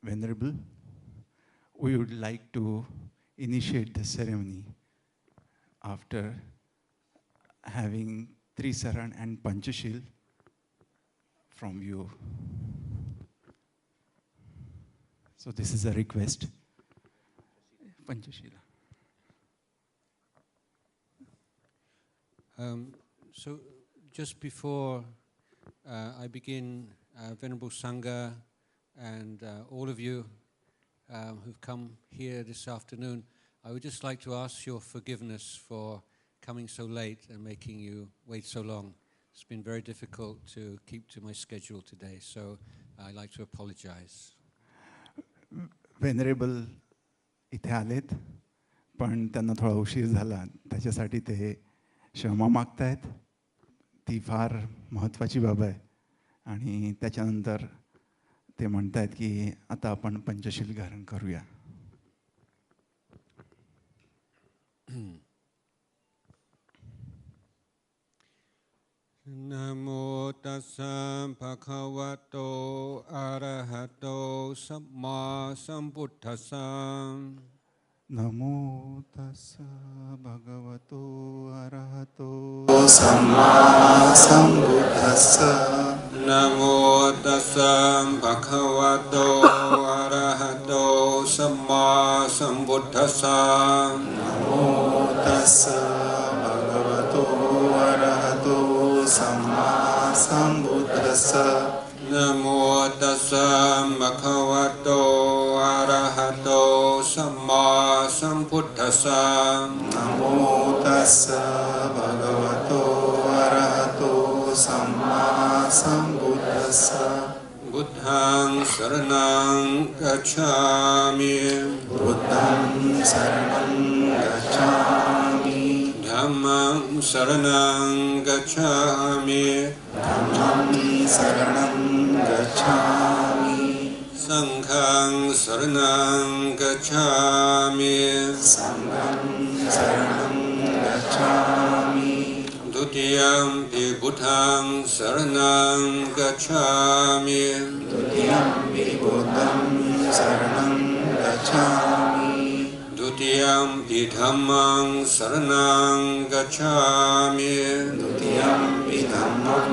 Venerable, we would like to initiate the ceremony after having Trisaran and Panchashil from you. So this is a request. Panchashila. So just before I begin, Venerable Sangha and all of you who've come here this afternoon, I would just like to ask your forgiveness for coming so late and making you wait so long. It's been very difficult to keep to my schedule today, so I'd like to apologize. Venerable इथे आलेत, पण त्यांना थोडा उशीर झाला, त्याच्यासाठी ते क्षमा मागतायत. ती फार महत्त्वाची बाब आहे. आणि त्याच्यानंतर ते म्हणतायत की आता आपण पंचशील ग्रहण करूया. नमो तस्सा भगवतो अरहतो सम्मा सम्बुद्धस्सा. नमो तस्सा भगवतो अरहतो सम्मा सम्बुद्धस्सा. नमो तस्सा भगवतो अरहतो सम्मा सम्बुद्धस्सा. नमो तस्सा भगवतो अरहतो सम्मा सम्बुद्धस्सा. नमो तस्सा भगवतो अरहतो सम्मा सम्बुद्धस्सा. नमो तस्सा भगवतो अरहतो सम्मा सम्बुद्धस्सा. बुद्धं शरणं गच्छामि. बुद्धं शरणं गच्छामि. धम्मं शरणं गच्छामि. धम्मं शरणं गच्छामि. संघं शरणं गच्छामि. संघं शरणं गच्छामि. द्वितीयं बुद्धं शरणं गच्छामि. द्वितीयं बुद्धं शरणं गच्छामि. द्वितीयं धम्मं शरणं गच्छामि. द्वितीयं धम्मं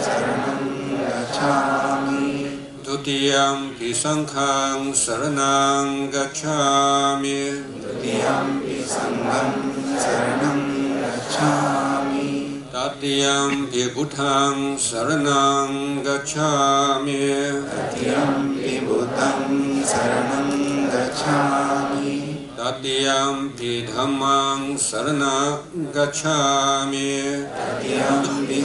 शरणं गच्छामि. द्वितीयं संघं शरणं गच्छामि. द्वितीयं संघं शरणं गच्छामि. तृतीयं बुद्धं शरणं गच्छामि. तृतीयं बुद्धं शरणं गच्छामि. तृतीयं धम्मं शरणं गच्छामि. तृतीयं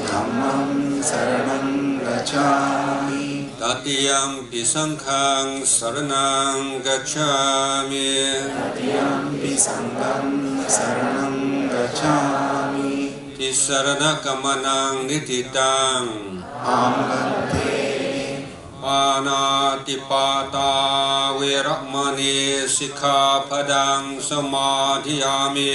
धम्मं शरणं गच्छामि. तृतीयं संघं शरणं गच्छामि. तृतीयं संघं शरणं गच्छामि. तिसरणगमनं नितितं आमन्ते. पानातिपाता वैरमणि सिक्खापदं समाधियामि.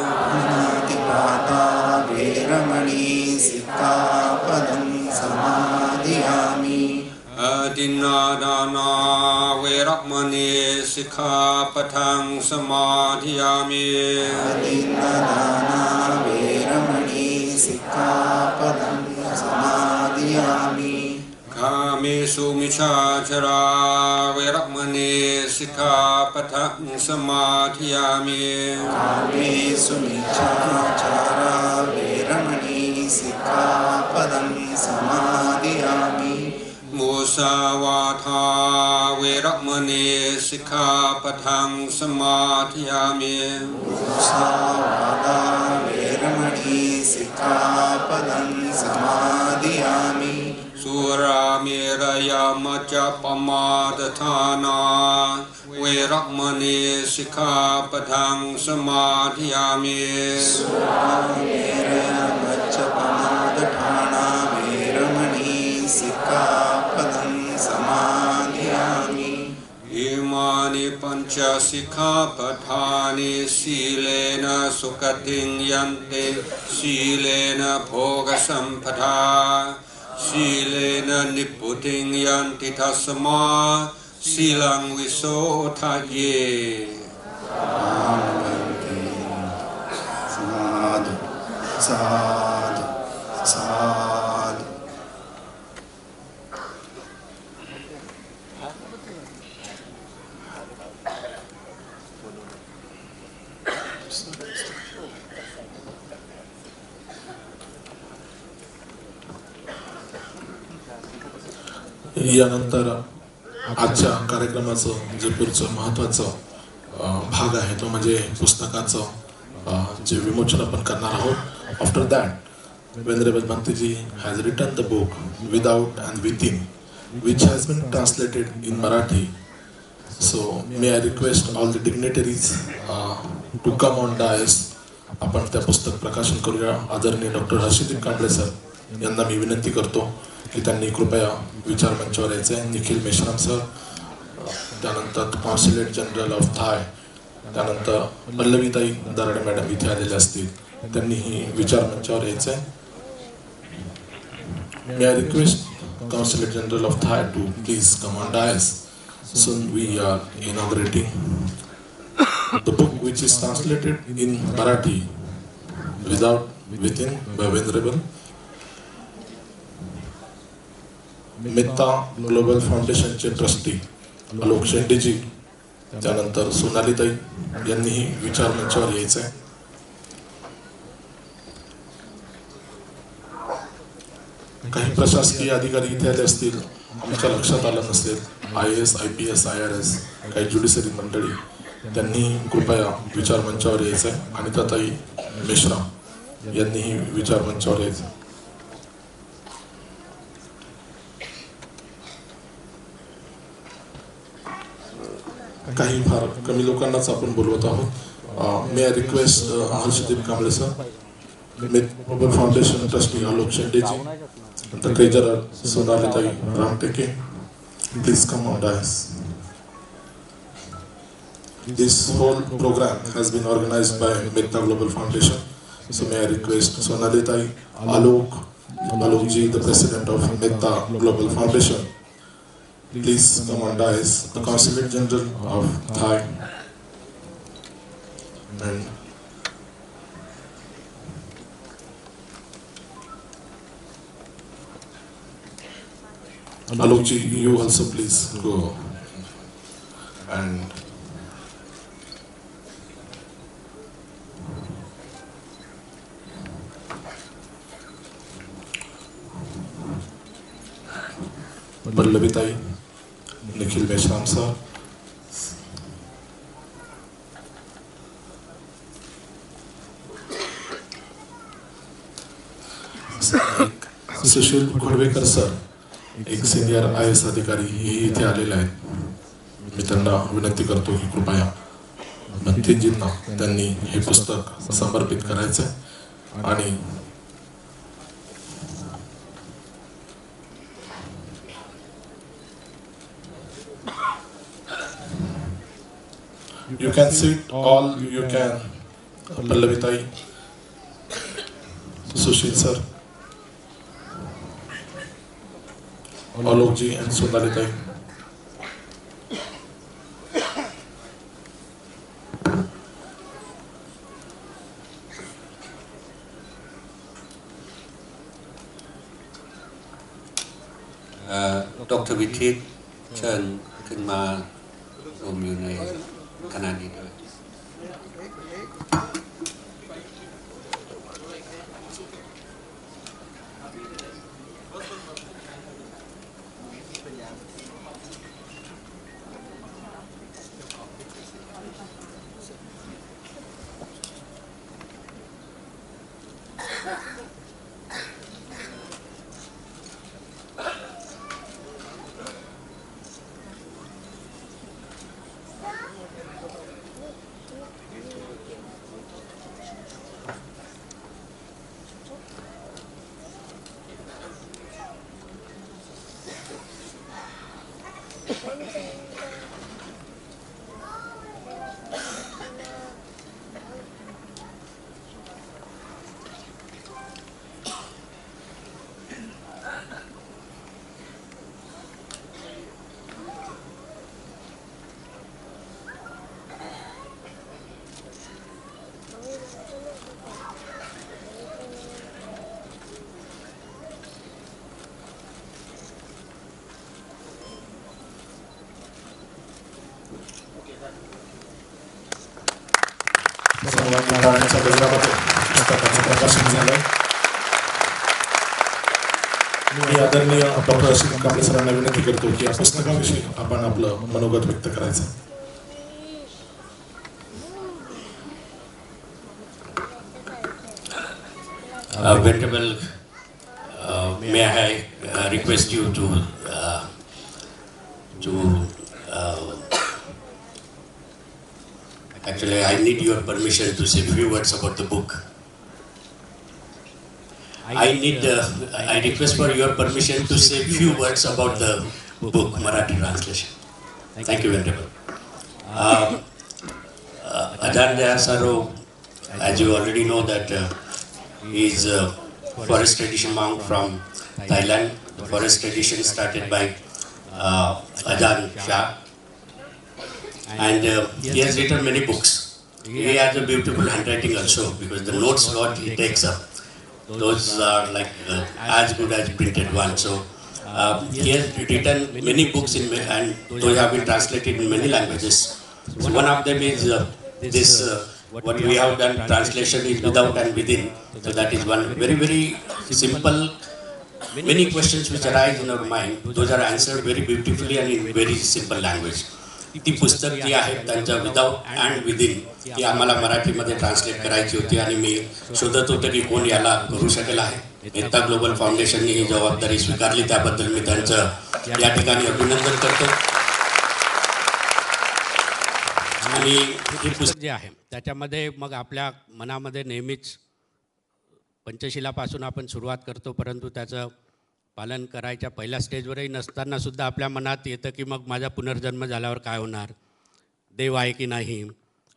पानातिपाता वैरमणि सिक्खापदं समाधियामि. अदिन्नादाना वैरमणि सिक्खापदं समाधियामि. अदिन्नादाना वैरमणि सिक्खापदं समाधियामि. कामेषु मिच्छाचरा वैरमणि सिक्खापदं समाधियामि. कामेषु मिच्छाचारा वैरमणि सिक्खापदं समाधियामि. Musawatha Veramani Sikkhapathang Samadhiyami Musawada Veramani Sikkhapadam Samadhiyami Suramera Yamaja Pamadatana Veramani Sikkhapathang Samadhiyami Suramera Yamaja Pamadatana Veramani Sikkhapadam Samadhiyami Imani pancha sikkhapathani silena sukating yante silena bhoga sampada silena nipputing yanti tasma silang visothaye. Sadhu, sadhu, sadhu. यानंतर आजच्या कार्यक्रमाचं जे पुढचं महत्त्वाचं भाग आहे तो म्हणजे पुस्तकाचं जे विमोचन आपण करणार आहोत. After that venerable Bhaktiji has written the book without and within which has been translated in Marathi. So may I request all the dignitaries to come on dais. आपण त्या पुस्तक प्रकाशन करूया. आदरणीय डॉक्टर हर्षदीप कांबळे सर यांना मी विनंती करतो की त्यांनी कृपया विचार मंचावर यायचे. निखिल मेश्राम सर, त्यानंतर कॉन्सुलेट जनरल ऑफ थाय, त्यानंतर पल्लवीताई दराडे मॅडम इथे आलेले असतील, त्यांनीही विचार मंचावर यायचे. May I request consulate general of Thai to please come on dais. Soon we are inaugurating the book which is translated in Marathi without within by Venerable Metta global फाउंडेशनचे trustee Alok Shendeji, त्यानंतर सोनालीताई यांनीही विचार मंचावर यायचं आहे. काही प्रशासकीय अधिकारी इथे आले असतील, आमच्या लक्षात आलं नसेल, IAS, IPS, IRS, काही ज्युडिशरी मंडळी, त्यांनी कृपया विचार मंचावर यायचं आहे. आणि त्याताई मिश्रा यांनीही विचार मंचावर यायचं. काही फार कमी लोकांनाच आपण बोलवत आहोत. May I request Harshdeep Kamble sir, global foundation trustee Alok Shendeji, the treasurer Sonalitai Ramteke, please come on dais. This whole program has been organized by Metta Global Foundation. So may I request Sonalitai, Alokji, the president of Metta Global Foundation, please come on dais. The Consulate General of Thai and Alokji, you also please go. And Pallavitai, Nikhil Meshram sir, Sushil Khodwekar sir, एक senior IAS अधिकारी हे इथे आलेले आहेत. मी त्यांना विनंती करतो की कृपया भंतीजींना त्यांनी हे पुस्तक समर्पित करायचं आहे. आणि you can sit all you can. Pallavitai, Sushil sir, Alokji and Sonalitai. Dr. Vitit เชิญขึ้นมารวมอยู่ในคณะนี้ด้วย Dhamma सर्वांना टाळ्यांच्या गजरामध्ये पुस्तकाचं प्रकाशन झालं. मी आदरणीय डॉक्टर सचिन गायकवाड सरांना विनंती करतो की या पुस्तकाविषयी आपण आपलं मनोगत व्यक्त करायचं. Venerable, may I request you to actually I need your permission to say a few words about the book. I request for your permission to say a few words about the book, Marathi translation. Thank you, Venerable. Ajahn Dayasaro, as you already know, that he is a forest tradition monk from Thailand. The forest tradition started by Ajahn Shah, and he has written many books. He has a beautiful handwriting also, because the notes what he takes up, those are like as good as printed ones. So he has written many books and those have been translated in many languages. So one of them is this. What we have done translation is without and within. So that is one very, very simple. Many questions which arise in our mind, those are answered very beautifully and in very simple language. ती पुस्तक जी आहे त्यांच्या without and within ती आम्हाला मराठीमध्ये translate करायची होती आणि मी शोधत होतो की कोण याला करू शकेल आहे. एकता ग्लोबल फाउंडेशनने ही जबाबदारी स्वीकारली, त्याबद्दल मी त्यांचं या ठिकाणी अभिनंदन करतो. आणि हे पुस्तक जे आहे त्याच्यामध्ये मग आपल्या मनामध्ये नेहमीच पंचशिलापासून आपण सुरुवात करतो, परंतु त्याचं पालन करायच्या पहिल्या स्टेजवरही नसताना सुद्धा आपल्या मनात येतं की मग माझा पुनर्जन्म झाल्यावर काय होणार, देव आहे की नाही,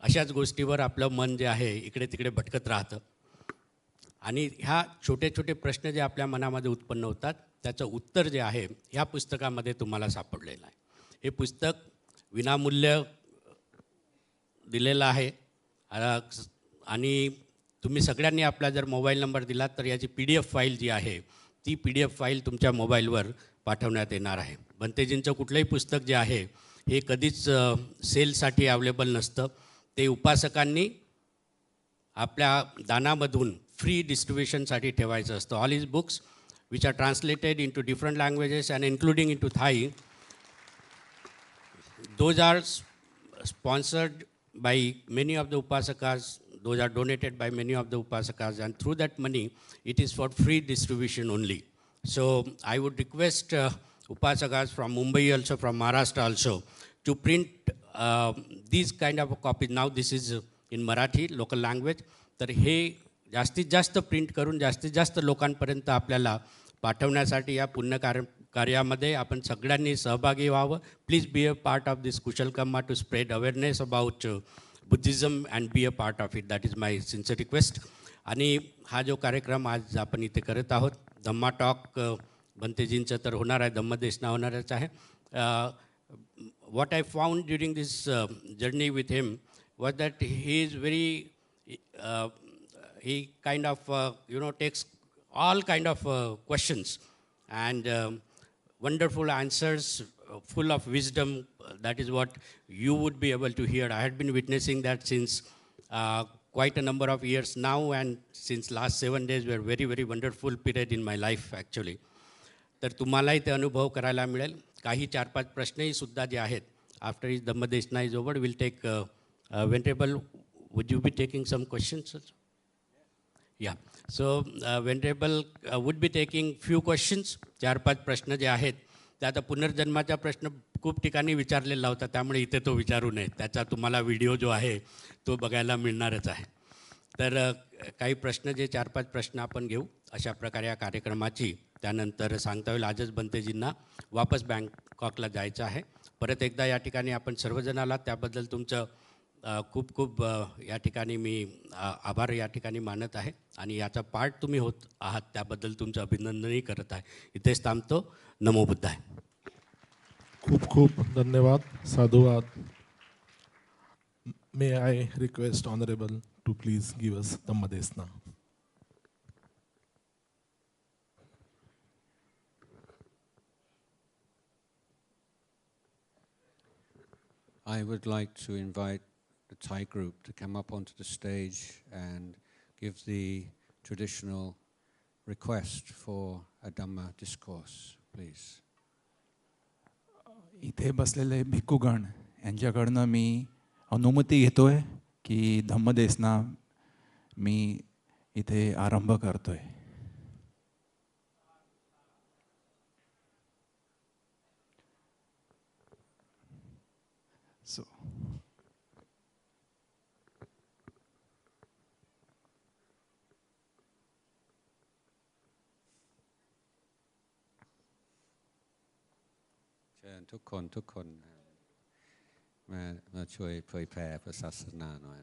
अशाच गोष्टीवर आपलं मन जे आहे इकडे तिकडे भटकत राहतं. आणि ह्या छोटे छोटे प्रश्न जे आपल्या मनामध्ये उत्पन्न होतात त्याचं उत्तर जे आहे ह्या पुस्तकामध्ये तुम्हाला सापडलेलं आहे. हे पुस्तक विनामूल्य दिलेलं आहे आणि तुम्ही सगळ्यांनी आपला जर मोबाईल नंबर दिलात तर याची PDF फाईल जी आहे ती PDF फाईल तुमच्या मोबाईलवर पाठवण्यात येणार आहे. बंतेजींचं कुठलंही पुस्तक जे आहे हे कधीच सेलसाठी अवेलेबल नसतं, ते उपासकांनी आपल्या दानामधून फ्री डिस्ट्रीब्युशनसाठी ठेवायचं असतं. All his books which are translated into different languages and including into Thai, those are sponsored by many of the upasakas, those are donated by many of the upasakas, and through that money it is for free distribution only. So I would request upasakas from Mumbai also, from Maharashtra also, to print these kind of copies. Now this is in Marathi local language, तर हे जास्तीत जास्त print करून जास्तीत जास्त लोकांपर्यंत आपल्याला पाठवण्यासाठी या कार्यामध्ये आपण सगळ्यांनी सहभागी व्हावं. Please be a part of this Kushal Karma to spread awareness about Buddhism and be a part of it. That is my sincere request. आणि हा जो कार्यक्रम आज आपण इथे करत आहोत, धम्मा टॉक बंतेजींचं तर होणार आहे, धम्मदेशना होणारच आहे. what I found during this journey with him was that he is very, he kind of, takes all kind of questions and wonderful answers, full of wisdom. That is what you would be able to hear. I had been witnessing that since quite a number of years now, and since last 7 days were very, very wonderful period in my life actually. तर तुम्हालाही ते अनुभव करायला मिळेल. काही 4-5 प्रश्नही सुद्धा जे आहेत आफ्टर इज धम्मदेशना is over will take venerable. Would you be taking some questions? Yeah, so venerable would be taking few questions. 4-5 प्रश्न जे आहेत ते आता पुनर्जन्माचा प्रश्न खूप ठिकाणी विचारलेला होता, त्यामुळे इथे तो विचारू नये. त्याचा तुम्हाला व्हिडिओ जो आहे तो बघायला मिळणारच आहे. तर काही प्रश्न जे 4-5 प्रश्न आपण घेऊ अशा प्रकारे या कार्यक्रमाची. त्यानंतर सांगता येईल आजच बंतेजींना वापस बँकॉकला जायचं आहे परत एकदा या ठिकाणी आपण सर्वजण आलात त्याबद्दल तुमचं खूप खूप या ठिकाणी मी आभार या ठिकाणी मानत आहे आणि याचा पार्ट तुम्ही होत आहात त्याबद्दल तुमचं अभिनंदनही करत आहे. इथेच थांबतो. नमो बुद्धाय. खूप खूप धन्यवाद. साधुवाद. May I request Honorable to please give us Dhamma Desna. I would like to invite the Thai group to come up onto the stage and give the traditional request for a Dhamma discourse, please. इथे बसलेले भिक्खुगण यांच्याकडनं मी अनुमती घेतोय की धम्मदेसना मी इथे आरंभ करतोय. Soทุกคนมาช่วยเผยแผ่พระศาสนาหน่อย.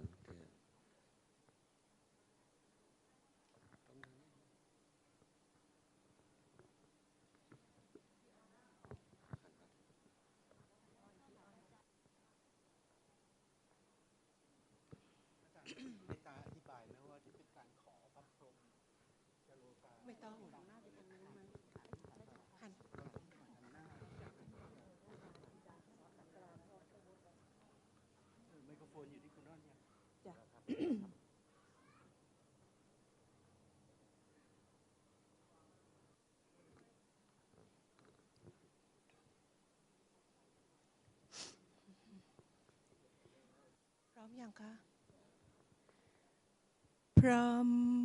Brahmajaloka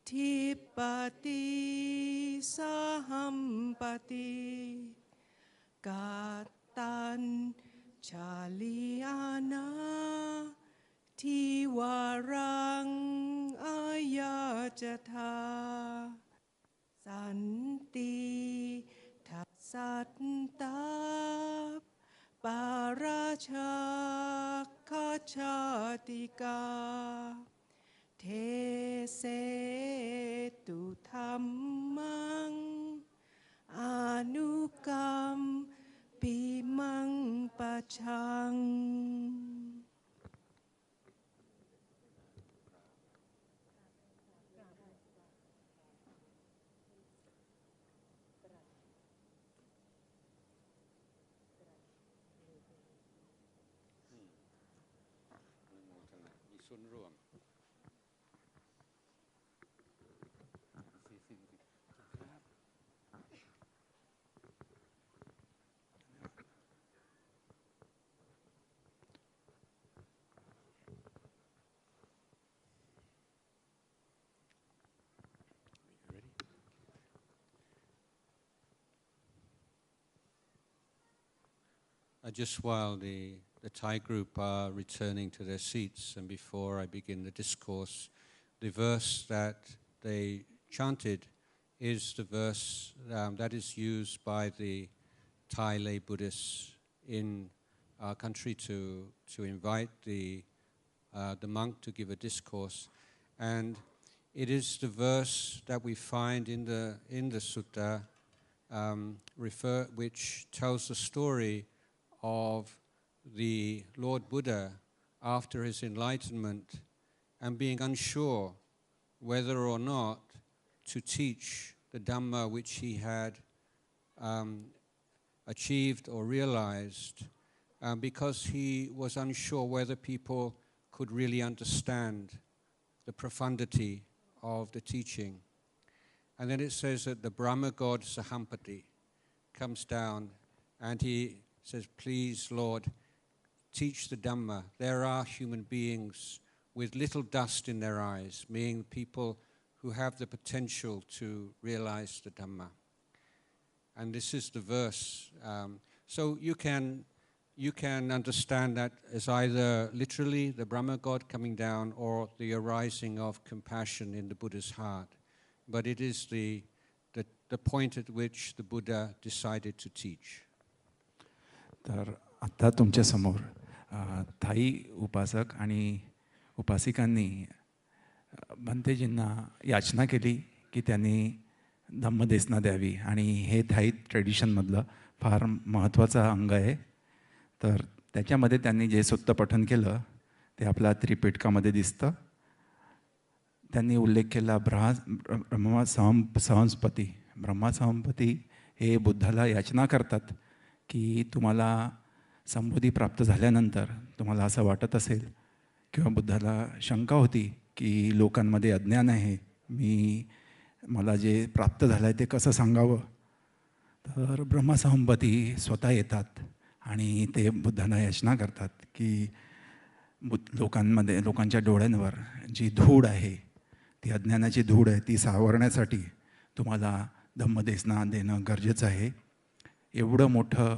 Tipati Sahampati Katan Chaliana Tiwarang Ayajata Santi Tatsattab Parachakachatika Te Setu Dhammang Anukam Pimang Pachang. Just while the Thai group are returning to their seats, and before I begin the discourse, the verse that they chanted is the verse that is used by the Thai lay Buddhists in our country to invite the monk to give a discourse, and it is the verse that we find in the sutta which tells the story of the Lord Buddha after his enlightenment and being unsure whether or not to teach the Dhamma which he had achieved or realized, because he was unsure whether people could really understand the profundity of the teaching. And then it says that the Brahma god Sahampati comes down and he says, please, Lord, teach the Dhamma. There are human beings with little dust in their eyes, meaning people who have the potential to realize the Dhamma. And this is the verse. So you can understand that as either literally the Brahma God coming down or the arising of compassion in the Buddha's heart. But it is the the point at which the Buddha decided to teach. तर आता तुमच्यासमोर Thai उपासक आणि उपासिकांनी भंतेजींना याचना केली की त्यांनी धम्मदेसना द्यावी आणि हे थाई ट्रेडिशनमधलं फार महत्त्वाचं अंग आहे. तर त्याच्यामध्ये त्यांनी जे सुत्तपठन केलं ते आपल्या त्रिपिटकामध्ये दिसतं. त्यांनी उल्लेख केला ब्रह्मसहंपती हे बुद्धाला याचना करतात की तुम्हाला संबोधी प्राप्त झाल्यानंतर तुम्हाला असं वाटत असेल किंवा बुद्धाला शंका होती की लोकांमध्ये अज्ञान आहे, मला जे प्राप्त झालं आहे ते कसं सांगावं. तर ब्रह्मसहंपती स्वतः येतात आणि ते बुद्धांना याचना करतात की लोकांच्या डोळ्यांवर जी धूळ आहे, ती अज्ञानाची धूळ आहे, ती सावरण्यासाठी तुम्हाला धम्मदेसना देणं गरजेचं आहे. एवढं मोठं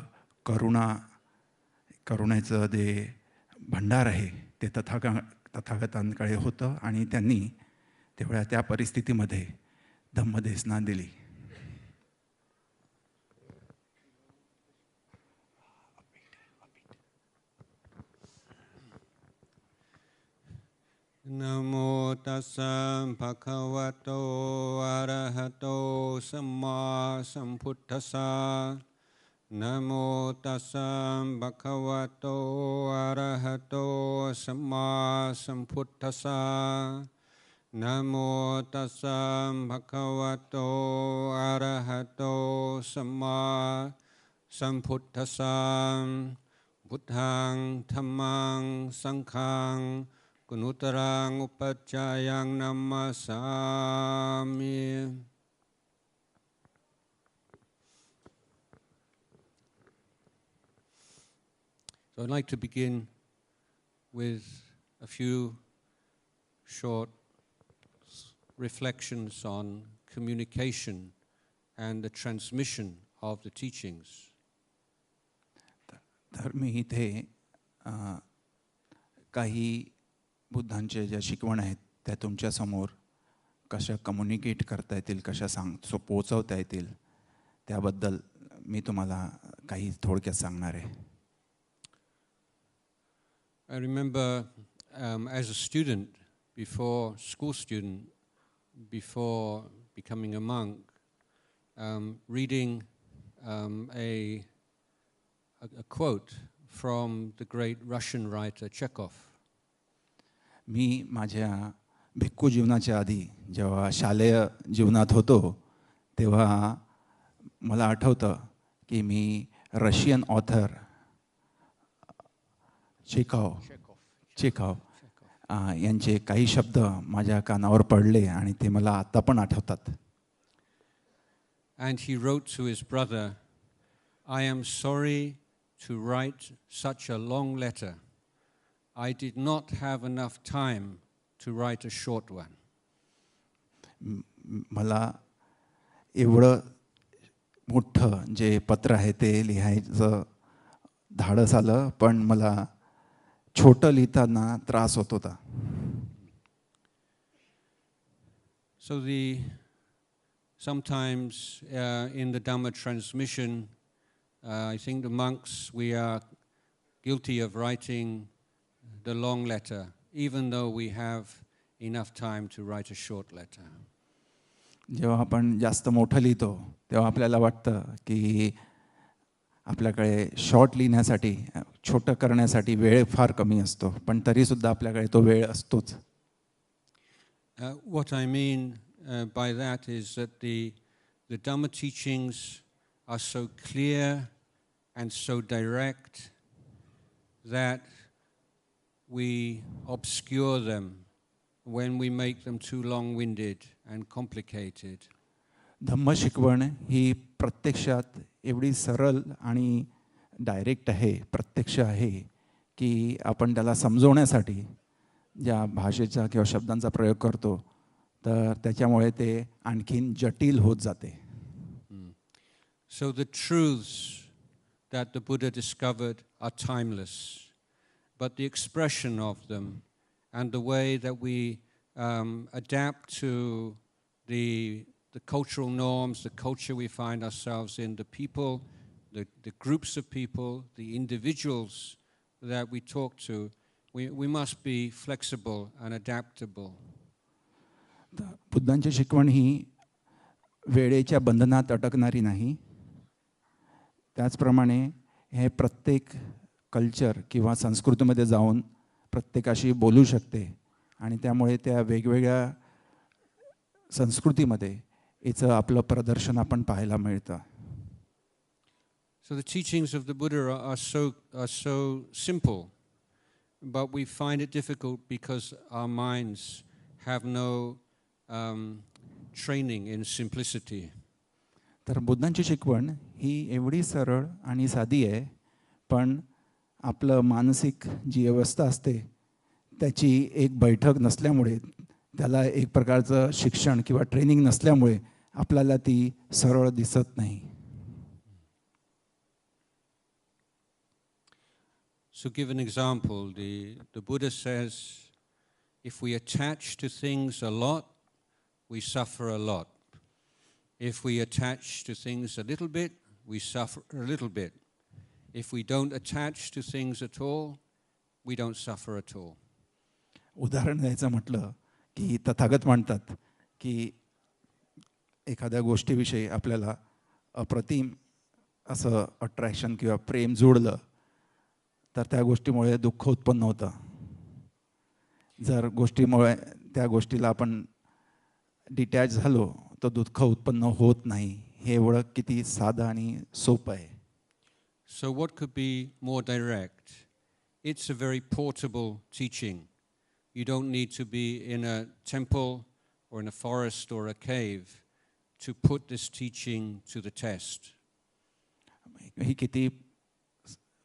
करुण्याचं जे भंडार आहे ते तथागतांकडे होतं आणि त्यांनी तेवढ्या त्या परिस्थितीमध्ये धम्मदेसना दिली. Namo tassa bhagavato arahato samma sambuddhassa. Namo tassa bhagavato arahato samma sambuddhassa. Namo tassa bhagavato arahato samma sambuddhassa. Buddhang dhammang sanghang Gunutarang upajayang namasami. So I'd like to begin with a few short reflections on communication and the transmission of the teachings. तर मी इथे काही बुद्धांच्या ज्या शिकवण आहेत त्या तुमच्यासमोर कशा कम्युनिकेट करता येतील, कशा पोचवता येतील त्याबद्दल मी तुम्हाला काही थोडक्यात सांगणार आहे. I remember as a student, school student, before becoming a monk, reading a quote from the great Russian writer Chekhov. मी माझ्या भिक्खू जीवनाच्या आधी जेव्हा शालेय जीवनात होतो तेव्हा मला आठवतं की मी रशियन ऑथर चेखॉव यांचे काही शब्द माझ्या कानावर पडले आणि ते मला आता पण आठवतात. And he wrote to his brother, I am sorry to write such a long letter. I did not have enough time to write a short one. मला एवढं मोठं जे पत्र आहे ते लिहायचं धाडस आलं, पण मला छोटं लिहिताना त्रास होत होता. So sometimes in the Dhamma transmission, I think the monks, we are guilty of writing the long letter, even though we have enough time to write a short letter. जेव्हा आपण जास्त मोठं लिहितो तेव्हा आपल्याला वाटतं की आपल्याकडे शॉर्ट लिहिण्यासाठी, छोटं करण्यासाठी वेळ फार कमी असतो, पण तरी सुद्धा आपल्याकडे तो वेळ असतोच. What I mean by that is that the Dhamma teachings are so clear and so direct that we obscure them when we make them too long-winded and complicated. धम्म शिकवण ही प्रत्यक्षात एवढी सरळ आणि डायरेक्ट आहे, प्रत्यक्ष आहे की आपण त्याला समजवण्यासाठी ज्या भाषेचा किंवा शब्दांचा प्रयोग करतो तर त्याच्यामुळे ते आणखीन जटिल होत जाते. So the truths that the Buddha discovered are timeless, but the expression of them and the way that we adapt to the the cultural norms, the culture we find ourselves in, the people, the groups of people, the individuals that we talk to, we must be flexible and adaptable. बुद्धांची शिकवण ही वेळेच्या बंधनात अटकणारी नाही. त्याचप्रमाणे हे प्रत्येक culture किंवा संस्कृतीमध्ये जाऊन प्रत्येकाशी बोलू शकते आणि त्यामुळे त्या वेगवेगळ्या संस्कृतीमध्ये याचं आपलं प्रदर्शन आपण पाहायला मिळतं. So the teachings of the Buddha are so simple, but we find it difficult because our minds have no training in simplicity. तर बुद्धांची शिकवण ही एवढी सरळ आणि साधी आहे, पण आपलं मानसिक जी अवस्था असते त्याची एक बैठक नसल्यामुळे, त्याला एक प्रकारचं शिक्षण किंवा ट्रेनिंग नसल्यामुळे आपल्याला ती सरळ दिसत नाही. So give an example. The Buddha says, if we attach to things a lot, we suffer a lot. If we attach to things a little bit, we suffer a little bit. If we don't attach to things at all, we don't suffer at all. उदाहरण द्यायचं म्हटलं की तथागत म्हणतात की एखाद्या गोष्टीविषयी आपल्याला अप्रतिम असं अट्रॅक्शन किंवा प्रेम जोडलं तर त्या गोष्टीमुळे दुःख उत्पन्न होतं. जर गोष्टीमुळे त्या गोष्टीला आपण डिटॅच झालो तर दुःख उत्पन्न होत नाही. हे एवढं किती साधं आणि सोपं आहे. So what could be more direct? It's a very portable teaching. You don't need to be in a temple or in a forest or a cave to put this teaching to the test. ही किती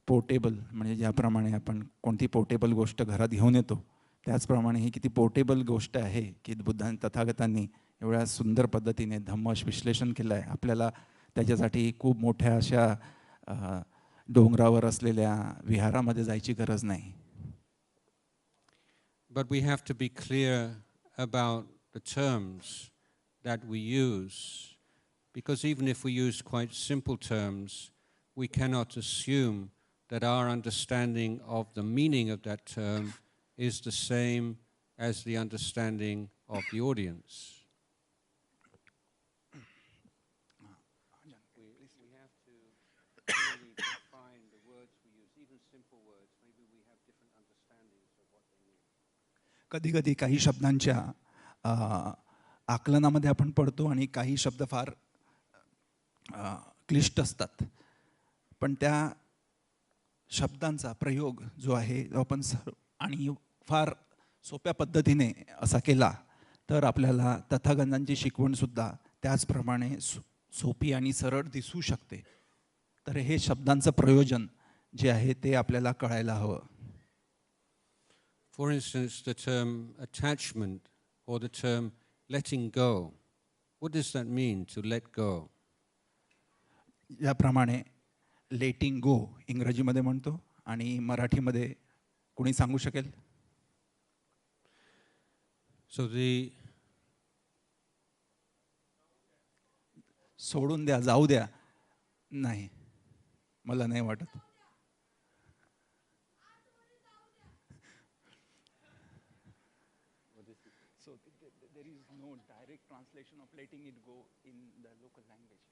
portable, म्हणजे ज्याप्रमाणे आपण कोणती portable गोष्ट घरात घेऊन येतो त्याचप्रमाणे ही किती पोर्टेबल गोष्ट आहे की बुद्धांनी तथागतांनी एवढ्या सुंदर पद्धतीने धम्म विश्लेषण केलं आहे. आपल्याला त्याच्यासाठी खूप मोठ्या अशा डोंगरावर असलेल्या विहारामध्ये जायची गरज नाही. But we have to be clear about the terms that we use, because even if we use quite simple terms, we cannot assume that our understanding of the meaning of that term is the same as the understanding of the audience. We have to really define the words we use, even simple words. Maybe we have different understandings of what they mean. कधी-कधी काही शब्दांच्या आकलनामध्ये आपण पडतो आणि काही शब्द फार क्लिष्ट असतात, पण त्या शब्दांचा प्रयोग जो आहे तो आपण आणि फार सोप्या पद्धतीने असा केला तर आपल्याला तथागतांची शिकवण सुद्धा त्याचप्रमाणे सोपी आणि सरळ दिसू शकते. तर हे शब्दांचं प्रयोजन जे आहे ते आपल्याला कळायला हवं. For instance, the term attachment or the term letting go. What does that mean, to let go? याप्रमाणे लेटिंग गो इंग्रजीमध्ये म्हणतो आणि मराठीमध्ये कोणी सांगू शकेल? So सोडून द्या, जाऊ द्या, नाही, मला नाही वाटत. So there is no direct translation of letting it go in the local language.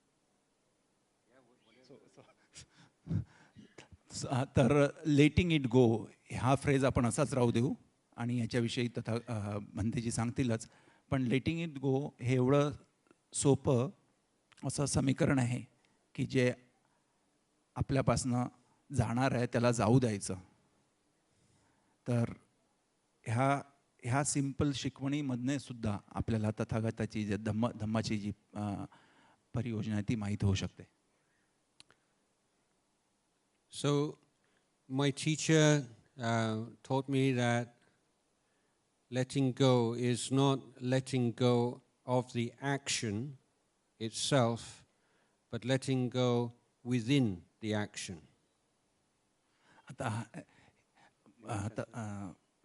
तर लेटिंग इट गो हा फ्रेज आपण असाच राहू देऊ आणि याच्याविषयी तथा म्हणतेजी सांगतीलच. पण लेटिंग इट गो हे एवढं सोपं असं समीकरण आहे की जे आपल्यापासनं जाणार आहे त्याला जाऊ द्यायचं. तर ह्या सिंपल शिकवणीमधने सुद्धा आपल्याला तथागताची जे धम्माची जी परियोजना आहे ती माहीत होऊ शकते. So my teacher taught me that letting go is not letting go of the action itself, but letting go within the action. आता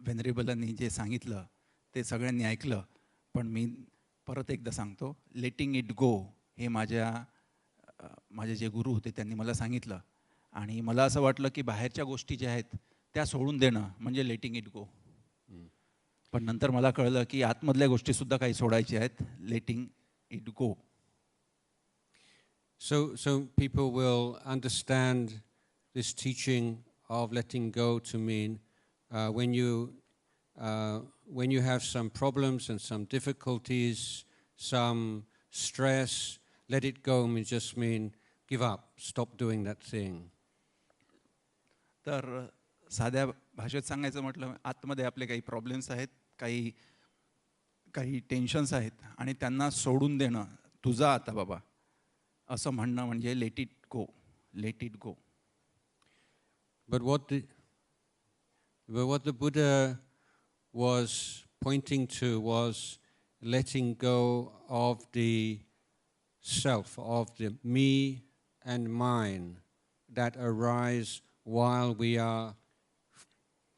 वेनरेबलांनी जे सांगितलं ते सगळ्यांनी ऐकलं, पण मी परत एकदा सांगतो, लेटिंग इट गो हे माझे जे गुरु होते त्यांनी मला सांगितलं. आणि मला असं वाटलं की बाहेरच्या गोष्टी ज्या आहेत त्या सोडून देणं म्हणजे लेटिंग इट गो. पण नंतर मला कळलं की आतमधल्या गोष्टीसुद्धा काही सोडायच्या आहेत. Letting it go. So people will understand this teaching of letting go to mean when you have some problems and some difficulties, some stress, let it go means just mean give up, stop doing that thing. तर साध्या भाषेत सांगायचं म्हटलं, आतमध्ये आपले काही problems आहेत, काही टेन्शन्स आहेत आणि त्यांना सोडून देणं, तुझा आता बाबा असं म्हणणं म्हणजे let it go, let it go. But what the Buddha was pointing to was letting go of the self, of the me and mine that arise while we are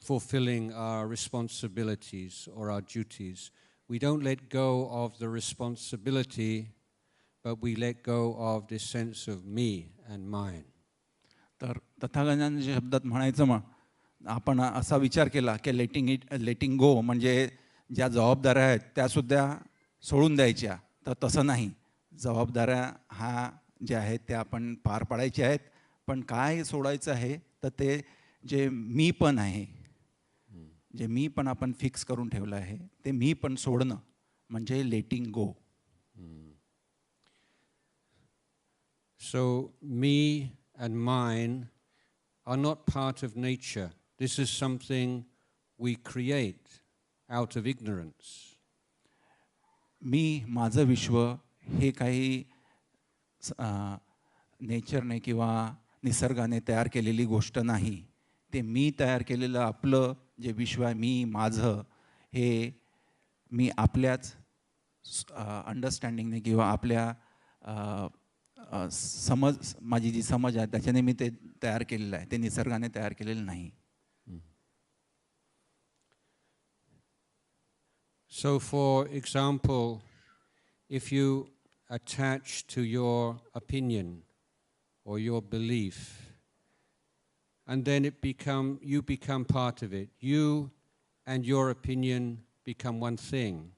fulfilling our responsibilities or our duties. We don't let go of the responsibility, but we let go of this sense of me and mine. तर तथागतांच्या शब्दात म्हणायचं मग आपण असा विचार केला की लेटिंग गो म्हणजे ज्या जबाबदाऱ्या आहेत त्यासुद्धा सोडून द्यायच्या. तर तसं नाही, जबाबदाऱ्या ज्या आहेत त्या आपण पार पाडायच्या आहेत. पण काय सोडायचं आहे तर ते जे मी पण आहे, जे मी पण आपण फिक्स करून ठेवलं आहे ते मी पण सोडणं म्हणजे लेटिंग गो. So me and mine are not part of nature. This is something we create out of ignorance. मी, माझं विश्व हे काही नेचरने किंवा निसर्गाने तयार केलेली गोष्ट नाही. ते मी तयार केलेलं आपलं जे विश्व आहे, मी माझं, हे मी आपल्याच अंडरस्टँडिंगने किंवा आपल्या माझी जी समज आहे त्याच्याने मी ते तयार केलेलं आहे. ते निसर्गाने तयार केलेलं नाही. So for example, if you attach to your opinion or your belief, and then you become part of it, you and your opinion become one thing.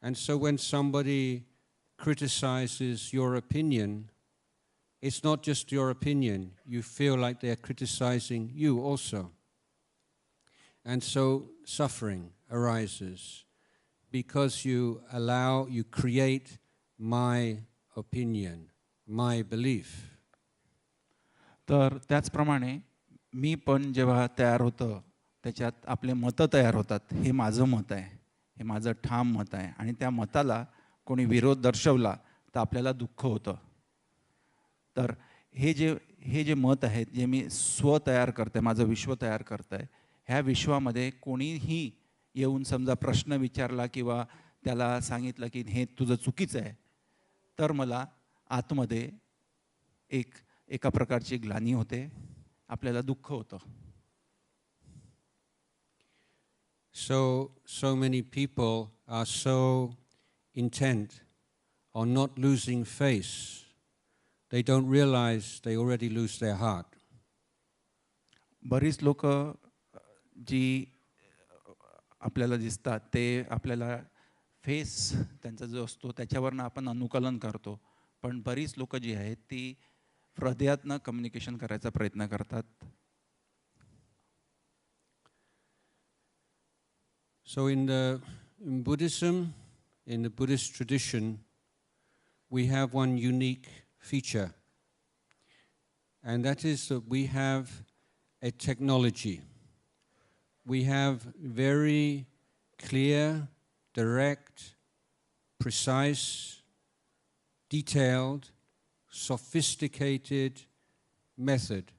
And so when somebody criticizes your opinion, it's not just your opinion. You feel like they're criticizing you also. And so suffering arises because you create my opinion, my belief. तर त्याचप्रमाणे मी पण जेव्हा तयार होतं त्याच्यात आपले मतं तयार होतात. हे माझं मत आहे, हे माझं ठाम मत आहे आणि त्या मताला कोणी विरोध दर्शवला तर आपल्याला दुःख होतं. तर हे जे मत आहेत, जे मी स्व तयार करते, माझं विश्व तयार करतं आहे, ह्या विश्वामध्ये कोणीही येऊन समजा प्रश्न विचारला किंवा त्याला सांगितलं की हे तुझं चुकीचं आहे, तर मला आतमध्ये एका प्रकारची ग्लानी होते, आपल्याला दुःख होतं. So many people are so intent on not losing face, they don't realize they already lose their heart. बरीच लोक जी आपल्याला दिसतात ते आपल्याला फेस त्यांचा जो असतो त्याच्यावरनं आपण अनुकलन करतो. पण बरीच लोक जी आहेत ती हृदयातनं कम्युनिकेशन करायचा प्रयत्न करतात. So in Buddhism, in the Buddhist tradition, we have one unique feature, and that is that we have a technology. We have very clear, direct, precise, detailed, sophisticated method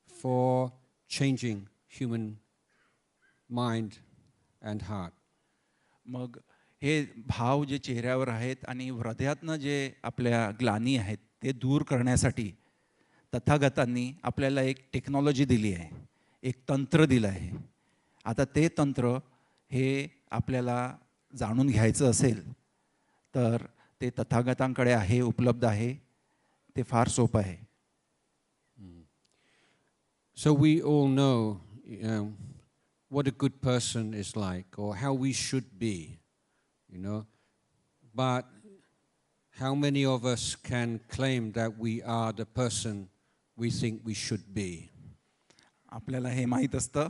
for changing human mind and heart. मग हे भाव जे चेहऱ्यावर आहेत आणि हृदयातनं जे आपल्या ग्लानी आहेत ते दूर करण्यासाठी तथागतांनी आपल्याला एक टेक्नॉलॉजी दिली आहे, एक तंत्र दिलं आहे. आता ते तंत्र हे आपल्याला जाणून घ्यायचं असेल तर ते तथागतांकडे आहे, उपलब्ध आहे. ते फार सोपं आहे. So we all know what a good person is like, or how we should be, you know. But how many of us can claim that we are the person we think we should be? आपल्याला हे माहीत असतं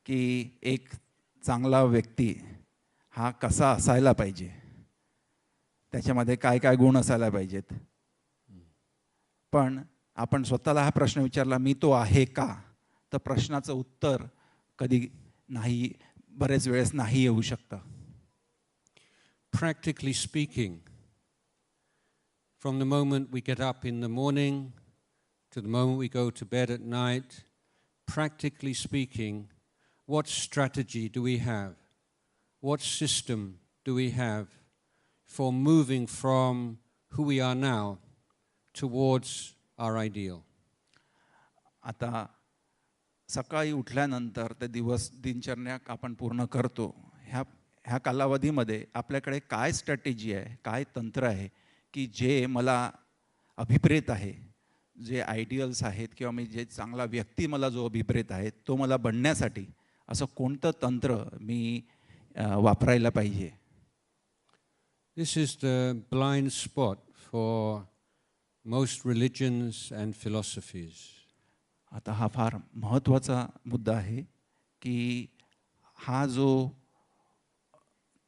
की एक चांगला व्यक्ती हा कसा असायला पाहिजे, त्याच्यामध्ये काय काय गुण असायला पाहिजेत. पण आपण स्वतःला हा प्रश्न विचारला, मी तो आहे का, तर प्रश्नाचं उत्तर कधी नाही, बरेच वेळेस नाही येऊ शकतं. Practically speaking, from the moment we get up in the morning to the moment we go to bed at night, practically speaking, what strategy do we have? What system do we have for moving from who we are now towards our ideal? आता सकाळी उठल्यानंतर ते दिनचर्या आपण पूर्ण करतो, ह्या कालावधीमध्ये आपल्याकडे काय स्ट्रॅटेजी आहे, काय तंत्र आहे की जे मला अभिप्रेत आहे, जे आयडियल्स आहेत किंवा मी जे चांगला व्यक्ती मला जो अभिप्रेत आहे तो मला बनण्यासाठी असं कोणतं तंत्र मी वापरायला पाहिजे. This is the blind spot for most religions and philosophies. आता हा फार महत्त्वाचा मुद्दा आहे की हा जो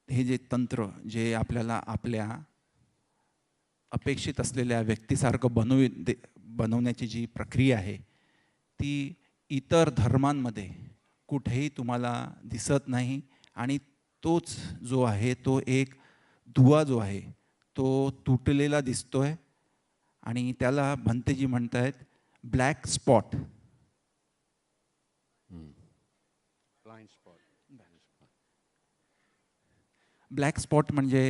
हे जे तंत्र जे आपल्याला आपल्या अपेक्षित असलेल्या व्यक्तीसारखं बनवण्याची जी प्रक्रिया आहे ती इतर धर्मांमध्ये कुठेही तुम्हाला दिसत नाही. आणि तोच जो आहे तो एक दुवा जो आहे तो तुटलेला दिसतोय आणि त्याला भंतेजी म्हणतायत ब्लॅक स्पॉट. ब्लॅक स्पॉट म्हणजे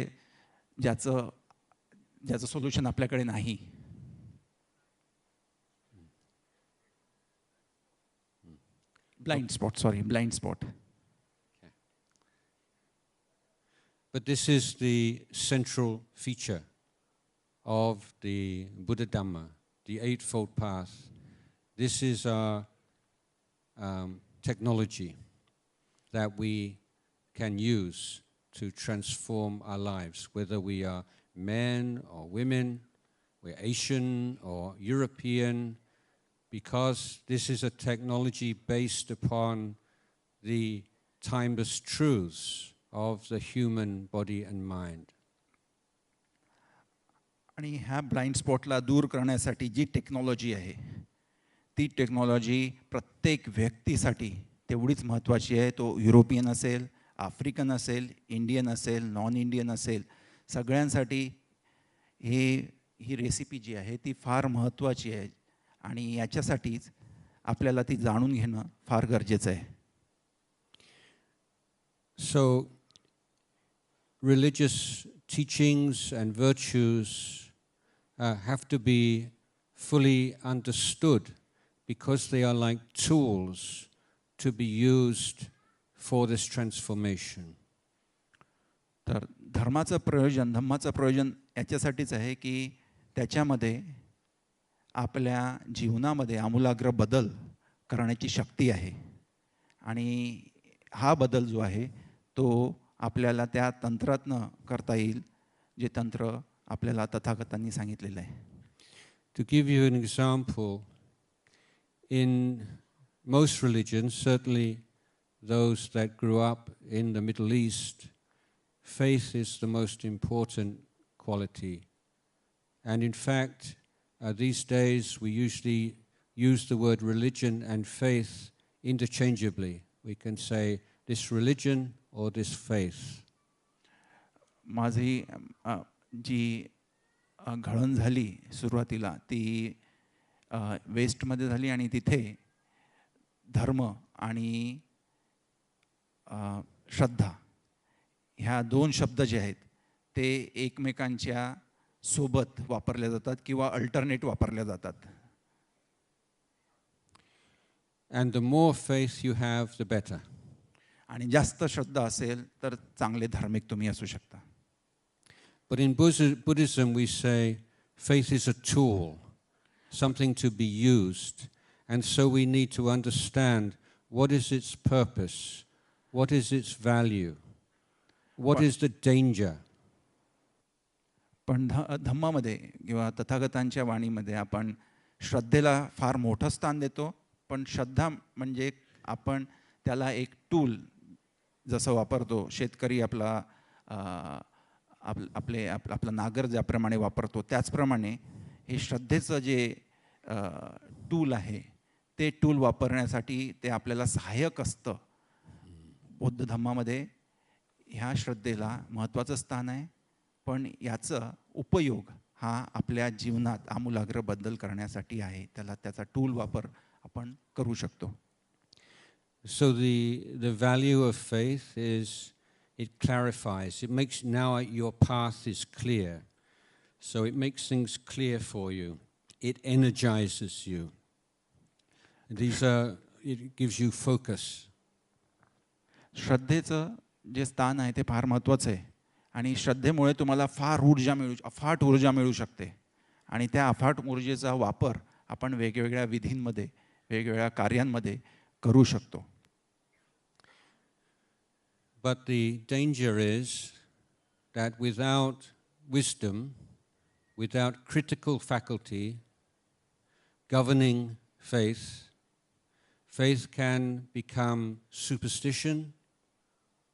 ज्याचं सोल्युशन आपल्याकडे नाही. Blind spot. But this is the central feature of the Buddha Dhamma, the Eightfold Path. This is our technology that we can use to transform our lives, whether we are men or women, we're Asian or European, because this is a technology based upon the timeless truths of the human body and mind. आणि ह्या blind स्पॉटला दूर करण्यासाठी जी technology आहे ती technology प्रत्येक व्यक्तीसाठी तेवढीच महत्त्वाची आहे. तो युरोपियन असेल, आफ्रिकन असेल, इंडियन असेल, नॉन इंडियन असेल, सगळ्यांसाठी ही रेसिपी जी आहे ती फार महत्त्वाची आहे आणि याच्यासाठीच आपल्याला ती जाणून घेणं फार गरजेचं आहे. So religious teachings and virtues have to be fully understood because they are like tools to be used for this transformation. तर धर्माचं प्रयोजन याच्यासाठीच आहे की त्याच्यामध्ये आपल्या जीवनामध्ये आमूलाग्र बदल करण्याची शक्ती आहे आणि हा बदल जो आहे तो आपल्याला त्या तंत्रातनं करता येईल जे तंत्र आपल्याला तथागतांनी सांगितलेलं आहे. To give you an example, in most religions, certainly those that grew up in the Middle East, faith is the most important quality. And in fact, these days we usually use the word religion and faith interchangeably. We can say this religion or this faith. माझी जी घडण झाली सुरुवातीला ती वेस्टमध्ये झाली आणि तिथे धर्म आणि श्रद्धा ह्या दोन शब्द जे आहेत ते एकमेकांच्या सोबत वापरले जातात किंवा अल्टरनेट वापरले जातात. And the more faith you have, the better. आणि जास्त श्रद्धा असेल तर चांगले धार्मिक तुम्ही असू शकता. But in Buddhism, we say faith is a tool, something to be used. And so we need to understand what is its purpose, what is its value, what is the danger. पण धम्मामध्ये किंवा तथागतांच्या वाणीमध्ये आपण श्रद्धेला फार मोठं स्थान देतो. पण श्रद्धा म्हणजे आपण त्याला एक टूल जसं वापरतो, शेतकरी आपला आपला नांगर ज्याप्रमाणे वापरतो त्याचप्रमाणे हे श्रद्धेचं जे टूल आहे ते टूल वापरण्यासाठी ते आपल्याला सहाय्यक असतं. बौद्ध धम्मामध्ये ह्या श्रद्धेला महत्त्वाचं स्थान आहे, पण याचा उपयोग हा आपल्या जीवनात आमूलाग्र बदल करण्यासाठी आहे. त्याचा टूल वापर आपण करू शकतो. So the value of faith is it clarifies. It makes now your path is clear. So it makes things clear for you. It energizes you. It gives you focus. श्रद्धेचं जे स्थान आहे ते फार महत्त्वाचं आहे आणि श्रद्धेमुळे तुम्हाला अफाट ऊर्जा मिळू शकते आणि त्या अफाट ऊर्जेचा वापर आपण वेगवेगळ्या विधींमध्ये वेगवेगळ्या कार्यांमध्ये करू शकतो. But the danger is that without wisdom, without critical faculty governing faith, faith can become superstition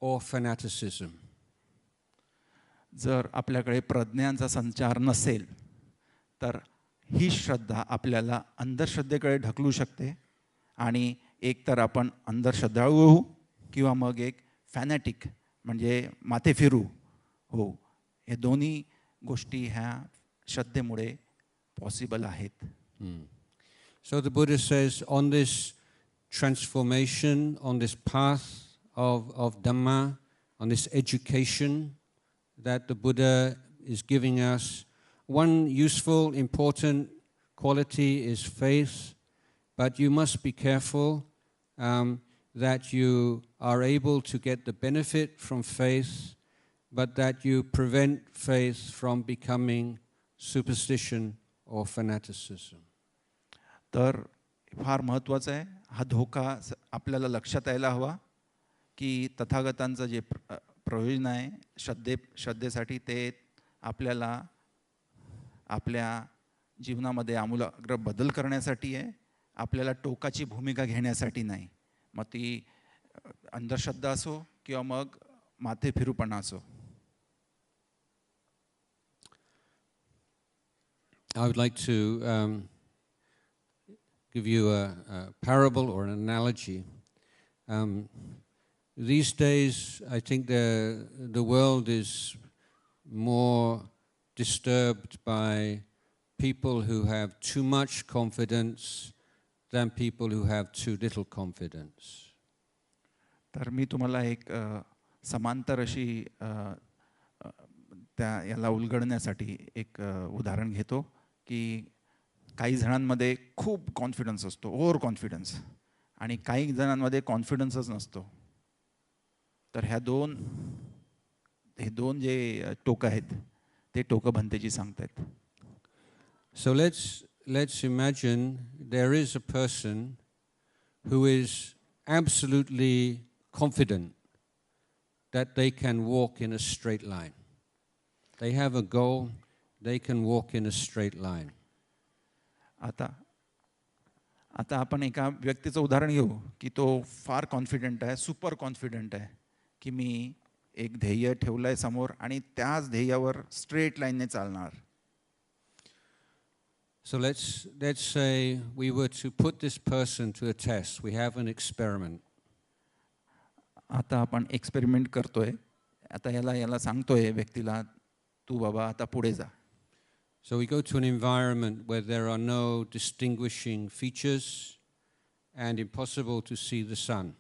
or fanaticism. जर आपल्याकडे प्रज्ञांचा संचार नसेल तर ही श्रद्धा आपल्याला अंधश्रद्धेकडे ढकलू शकते आणि एकतर आपण अंधश्रद्धाळू होऊ किंवा मग एक फॅनॅटिक म्हणजे माथेफिरू हो. हे दोन्ही गोष्टी ह्या श्रद्धेमुळे पॉसिबल आहेत. So the Buddha says on this transformation, on this path of Dhamma, on this education that the Buddha is giving us, one useful, important quality is faith, but you must be careful that you are able to get the benefit from faith, but that you prevent faith from becoming superstition or fanaticism. तर फार महत्त्वाचं आहे. हा धोका आपल्याला लक्षात यायला हवा की तथागतांचं जे प्रयोजन आहे श्रद्धेसाठी ते आपल्याला आपल्या जीवनामध्ये आमूलाग्र बदल करण्यासाठी आहे, आपल्याला टोकाची भूमिका घेण्यासाठी नाही. मग ती अंधश्रद्धा असो किंवा मग माथेफिरूपणा असो. I would like to give you a parable or an analogy. These days, I think the world is more disturbed by people who have too much confidence than people who have too little confidence. तर मी तुम्हाला एक समांतर अशी त्या याला उलगडण्यासाठी एक उदाहरण घेतो की काही जणांमध्ये खूप कॉन्फिडन्स असतो, ओव्हर कॉन्फिडन्स, आणि काही जणांमध्ये कॉन्फिडन्सच नसतो. तर हे दोन जे टोकं आहेत ते टोकं भंतेची सांगतायत. So let's imagine there is a person who is absolutely confident that they can walk in a straight line. They have a goal, they can walk in a straight line. आता आपण एका व्यक्तीचं उदाहरण घेऊ की तो फार कॉन्फिडंट आहे, सुपर कॉन्फिडंट आहे की मी एक ध्येय ठेवलंय समोर आणि त्याच ध्येयावर स्ट्रेट लाईनने चालणार. So let's say we were to put this person to a test. We have an experiment. आता आपण एक्सपेरिमेंट करतोय. आता याला सांगतोय व्यक्तीला तू बाबा आता पुढे जा. So we go to an environment where there are no distinguishing features and impossible to see the sun.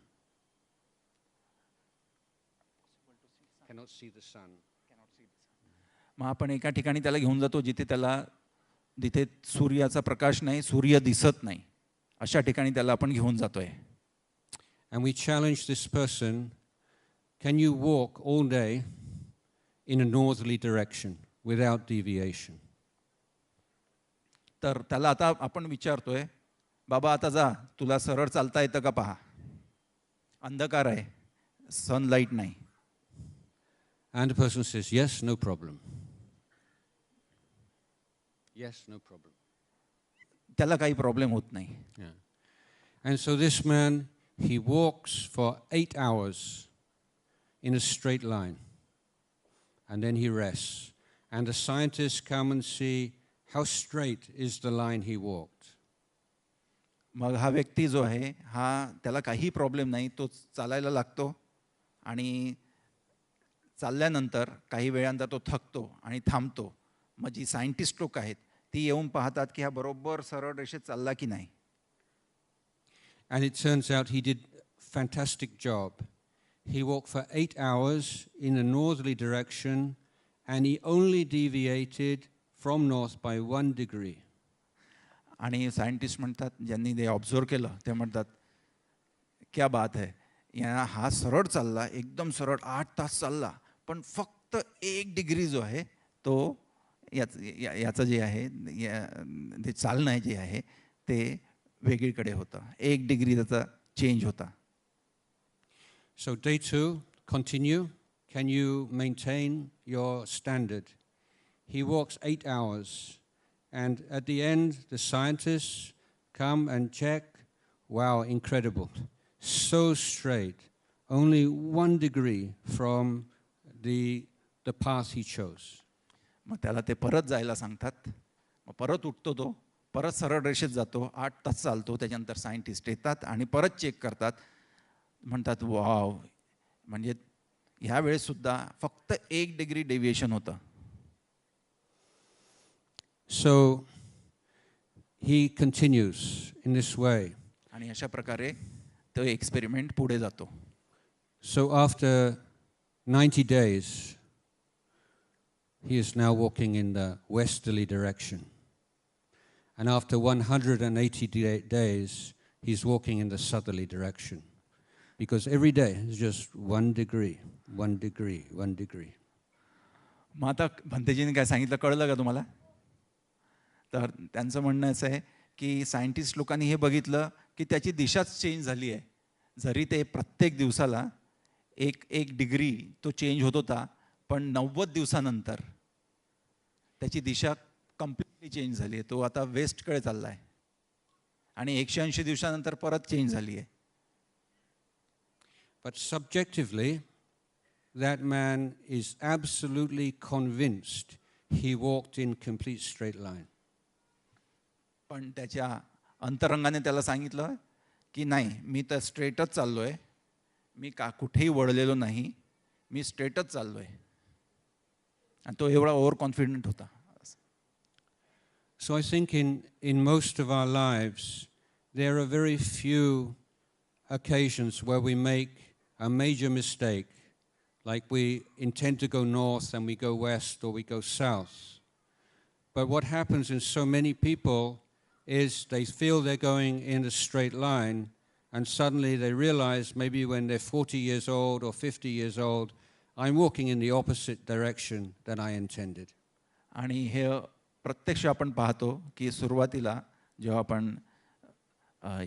Cannot see the sun. मग आपण एका ठिकाणी त्याला घेऊन जातो जिथे सूर्याचा प्रकाश नाही, सूर्य दिसत नाही, अशा ठिकाणी त्याला आपण घेऊन जातोय. And we challenge this person, can you walk all day in a northerly direction? without deviation. तर त्याला आता आपण विचारतोय, बाबा आता जा, तुला सरळ चालता येतं का पहा, अंधकार आहे, सनलाईट नाही. And the person says, yes, no problem. Yes, no problem. त्याला काही प्रॉब्लेम होत नाही. Yeah. And so this man, he walks for 8 hours in a straight line. And then he rests. And the scientists come and see how straight is the line he walked. मग हा व्यक्ती जो आहे, हा त्याला काही प्रॉब्लेम नाही, तो चालायला लागतो आणि चालल्यानंतर काही वेळांदा तो थकतो आणि थांबतो. मग जी सायंटिस्ट लोक आहेत ती येऊन पाहतात की हा बरोबर सरळ रेषेत चालला की नाही. And it turns out he did a fantastic job. He walked for 8 hours in a northerly direction and he only deviated from north by 1 degree. आणि सायंटिस्ट म्हणतात, ज्यांनी ते ऑब्झर्व केलं ते म्हणतात, क्या बात है, हा सरळ चालला, एकदम सरळ 8 तास चालला, पण फक्त 1 डिग्री जो आहे तो याचं जे आहे ते चालणं आहे जे आहे ते वेगळीकडे होतं. 1 डिग्री त्याचा चेंज होता. So day 2, continue. Can you maintain your standard? He walks 8 hours. And at the end, the scientists come and check. Wow, incredible. So straight. Only 1 degree from the path he chose. मग त्याला ते परत जायला सांगतात. मग परत उठतो तो, परत सरळ रेषेत जातो, 8 तास चालतो. त्याच्यानंतर सायंटिस्ट येतात आणि परत चेक करतात. म्हणतात वाव, म्हणजे ह्या वेळेससुद्धा फक्त 1 डिग्री डेव्हिएशन होतं. So he continues in this way. आणि अशा प्रकारे तो एक्सपेरिमेंट पुढे जातो. So after 90 days, he is now walking in the westerly direction. And after 180 days, he's walking in the southerly direction. Because every day is just 1 degree, 1 degree, 1 degree. मग आता भंतेजीने काय सांगितलं कळलं का तुम्हाला? तर त्यांचं म्हणणं असं आहे की सायंटिस्ट लोकांनी हे बघितलं की त्याची दिशाच चेंज झाली आहे. जरी ते प्रत्येक दिवसाला एक डिग्री तो चेंज होत होता, पण 90 दिवसानंतर त्याची दिशा कम्प्लिटली चेंज झाली आहे. तो आता वेस्टकडे चालला आहे आणि 180 दिवसानंतर परत चेंज झाली आहे. But subjectively, that man is absolutely convinced he walked in complete straight line. पण त्याच्या अंतरंगाने त्याला सांगितलं की नाही, मी तर स्ट्रेटच चाललोय, मी कुठेही वळलेलो नाही, मी स्ट्रेटच चाललोय. आणि तो एवढा ओव्हर कॉन्फिडंट होता. So I think in most of our lives, there are very few occasions where we make a major mistake, like we intend to go north and we go west or we go south. But what happens in so many people is they feel they're going in a straight line and suddenly they realize maybe when they're 40 years old or 50 years old, I'm walking in the opposite direction than I intended. आणि हे प्रत्यक्ष आपण पाहतो की सुरुवातीला जेव्हा आपण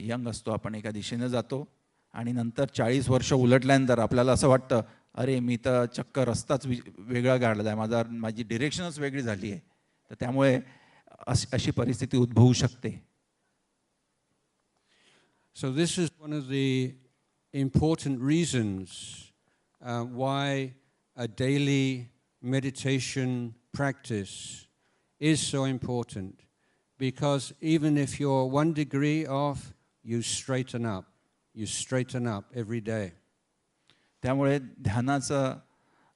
young असतो, आपण एका दिशेने जातो आणि नंतर 40 वर्ष उलटल्यानंतर आपल्याला असं वाटतं, अरे मी तर चक्क रस्ताच वेगळा काढला आहे, माझी डिरेक्शनच वेगळी झाली आहे. तर त्यामुळे अशी परिस्थिती उद्भवू शकते. So this is one of the important reasons why a daily meditation practice is so important. Because even if you're 1 degree off, you straighten up. You straighten up every day. त्यामुळे ध्यानाचा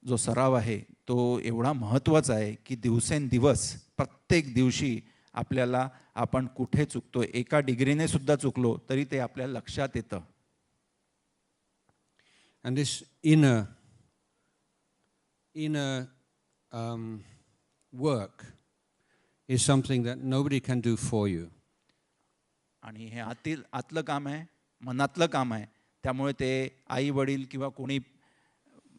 जो सराव आहे तो एवढा महत्त्वाचा आहे की दिवसेंदिवस प्रत्येक दिवशी आपल्याला आपण कुठे चुकतो, 1 डिग्रीने सुद्धा चुकलो तरी ते आपल्या लक्षात येतं. And this inner work is something that nobody can do for you. आणि हे आतलं काम आहे, मनातलं काम आहे. त्यामुळे ते आई वडील किंवा कोणी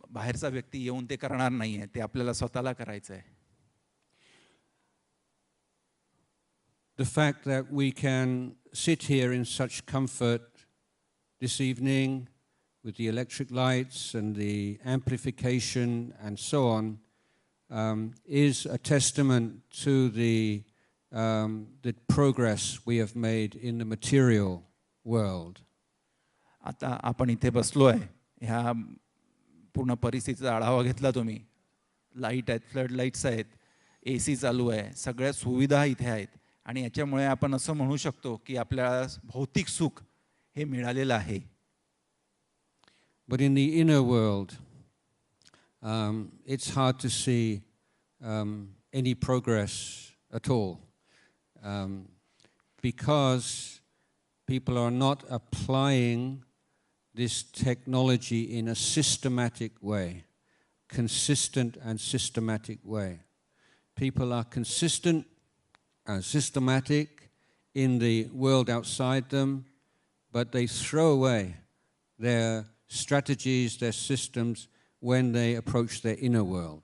बाहेरचा व्यक्ती येऊन ते करणार नाही आहे, ते आपल्याला स्वतःला करायचं आहे. the fact that we can sit here in such comfort this evening with the electric lights and the amplification and so on is a testament to the progress we have made in the material world. आता आपण इथे बसलो आहे, ह्या पूर्ण परिस्थितीचा आढावा घेतला तुम्ही. लाईट आहेत, फ्लड लाईट्स आहेत, AC चालू आहे, सगळ्या सुविधा इथे आहेत आणि याच्यामुळे आपण असं म्हणू शकतो की आपल्याला भौतिक सुख हे मिळालेलं आहे. But in the inner world, it's hard to see any progress at all, because people are not applying this technology in a systematic way, consistent and systematic way. People are consistent and systematic in the world outside them, but they throw away their strategies, their systems, when they approach their inner world.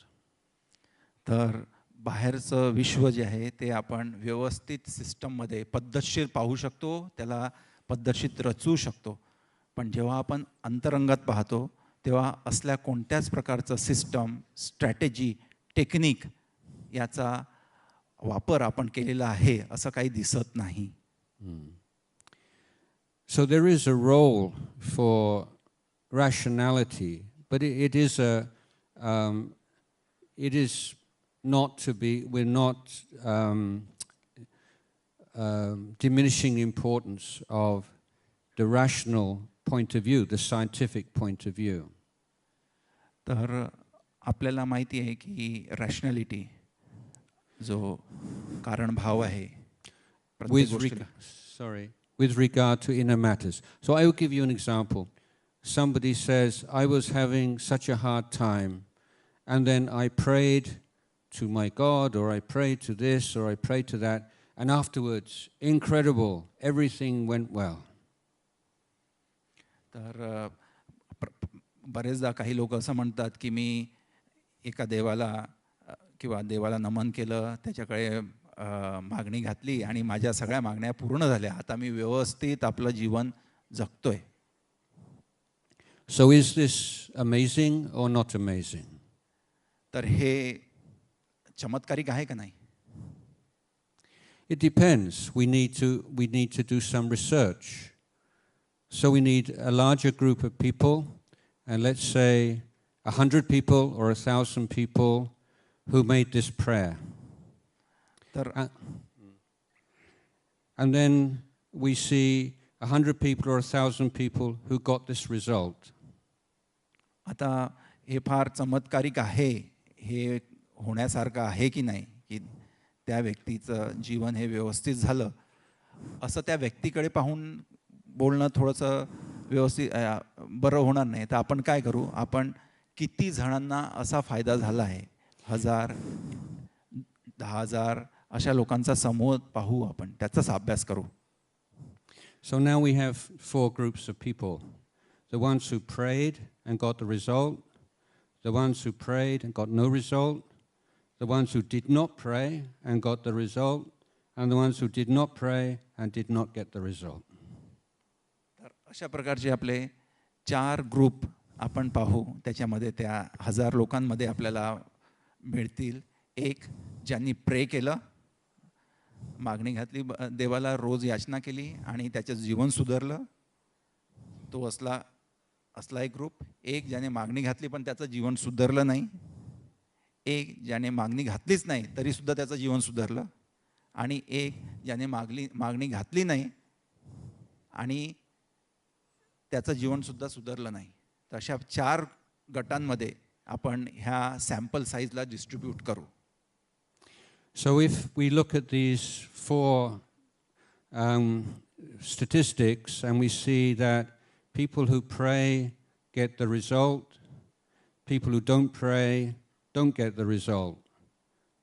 तर बाहेरचं विश्व जे आहे ते आपण व्यवस्थित सिस्टममध्ये पद्धतशीर पाहू शकतो, त्याला पद्धतशीर रचू शकतो. पण जेव्हा आपण अंतरंगात पाहतो तेव्हा असल्या कोणत्याच प्रकारचं सिस्टम, स्ट्रॅटेजी, टेक्निक याचा वापर आपण केलेला आहे असं काही दिसत नाही. So there is a role for rationality, but it is not to be. We're not diminishing the importance of the rational point of view, the scientific point of view. तर आपल्याला माहिती आहे की रॅशनॅलिटी जो कारण भाव आहे with regard to inner matters. So I will give you an example. Somebody says, I was having such a hard time, and then I prayed to my God, or I prayed to this, or I prayed to that, and afterwards, incredible, everything went well. तर बरेचदा काही लोक असं म्हणतात की मी एका देवाला किंवा देवाला नमन केलं, त्याच्याकडे मागणी घातली आणि माझ्या सगळ्या मागण्या पूर्ण झाल्या, आता मी व्यवस्थित आपलं जीवन जगतोय. So is this amazing or not amazing? तर हे चमत्कारिक आहे का नाही? It depends. We need to do some research. So we need a larger group of people, and let's say 100 people or 1,000 people who made this prayer. And then we see 100 people or 1,000 people who got this result. आता हे फार चमत्कारिक आहे, हे होण्यासारखं आहे की नाही की त्या व्यक्तीचं जीवन हे व्यवस्थित झालं असं त्या व्यक्तीकडे पाहून बोलणं थोडंसं व्यवस्थित बरं होणार नाही. तर आपण काय करू, आपण किती जणांना असा फायदा झाला आहे, 1000, 10,000 अशा लोकांचा समूह पाहू, आपण त्याचाच अभ्यास करू. So now we have 4 groups of people. The ones who prayed and got the result, the ones who prayed and got no result, the ones who did not pray and got the result, and the ones who did not pray and did not get the result. तर अशा प्रकारचे आपले 4 group आपण पाहू. त्याच्यामध्ये त्या 1000 लोकांमध्ये आपल्याला मिळतील. एक, ज्यांनी प्रे केलं, मागणी घातली देवाला, रोज याचना केली आणि त्याचं जीवन सुधारलं, तो असला एक ग्रुप. एक, ज्याने मागणी घातली पण त्याचं जीवन सुधारलं नाही. एक, ज्याने मागणी घातलीच नाही तरीसुद्धा त्याचं जीवन सुधारलं. आणि एक, ज्याने मागणी घातली नाही आणि त्याचं जीवनसुद्धा सुधारलं नाही. तर अशा 4 गटांमध्ये आपण ह्या सॅम्पल साईजला डिस्ट्रीब्यूट करू. So if we look at these 4 statistics and we see that people who pray get the result, people who don't pray don't get the result,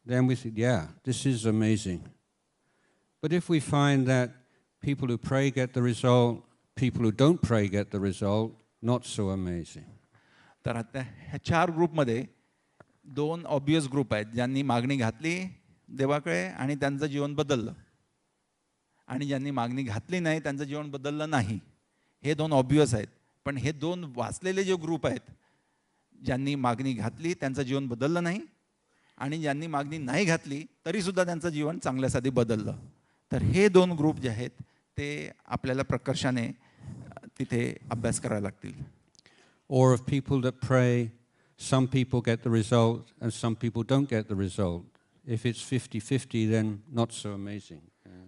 then we say, yeah, this is amazing. But if we find that people who pray get the result, people who don't pray get the result, not so amazing. तर आता ह्या 4 ग्रुपमध्ये 2 obvious group आहेत, ज्यांनी मागणी घातली देवाकडे आणि त्यांचं जीवन बदललं. आणि ज्यांनी मागणी घातली नाही त्यांचं जीवन बदललं नाही. हे दोन ऑब्वियस आहेत. पण हे दोन वाचलेले जे ग्रुप आहेत, ज्यांनी मागणी घातली त्यांचं जीवन बदललं नाही, आणि ज्यांनी मागणी नाही घातली तरीसुद्धा त्यांचं जीवन चांगल्यासाठी बदललं. तर हे दोन ग्रुप जे आहेत ते आपल्याला प्रकर्षाने तिथे अभ्यास करायला लागतील. Or of people that pray, some people get the result and some people don't get the result. If it's 50-50, then not so amazing.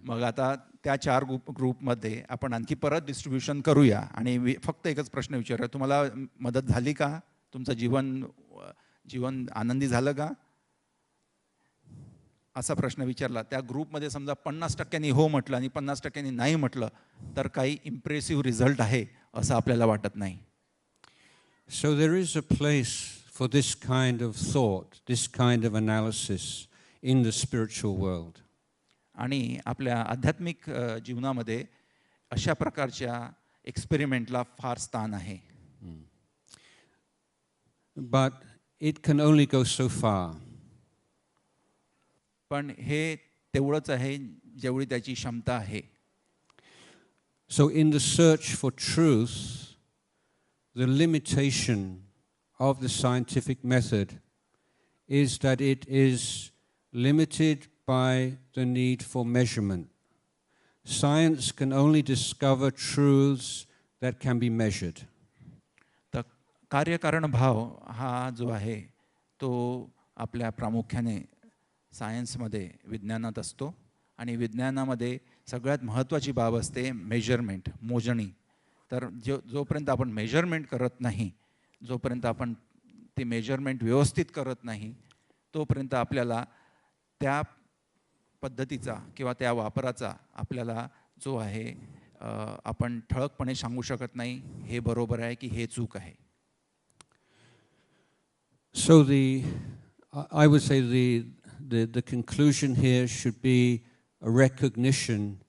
मग आता त्या 4 ग्रुपमध्ये आपण आणखी परत डिस्ट्रीब्युशन करूया आणि फक्त एकच प्रश्न विचारूया, तुम्हाला मदत झाली का? तुमचं जीवन आनंदी झालं का? असा प्रश्न विचारला. त्या ग्रुपमध्ये समजा 50%नी हो म्हटलं आणि 50%नी नाही म्हटलं तर काही इम्प्रेसिव्ह रिझल्ट आहे असं आपल्याला वाटत नाही. So there is a place for this kind of thought, this kind of analysis in the spiritual world. आणि आपल्या आध्यात्मिक जीवनामध्ये अशा प्रकारच्या एक्सपेरिमेंटला फार स्थान आहे. But it can only go so far. पण हे तेवढंच आहे जेवढी त्याची क्षमता आहे. So in the search for truth, the limitation of the scientific method is that it is limited by the need for measurement. Science can only discover truths that can be measured. तर कार्यकारण भाव हा जो आहे तो आपल्या प्रामुख्याने सायन्समध्ये विज्ञानात असतो आणि विज्ञानामध्ये सगळ्यात महत्त्वाची बाब असते मेजरमेंट, मोजणी. तर जोपर्यंत आपण मेजरमेंट करत नाही, जोपर्यंत आपण ती मेजरमेंट व्यवस्थित करत नाही, तोपर्यंत आपल्याला त्या पद्धतीचा किंवा त्या वापराचा आपल्याला जो आहे आपण ठळकपणे सांगू शकत नाही हे बरोबर आहे की हे चूक आहे. So I would say the conclusion here should be a recognition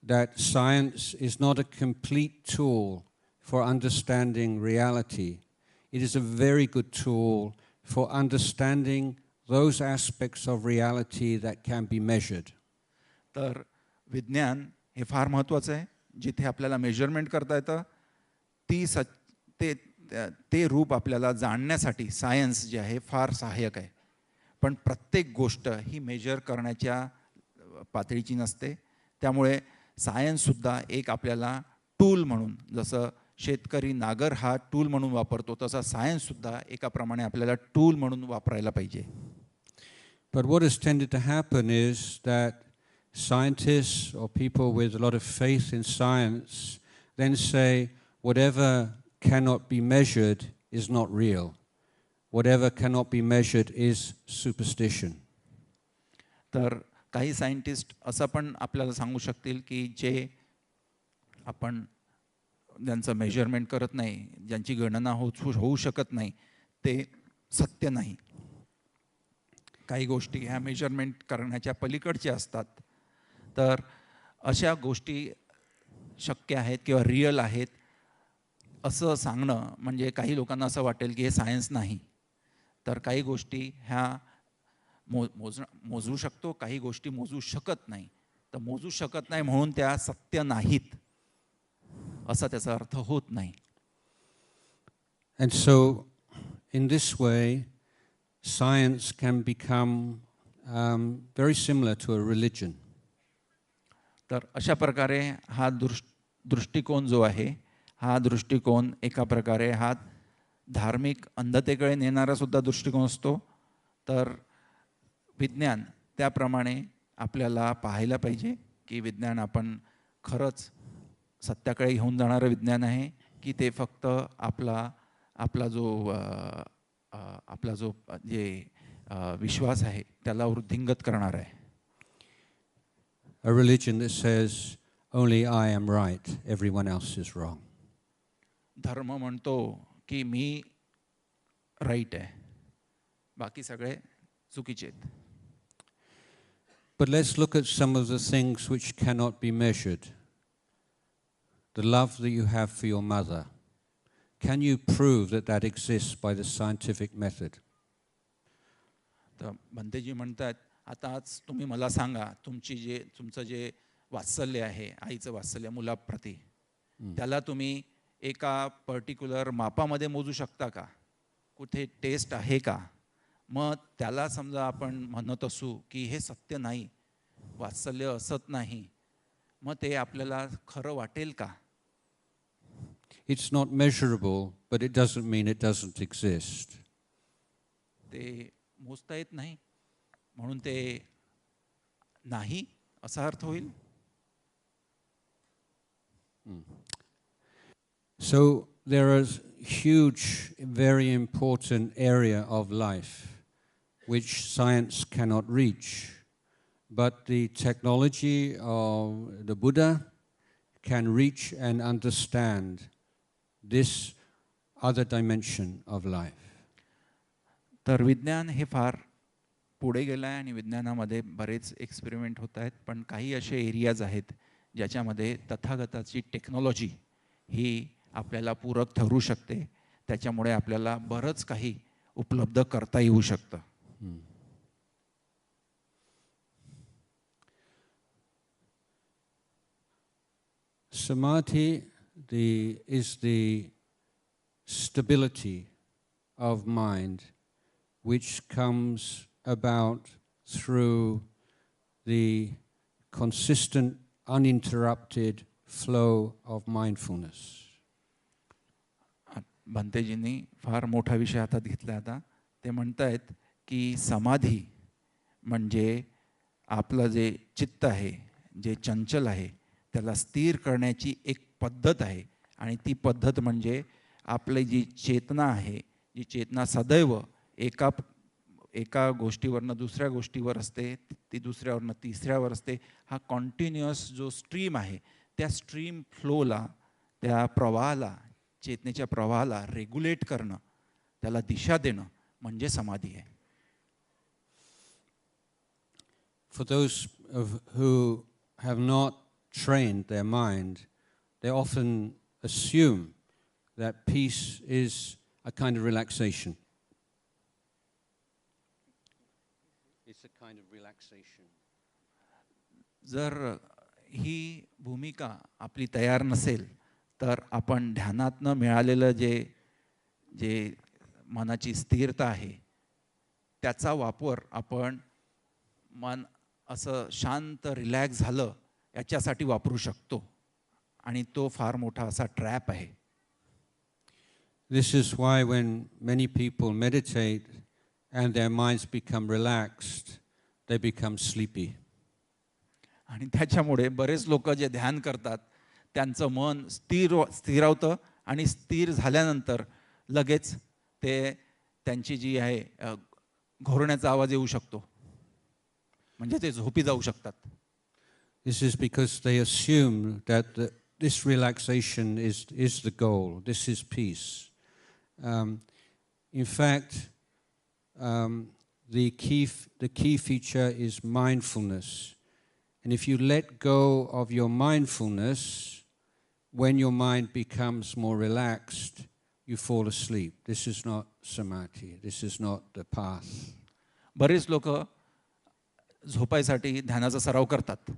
that science is not a complete tool for understanding reality. It is a very good tool for understanding those aspects of reality that can be measured. तर विज्ञान हे फार महत्त्वाचं आहे. जिथे आपल्याला measurement करता येतं ते रूप आपल्याला जाणण्यासाठी सायन्स जे आहे फार सहाय्यक आहे. पण प्रत्येक गोष्ट ही मेजर करण्याच्या पातळीची नसते. त्यामुळे सायन्ससुद्धा एक आपल्याला टूल म्हणून, जसं शेतकरी नागर हा टूल म्हणून वापरतो तसा सायन्ससुद्धा एकाप्रमाणे आपल्याला टूल म्हणून वापरायला पाहिजे. But what has tended to happen is that scientists or people with a lot of faith in science then say whatever cannot be measured is not real. Whatever cannot be measured is superstition. तर काही scientist असं पण आपल्याला सांगू शकतील की जे आपण ज्यांचं मेजरमेंट करत नाही, ज्यांची गणना होऊ शकत नाही ते सत्य नाही. काही गोष्टी ह्या मेजरमेंट करण्याच्या पलीकडच्या असतात. तर अशा गोष्टी शक्य आहेत किंवा रिअल आहेत असं सांगणं म्हणजे काही लोकांना असं वाटेल की हे सायन्स नाही. तर काही गोष्टी ह्या मोजू शकतो, काही गोष्टी मोजू शकत नाही. तर मोजू शकत नाही म्हणून त्या सत्य नाहीत असा त्याचा अर्थ होत नाही. And so in this way science can become very similar to a religion. तर अशा प्रकारे हा दृष्टिकोन जो आहे हा दृष्टिकोन एका प्रकारे हा धार्मिक अंधतेकडे नेणारा सुद्धा दृष्टिकोन असतो. तर विज्ञान त्याप्रमाणे आपल्याला पाहायला पाहिजे की विज्ञान आपण खरंच सत्याकडे घेऊन जाणारं विज्ञान आहे की ते फक्त आपला जो जे विश्वास आहे त्याला वृद्धिंगत करणार आहे. A religion that says only I am right, everyone else is wrong. धर्म म्हणतो की मी राईट आहे, बाकी सगळे चुकीचे आहेत. But let's look at some of the things which cannot be measured. The love that you have for your mother. Can you prove that that exists by the scientific method? तर बंतेजी म्हणतात आता आज तुम्ही मला सांगा तुमचं जे वात्सल्य आहे, आईचं वात्सल्य मुलाप्रती, त्याला तुम्ही एका पर्टिक्युलर मापामध्ये मोजू शकता का? कुठे टेस्ट आहे का? मग त्याला समजा आपण म्हणत असू की हे सत्य नाही, वात्सल्य असत नाही, मग ते आपल्याला खरं वाटेल का? It's not measurable, but it doesn't mean it doesn't exist. ते मोजता येत नाही म्हणून ते नाही असा अर्थ होईल. So there is huge, very important area of life which science cannot reach, but the technology of the Buddha can reach and understand this other dimension of life. तर विज्ञान हे फार पुढे गेलं आहे आणि विज्ञानामध्ये बरेच एक्सपेरिमेंट होत आहेत, पण काही असे एरियाज आहेत ज्याच्यामध्ये तथागताची टेक्नॉलॉजी ही आपल्याला पूरक ठरू शकते, त्याच्यामुळे आपल्याला बरंच काही उपलब्ध करता येऊ शकतं. Samadhi is the stability of mind which comes about through the consistent, uninterrupted flow of mindfulness. भंतेजींनी फार मोठा विषय हातात घेतला. आता ते म्हणतायत की समाधी म्हणजे आपलं जे चित्त आहे, जे चंचल आहे, त्याला स्थिर करण्याची एक पद्धत आहे, आणि ती पद्धत म्हणजे आपली जी चेतना आहे, जी चेतना सदैव एका गोष्टीवरनं दुसऱ्या गोष्टीवर असते, ती दुसऱ्यावरनं तिसऱ्यावर असते. हा कॉन्टिन्युअस जो स्ट्रीम आहे, त्या स्ट्रीम फ्लोला, त्या प्रवाहाला, चेतनेच्या प्रवाहाला रेग्युलेट करणं, त्याला दिशा देणं म्हणजे समाधी आहे. For those who have not trained their mind, they often assume that peace is a kind of relaxation. It's a kind of relaxation. जर ही भूमिका आपली तयार नसेल तर आपण ध्यानातनं मिळालेलं जे मनाची स्थिरता आहे त्याचा वापर आपण मन असं शांत रिलॅक्स झालं याच्यासाठी वापरू शकतो, आणि तो फार मोठा असा ट्रॅप आहे. This is why when many people meditate and their minds become relaxed, they become sleepy. आणि त्याच्यामुळे बरेच लोक जे ध्यान करतात त्यांचं मन स्थिरावतं, आणि स्थिर झाल्यानंतर लगेच त्यांची जी आहे घोरण्याचा आवाज येऊ शकतो, म्हणजे ते झोपी जाऊ शकतात. This is because they assume that this relaxation is the goal. This is peace. In fact, the key feature is mindfulness. And if you let go of your mindfulness, when your mind becomes more relaxed, you fall asleep. This is not samadhi. This is not the path. बरेच लोक झोपायसाठी ध्यानाचा सराव करतात,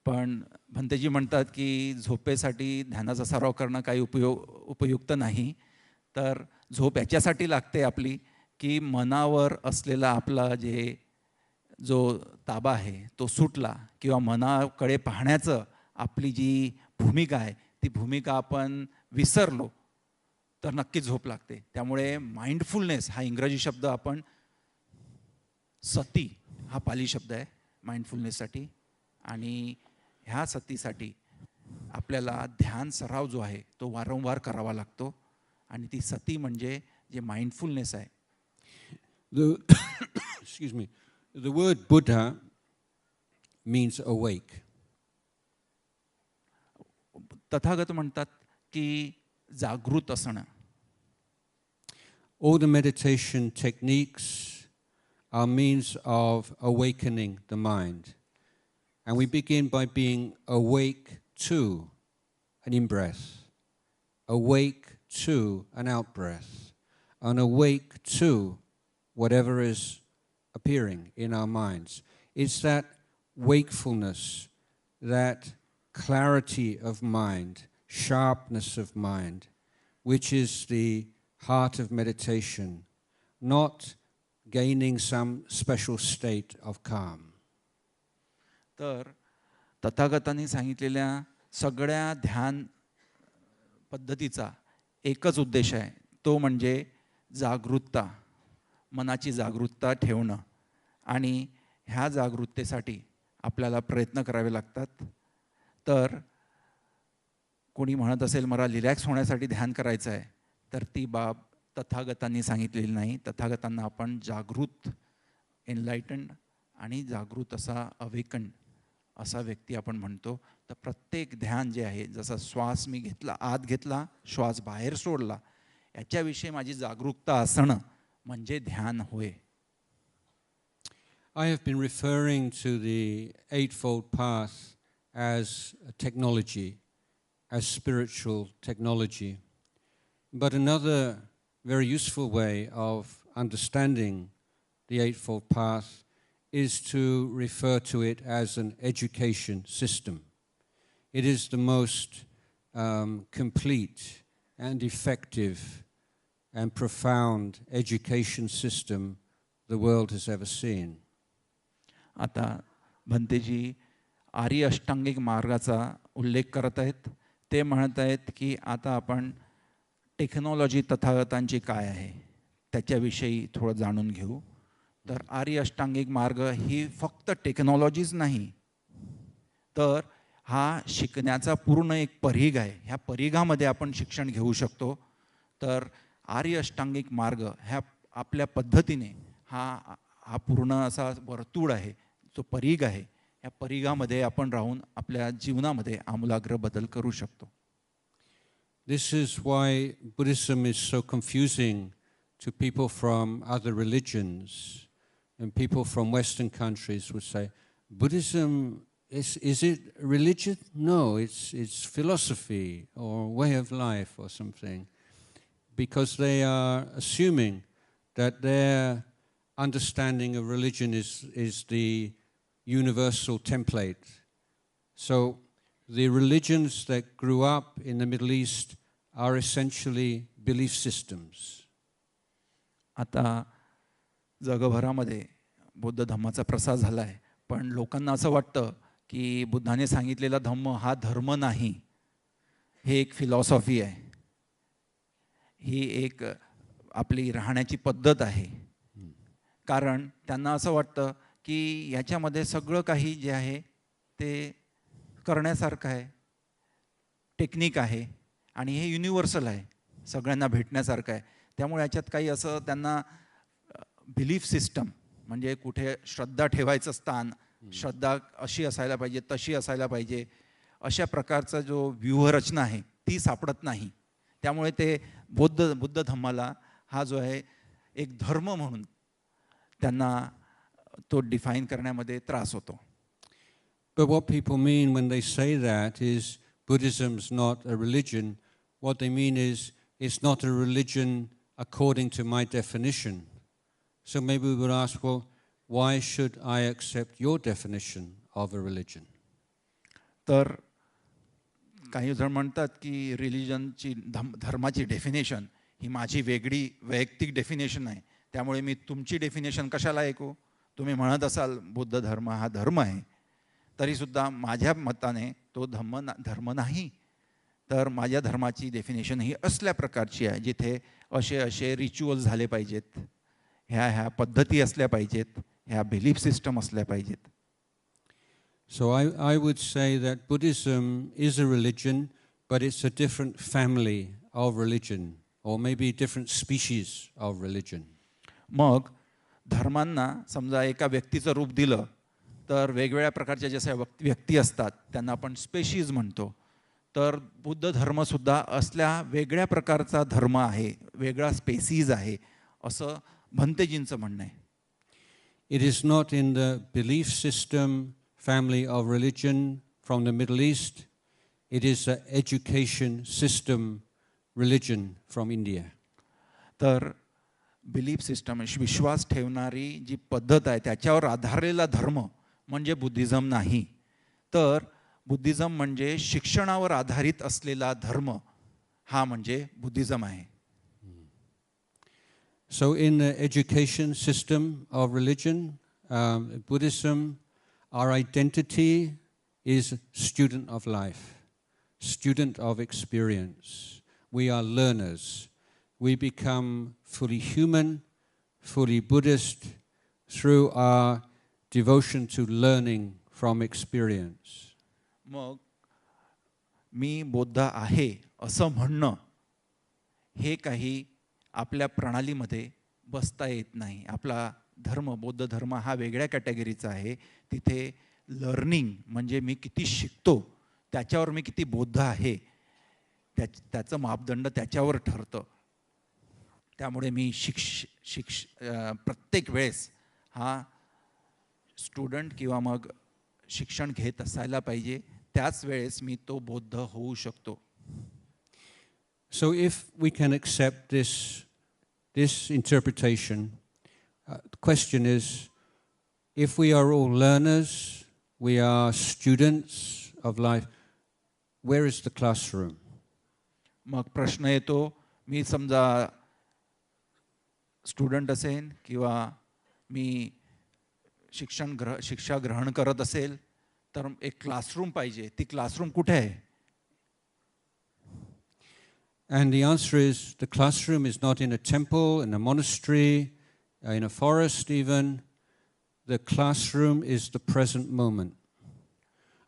पण भंतेजी म्हणतात की झोपेसाठी ध्यानाचा सराव करणं काही उपयुक्त नाही. तर झोप याच्यासाठी लागते आपली की मनावर असलेला आपला जो ताबा आहे तो सुटला, किंवा मनाकडे पाहण्याचं आपली जी भूमिका आहे ती भूमिका आपण विसरलो तर नक्की झोप लागते. त्यामुळे माइंडफुलनेस हा इंग्रजी शब्द आपण सती हा पाली शब्द आहे माइंडफुलनेससाठी, आणि ह्या सतीसाठी आपल्याला ध्यान सराव जो आहे तो वारंवार करावा लागतो, आणि ती सती म्हणजे जे माइंडफुलनेस आहे. Excuse me. The word Buddha means awake. Tathagata म्हणतात की जागृत असणं. All the meditation techniques are means of awakening the mind. And we begin by being awake to an in-breath, awake to an out-breath, and awake to whatever is appearing in our minds. It's that wakefulness that clarity of mind, sharpness of mind, which is the heart of meditation, not gaining some special state of calm. तर तथागतांनी सांगितलेल्या सगळ्या ध्यान पद्धतीचा एकच उद्देश आहे, तो म्हणजे जागरूकता, मनाची जागरूकता ठेवणं. आणि ह्या जागरूकतेसाठी आपल्याला प्रयत्न करावे लागतात. तर कोणी म्हणत असेल मला रिलॅक्स होण्यासाठी ध्यान करायचं आहे, तर ती बाब तथागतांनी सांगितलेली नाही. तथागतांना आपण जागृत, एनलाइटन्ड आणि जागृत असा अवेकन असा व्यक्ती आपण म्हणतो. तर प्रत्येक ध्यान जे आहे, जसा श्वास मी घेतला, आत घेतला, श्वास बाहेर सोडला, याच्याविषयी माझी जागरूकता असणं म्हणजे ध्यान होय. I have been referring to the Eightfold Path as a technology, as spiritual technology. But another very useful way of understanding the Eightfold Path is to refer to it as an education system. It is the most complete and effective and profound education system the world has ever seen. आता भंतेजी आर्य अष्टांगिक मार्गाचा उल्लेख करत आहेत. ते म्हणत आहेत की आता आपण टेक्नॉलॉजी तथागतांची काय आहे त्याच्याविषयी थोडं जाणून घेऊ. तर आर्य अष्टांगिक मार्ग ही फक्त टेक्नॉलॉजीच नाही, तर हा शिकण्याचा पूर्ण एक परिघ आहे. ह्या परिघामध्ये आपण शिक्षण घेऊ शकतो. तर आर्य अष्टांगिक मार्ग ह्या आपल्या पद्धतीने हा पूर्ण असा वर्तुळ आहे, जो परिघ आहे. या परिघामध्ये आपण राहून आपल्या जीवनामध्ये आमूलाग्र बदल करू शकतो. This is why Buddhism is so confusing to people from other religions. And people from Western countries would say, Buddhism, is it religion? No, it's philosophy or way of life or something. Because they are assuming that their understanding of religion is the universal template. So the religions that grew up in the Middle East are essentially belief systems. आता जगभरामध्ये बुद्ध धम्माचा प्रसार झाला आहे, पण लोकांना असं वाटतं की बुद्धाने सांगितलेला धम्म हा धर्म नाही, हे एक फिलॉसॉफी आहे, ही एक आपली राहण्याची पद्धत आहे. कारण त्यांना असं वाटतं की याच्यामध्ये सगळं काही जे आहे ते करण्यासारखं आहे, टेक्निक आहे आणि हे युनिव्हर्सल आहे, सगळ्यांना भेटण्यासारखं आहे. त्यामुळे याच्यात काही असं त्यांना बिलीफ सिस्टम म्हणजे कुठे श्रद्धा ठेवायचं स्थान, श्रद्धा अशी असायला पाहिजे, तशी असायला पाहिजे, अशा प्रकारचा जो व्यूहरचना आहे ती सापडत नाही. त्यामुळे ते बुद्ध धम्माला हा जो आहे एक धर्म म्हणून त्यांना तो डिफाईन करण्यामध्ये त्रास होतो. But what people mean when they say that is Buddhism's not a religion. What they mean is it's not a religion according to my definition. So maybe we would ask, well, why should I accept your definition of a religion? तर काही जण म्हणतात की रिलिजनची धर्माची definition ही माझी वेगळी वैयक्तिक definition आहे, त्यामुळे मी तुमची डेफिनेशन कशाला ऐकू. तुम्ही म्हणत असाल बुद्ध धर्म हा धर्म आहे, तरीसुद्धा माझ्या मताने तो धर्म नाही. तर माझ्या धर्माची डेफिनेशन ही असल्या प्रकारची आहे जिथे असे रिच्युअल झाले पाहिजेत, ह्या पद्धती असल्या पाहिजेत, ह्या बिलीफ सिस्टम असल्या पाहिजेत. So I would say that Buddhism is a religion, but it's a different family of religion, or maybe different species of religion. मग धर्मांना समजा एका व्यक्तीचं रूप दिलं तर वेगवेगळ्या प्रकारच्या जशा व्यक्ती असतात त्यांना आपण स्पेशीज म्हणतो. तर बुद्ध धर्मसुद्धा असल्या वेगळ्या प्रकारचा धर्म आहे, वेगळा स्पेसीज आहे असं भंतेजींचं म्हणणं आहे. It is not in the belief system family of religion from the Middle East. It is an education system religion from India. तर बिलीफ सिस्टम विश्वास ठेवणारी जी पद्धत आहे त्याच्यावर आधारलेला धर्म म्हणजे बुद्धिझम नाही, तर बुद्धिझम म्हणजे शिक्षणावर आधारित असलेला धर्म, हा म्हणजे बुद्धिझम आहे. So in the education system of religion, Buddhism, our identity is student of life, student of experience. We are learners. We become fully human, fully Buddhist through our devotion to learning from experience. मग मी बौद्ध आहे असं म्हणणं हे काही आपल्या प्रणालीमध्ये बसता येत नाही. आपला धर्म, बौद्ध धर्म हा वेगळ्या कॅटेगरीचा आहे. तिथे लर्निंग म्हणजे मी किती शिकतो त्याच्यावर मी किती बौद्ध आहे त्याचं मापदंड त्याच्यावर ठरतं. त्यामुळे मी प्रत्येक वेळेस हा स्टुडंट किंवा मग शिक्षण घेत असायला पाहिजे, त्याच वेळेस मी तो बौद्ध होऊ शकतो. So if we can accept this interpretation, the question is, if we are all learners, we are students of life, where is the classroom? मग प्रश्न येतो, मी समजा स्टुडंट असेल किंवा मी शिक्षा ग्रहण करत असेल तर एक क्लासरूम पाहिजे. ती क्लासरूम कुठे आहे? And the answer is, the classroom is not in a temple, in a monastery, in a forest even. The classroom is the present moment.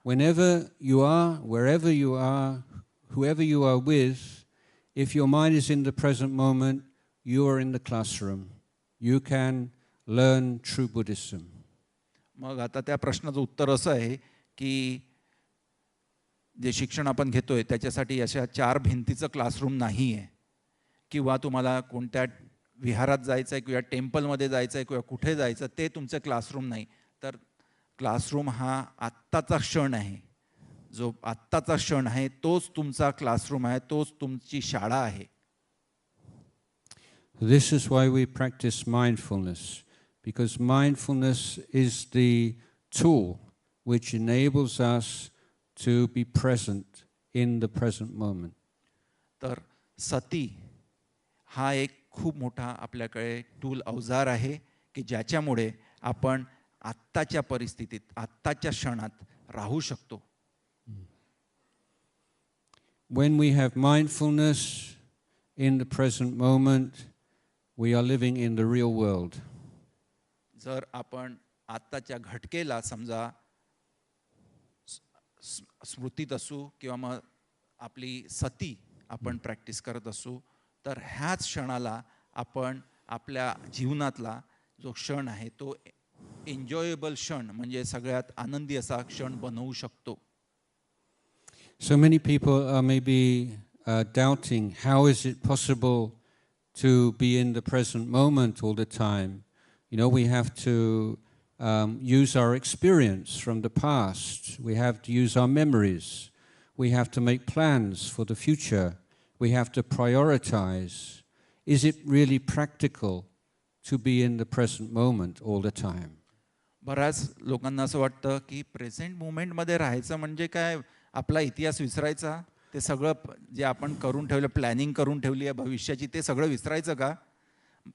Whenever you are, wherever you are, whoever you are with, if your mind is in the present moment, you are in the classroom. You can learn true Buddhism. मग आता त्या प्रश्नाचं उत्तर असं आहे की जे शिक्षण आपण घेतोय त्याच्यासाठी अशा 4 भिंतीचं क्लासरूम नाही आहे, किंवा तुम्हाला कोणत्या विहारात जायचं आहे किंवा टेम्पलमध्ये जायचं आहे किंवा कुठे जायचं ते तुमचं क्लासरूम नाही. तर क्लासरूम हा आत्ताचा क्षण आहे. जो आत्ताचा क्षण आहे तोच तुमचा क्लासरूम आहे, तोच तुमची शाळा आहे. This is why we practice mindfulness, because mindfulness is the tool which enables us to be present in the present moment. तर सती हा एक खूप मोठा आपल्याकडे टूल, अवजार आहे की ज्याच्यामुळे आपण आत्ताच्या परिस्थितीत, आत्ताच्या क्षणात राहू शकतो. When we have mindfulness in the present moment, we are living in the real world. जर आपण आत्ताच्या घटकेला समजा स्मृतीत असू किंवा मग आपली सती आपण प्रॅक्टिस करत असू, तर ह्याच क्षणाला आपण आपल्या जीवनातला जो क्षण आहे तो एन्जॉयबल क्षण म्हणजे सगळ्यात आनंदी असा क्षण बनवू शकतो. So many people are maybe doubting, how is it possible to be in the present moment all the time? You know, we have to use our experience from the past. We have to use our memories. We have to make plans for the future. We have to prioritize. Is it really practical to be in the present moment all the time? बऱ्याच लोकांना असं वाटतं की present मोमेंटमध्ये राहायचं म्हणजे काय, आपला इतिहास विसरायचा, ते सगळं जे आपण करून ठेवलं, प्लॅनिंग करून ठेवली आहे भविष्याची, ते सगळं विसरायचं का?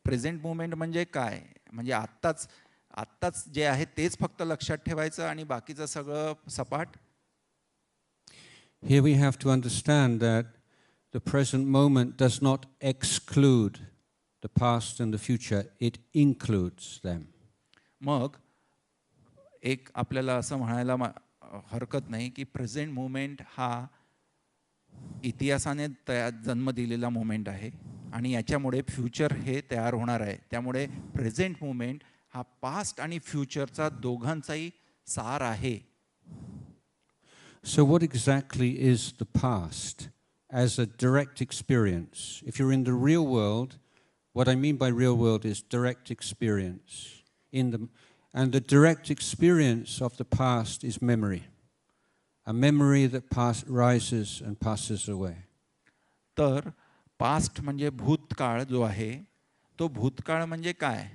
प्रेझेंट मोमेंट म्हणजे काय, म्हणजे आत्ताच जे आहे तेच फक्त लक्षात ठेवायचं आणि बाकीचं सगळं सपाट? Here we have to understand that the present moment does not exclude the past and the future, it includes them. मग एक आपल्याला असं म्हणायला हरकत नाही की प्रेझेंट मोमेंट हा इतिहासाने जन्म दिलेला मोमेंट आहे आणि याच्यामुळे फ्युचर हे तयार होणार आहे. त्यामुळे प्रेझेंट मोमेंट हा पास्ट आणि फ्युचरचा दोघांचाही सार आहे. So what exactly is the past as a direct experience? If you're in the real world, what I mean by real world is direct experience. And the direct experience of the past is memory. A memory that rises and passes away. तर past म्हणजे भूतकाळ जो आहे, तो भूतकाळ म्हणजे काय,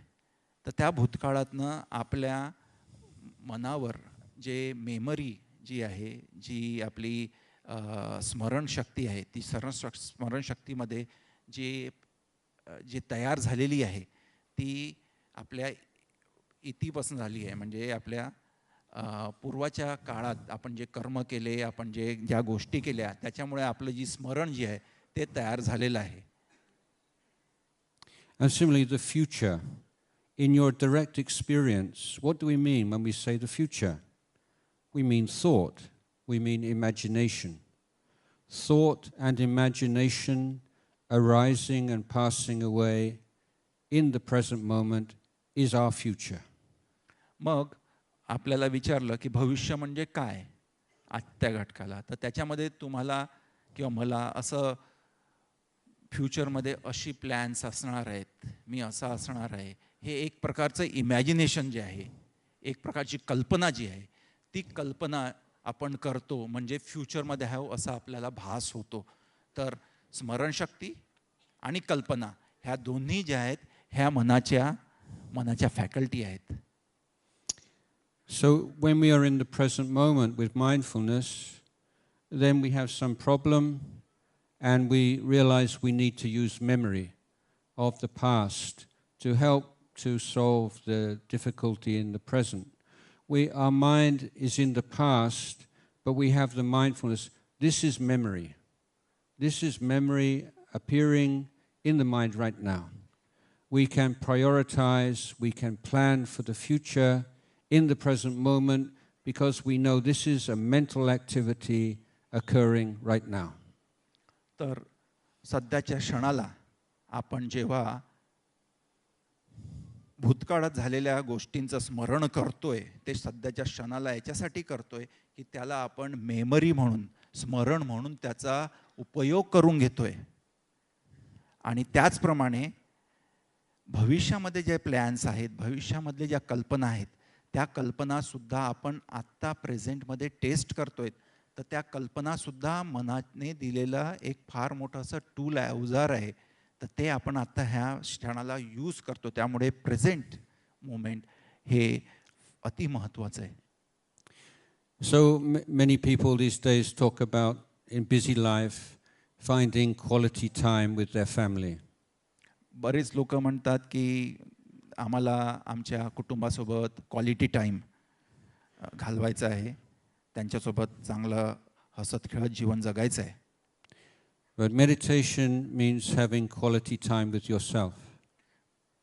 तर त्या भूतकाळातनं आपल्या मनावर जे मेमरी, जी आहे, जी आपली स्मरणशक्ती आहे, ती स्मरणशक्तीमध्ये जे तयार झालेली आहे ती आपल्या इतिपासून झाली आहे. म्हणजे आपल्या पूर्वाच्या काळात आपण जे कर्म केले, आपण ज्या गोष्टी केल्या, त्याच्यामुळे आपलं जी स्मरण जे आहे ते तयार झालेलं आहे. And similarly, the future. In your direct experience, what do we mean when we say the future? We mean thought. We mean imagination. Thought and imagination arising and passing away in the present moment is our future. मग आपल्याला विचारलं की भविष्य म्हणजे काय आजच्या घटकाला, तर त्याच्यामध्ये तुम्हाला किंवा मला असं फ्युचरमध्ये अशी प्लॅन्स असणार आहेत, मी असं असणार आहे, हे एक प्रकारचं इमॅजिनेशन जे आहे, एक प्रकारची कल्पना जी आहे, ती कल्पना आपण करतो म्हणजे फ्युचरमध्ये आहे असा आपल्याला भास होतो. तर स्मरणशक्ती आणि कल्पना ह्या दोन्ही ज्या आहेत ह्या मनाच्या फॅकल्टी आहेत. So when we are in the present moment with mindfulness, then we have some problem and we realize we need to use memory of the past to help to solve the difficulty in the present. Our mind is in the past, but we have the mindfulness. This is memory. This is memory appearing in the mind right now. We can prioritize, we can plan for the future in the present moment because we know this is a mental activity occurring right now. तर सध्याच्या क्षणाला आपण जेव्हा भूतकाळात झालेल्या गोष्टींचं स्मरण करतोय, ते सध्याच्या क्षणाला याच्यासाठी करतोय की त्याला आपण मेमरी म्हणून, स्मरण म्हणून त्याचा उपयोग करून घेतोय. आणि त्याचप्रमाणे भविष्यामध्ये जे प्लॅन्स आहेत, भविष्यामधले ज्या कल्पना आहेत, त्या कल्पनासुद्धा आपण आत्ता प्रेझेंटमध्ये टेस्ट करतोय. तर त्या कल्पनासुद्धा मनाने दिलेला एक फार मोठं असं टूल आहे, अवजार आहे. तर ते आपण आता ह्या क्षणाला यूज करतो. त्यामुळे प्रेझेंट मोमेंट हे अति महत्त्वाचं आहे. So many people these days talk about in busy life finding quality time with their family. बरेच लोक म्हणतात की आम्हाला आमच्या कुटुंबासोबत क्वालिटी टाईम घालवायचा आहे, त्यांच्यासोबत चांगलं हसत खेळत जीवन जगायचं आहे. But meditation means having quality time with yourself.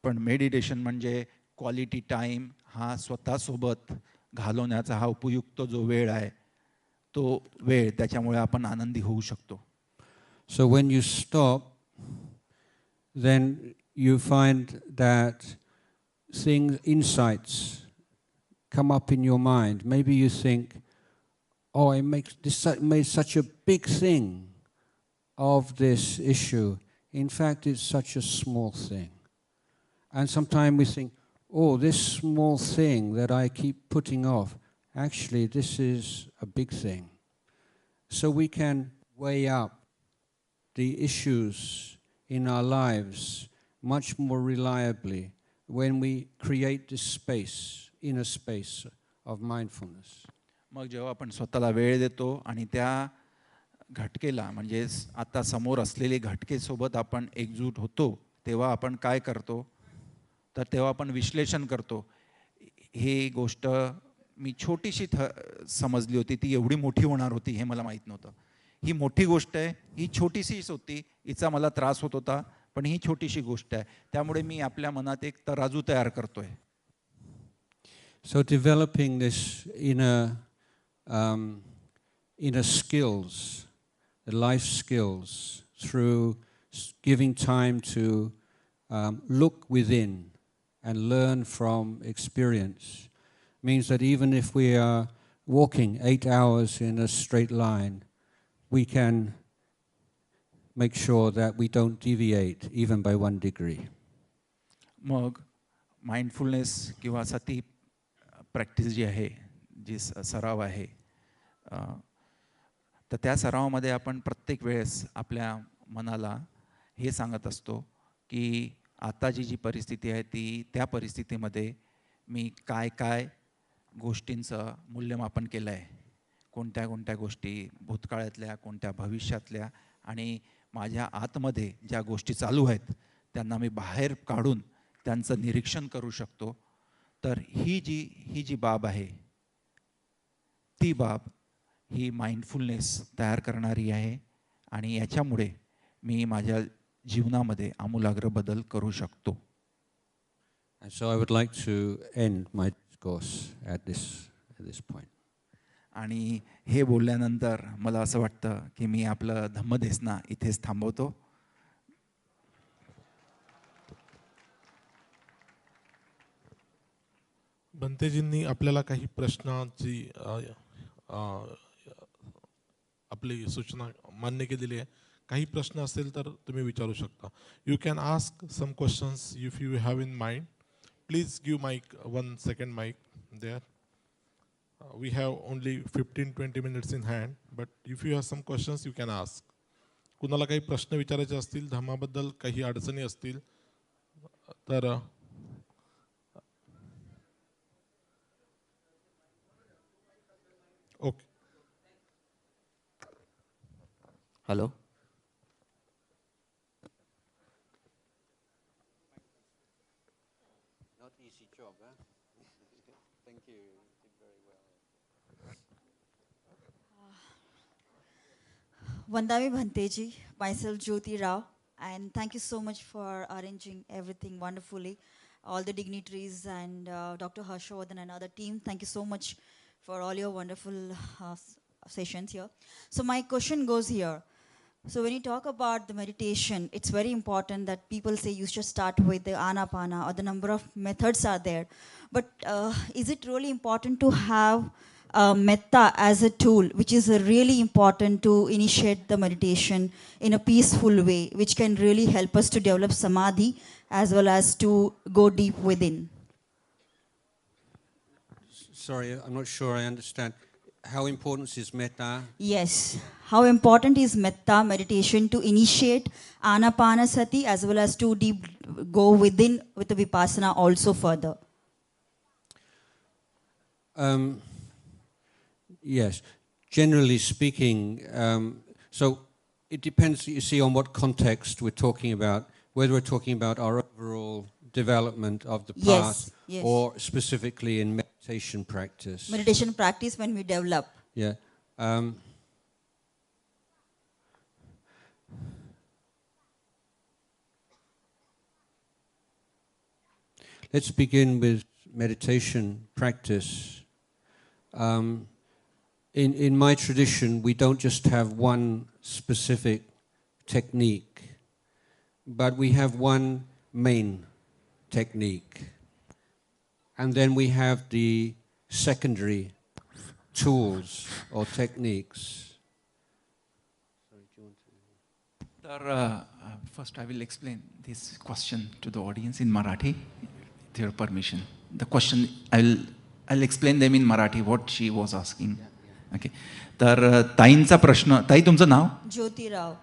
पण मेडिटेशन म्हणजे क्वालिटी टाईम हा स्वतःसोबत घालवण्याचा हा उपयुक्त जो वेळ आहे, तो वेळ त्याच्यामुळे आपण आनंदी होऊ शकतो. So when you stop, then you find that insights come up in your mind. Maybe you think, oh, made such a big thing of this issue. In fact, it's such a small thing. And sometimes we think, oh, this small thing that I keep putting off, actually this is a big thing. So we can weigh up the issues in our lives much more reliably when we create this space, inner space of mindfulness. मग जेव्हा आपण स्वतःला वेळ देतो आणि त्या घटकेला म्हणजे आता समोर असलेले घटकेसोबत आपण एकजूट होतो, तेव्हा आपण काय करतो, तर तेव्हा आपण विश्लेषण करतो. ही गोष्ट मी छोटीशी समजली होती, ती एवढी मोठी होणार होती हे मला माहीत नव्हतं. ही मोठी गोष्ट आहे, ही छोटीशीच होती, हिचा मला त्रास होत होता, पण ही छोटीशी गोष्ट आहे. त्यामुळे मी आपल्या मनात एक तराजू तयार करतोय. So developing this inner skills, the life skills, through giving time to look within and learn from experience, means that even if we are walking 8 hours in a straight line, we can make sure that we don't deviate even by 1 degree. मग mindfulness किंवा सती practice जी आहे, जी सराव आहे, तर त्या सरावामध्ये आपण प्रत्येक वेळेस आपल्या मनाला हे सांगत असतो की आताची जी परिस्थिती आहे ती त्या परिस्थितीमध्ये मी काय काय गोष्टींचं मूल्यमापन केलं आहे, कोणत्या कोणत्या गोष्टी भूतकाळातल्या, कोणत्या भविष्यातल्या, आणि माझ्या आतमध्ये ज्या गोष्टी चालू आहेत त्यांना मी बाहेर काढून त्यांचं निरीक्षण करू शकतो. तर ही जी बाब आहे, ती बाब ही माइंडफुलनेस तयार करणारी आहे, आणि याच्यामुळे मी माझ्या जीवनामध्ये आमूलाग्र बदल करू शकतो. And so I would like to end my discourse at this point. आणि हे बोलल्यानंतर मला असं वाटतं की मी आपलं धम्मदेसना इथेच थांबवतो. भंतेजींनी आपल्याला काही प्रश्नाची आपली सूचना मान्य केलेली आहे. काही प्रश्न असेल तर तुम्ही विचारू शकता. You can ask some questions if you have in mind. Please give mike 1 second mike there. We have only 15-20 minutes in hand, but if you have some questions, you can ask. कुणाला काही प्रश्न विचारायचे असतील, धम्माबद्दल काही अडचणी असतील तर okay. Hello. Not easy job, huh? Thank you. You did very well. Vandami Bhanteji, myself Jyoti Rao, and thank you so much for arranging everything wonderfully. All the dignitaries and Dr. Harshvardhan and other team, thank you so much for all your wonderful sessions here. So my question goes here. So when you talk about the meditation, it's very important that people say you should start with the Anapana, or the number of methods are there. But is it really important to have metta as a tool, which is really important to initiate the meditation in a peaceful way, which can really help us to develop samadhi as well as to go deep within? Sorry, I'm not sure I understand. How important is metta? Yes. How important is metta meditation to initiate anapanasati as well as to deep go within with the vipassana also further? Yes, generally speaking, so it depends, you see, on what context we're talking about, whether we're talking about our overall development of the path, yes. or specifically in meditation practice. Meditation practice when we develop. Yeah. Let's begin with meditation practice. In my tradition, we don't just have one specific technique, but we have one main technique. And then we have the secondary tools or techniques. First I will explain this question to the audience in Marathi, with your permission. The question, I'll explain them in Marathi, what she was asking. Okay. तर ताईंचा प्रश्न, ताई तुमचं नाव? ज्योतिराव.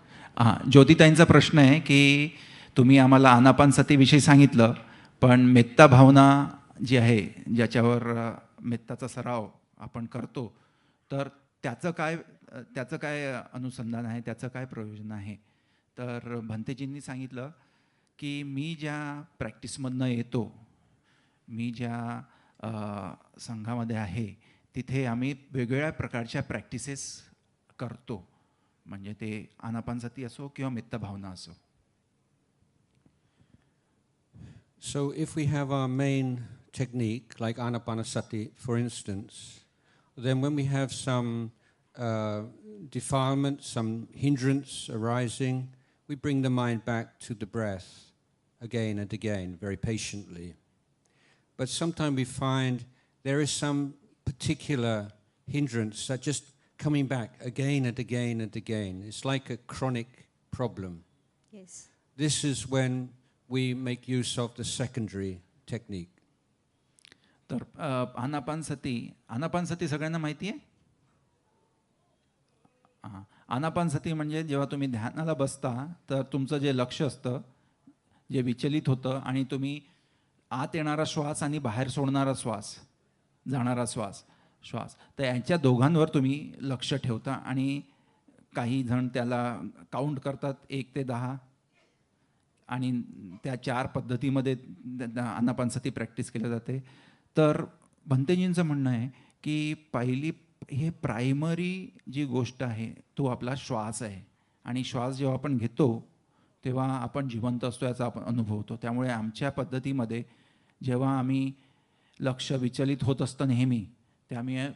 ज्योतिताईंचा प्रश्न आहे की तुम्ही आम्हाला आनापानसतीविषयी सांगितलं, पण मेत्ता भावना जी आहे, ज्याच्यावर मेत्ताचा सराव आपण करतो, तर त्याचं काय अनुसंधान आहे, त्याचं काय प्रयोजन आहे? तर भंतेजींनी सांगितलं की मी ज्या प्रॅक्टिसमधनं येतो, मी ज्या संघामध्ये आहे, तिथे आम्ही वेगवेगळ्या प्रकारच्या प्रॅक्टिसेस करतो, म्हणजे ते आनापानसती असो किंवा मेत्ता भावना असो. So if we have our main technique, like Anapanasati, for instance, then when we have some defilement, some hindrance arising, we bring the mind back to the breath again and again, very patiently. But sometimes we find there is some particular hindrance that just coming back again and again and again. It's like a chronic problem. Yes. This is when we make use of the secondary technique. तर आनापानसती सगळ्यांना माहिती आहे? आनापानसती म्हणजे जेव्हा तुम्ही ध्यानाला बसता, तर तुमचं जे लक्ष असतं, जे विचलित होतं, आणि तुम्ही आत येणारा श्वास आणि बाहेर सोडणारा श्वास, जाणारा श्वास, श्वास. तर यांच्या दोघांवर तुम्ही लक्ष ठेवता आणि काही जण त्याला काउंट करतात 1 ते 10 आणि त्या 4 पद्धतीमध्ये आनापानसती प्रॅक्टिस केली जाते. तर भंतेजींचं म्हणणं आहे की पहिली हे प्रायमरी जी गोष्ट आहे तो आपला श्वास आहे आणि श्वास जेव्हा आपण घेतो तेव्हा आपण जिवंत असतो याचा आपण अनुभव होतो. त्यामुळे आमच्या पद्धतीमध्ये जेव्हा आम्ही लक्ष विचलित होत असतं नेहमी ते आम्ही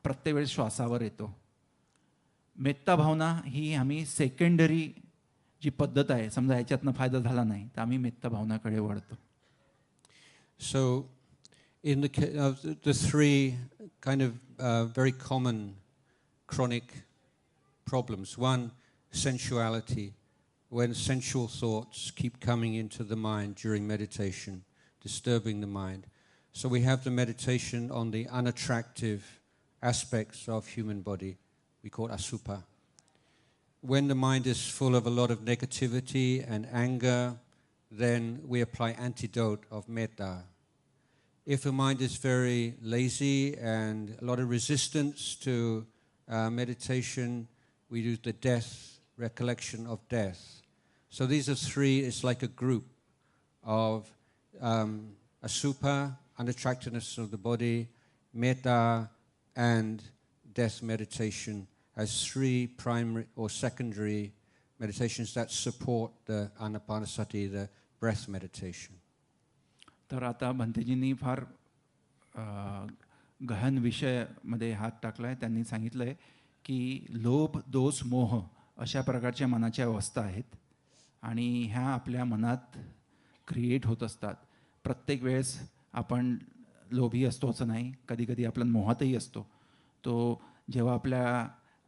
प्रत्येक वेळेस श्वासावर येतो. मेत्ता भावना ही आम्ही सेकंडरी जी पद्धत आहे, समजा याच्यातनं फायदा झाला नाही तर आम्ही मेत्ता भावनाकडे वळतो. So, in the three kind of very common chronic problems. One, sensuality, when sensual thoughts keep coming into the mind during meditation, disturbing the mind. So we have the meditation on the unattractive aspects of human body. We call it asupa. When the mind is full of a lot of negativity and anger, then we apply antidote of metta. If the mind is very lazy and a lot of resistance to meditation, we use the death, recollection of death. So these are three, it's like a group of asupa, unattractiveness of the body, metta, and death meditation as three primary or secondary meditations that support the anapanasati, the breath meditation. तर आता भंतेजींनी फार गहन विषयामध्ये हात टाकला आहे. त्यांनी सांगितलं आहे की लोभ, दोष, मोह अशा प्रकारच्या मनाच्या अवस्था आहेत आणि ह्या आपल्या मनात क्रिएट होत असतात. प्रत्येक वेळेस आपण लोभी असतो असं नाही, कधी कधी आपला मोहातही असतो. तो जेव्हा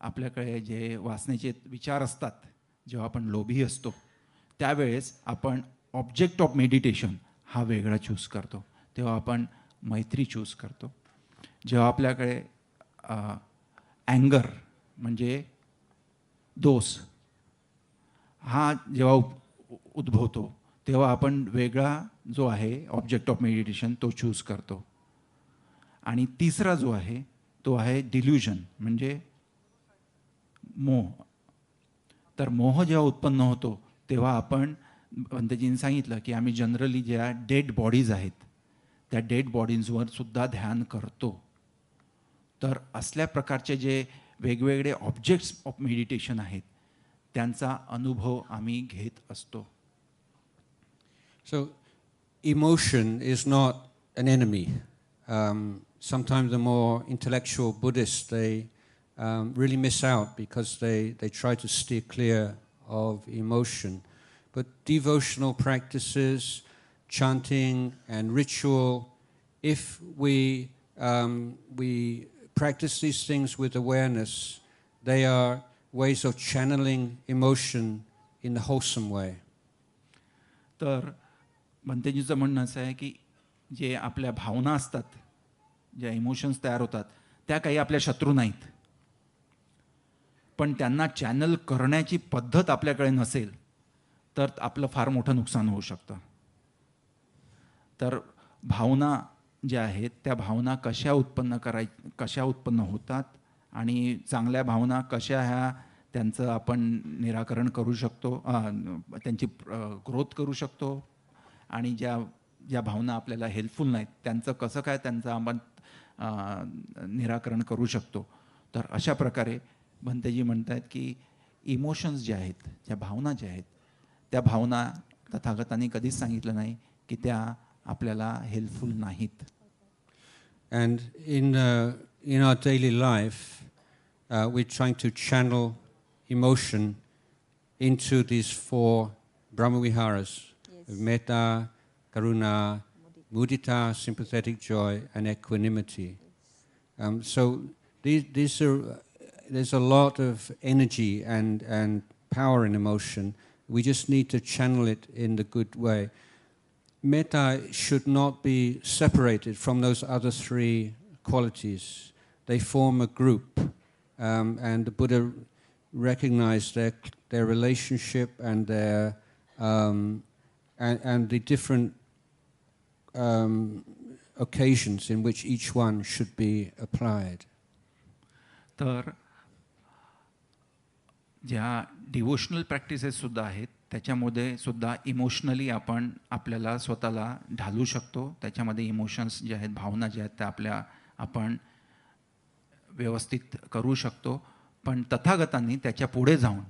आपल्याकडे जे वासनेचे विचार असतात, जेव्हा आपण लोभी असतो त्यावेळेस आपण ऑब्जेक्ट ऑफ मेडिटेशन हा वेगळा चूज करतो, तेव्हा आपण मैत्री चूज करतो. जेव्हा आपल्याकडे ॲंगर म्हणजे दोष हा जेव्हा उद्भवतो तेव्हा आपण वेगळा जो आहे ऑब्जेक्ट ऑफ मेडिटेशन तो चूज करतो. आणि तिसरा जो आहे तो आहे डिल्युजन म्हणजे मोह. तर मोह जेव्हा उत्पन्न होतो तेव्हा आपण भंतेजींनी सांगितलं की आम्ही जनरली ज्या डेड बॉडीज आहेत त्या डेड बॉडीजवर सुद्धा ध्यान करतो. तर असल्या प्रकारचे जे वेगवेगळे ऑब्जेक्ट्स ऑफ मेडिटेशन आहेत त्यांचा अनुभव आम्ही घेत असतो. So, emotion is not an enemy. Sometimes the more intellectual Buddhists, they really miss out because they try to steer clear of emotion. But devotional practices, chanting and ritual, if we practice these things with awareness, they are ways of channeling emotion in a wholesome way. तर भंतेजीचं म्हणणं असं आहे की जे आपल्या भावना असतात, ज्या emotions तयार होतात त्या काही आपल्या शत्रू नाहीत, पण त्यांना चॅनल करण्याची पद्धत आपल्याकडे नसेल तर आपलं फार मोठं नुकसान होऊ शकतं. तर भावना ज्या आहेत त्या भावना कशा उत्पन्न होतात आणि चांगल्या भावना कशा ह्या त्यांचं आपण निराकरण करू शकतो, त्यांची ग्रोथ करू शकतो आणि ज्या भावना आपल्याला हेल्पफुल नाहीत त्यांचं कसं काय त्यांचं आपण निराकरण करू शकतो. तर अशा प्रकारे भंतेजी म्हणत आहेत की इमोशन्स जे आहेत, ज्या भावना ज्या आहेत त्या भावना तथागतांनी कधीच सांगितलं नाही की त्या आपल्याला हेल्पफुल नाहीत. And in our daily life, we're trying to channel emotion into these four Brahmaviharas: metta, karuna, mudita, sympathetic joy, and equanimity. So these are there's a lot of energy and power in emotion. We just need to channel it in the good way. Metta should not be separated from those other three qualities. They form a group, and the Buddha recognized their relationship and their and the different occasions in which each one should be applied. तर ज्या devotional practices सुद्धा आहेत त्याच्यामध्ये सुद्धा emotionally आपण आपल्याला स्वतःला ढालू शकतो. त्याच्यामध्ये इमोशन्स जे आहेत, भावना ज्या आहेत त्या आपण व्यवस्थित करू शकतो. पण तथागतांनी त्याच्या पुढे जाऊन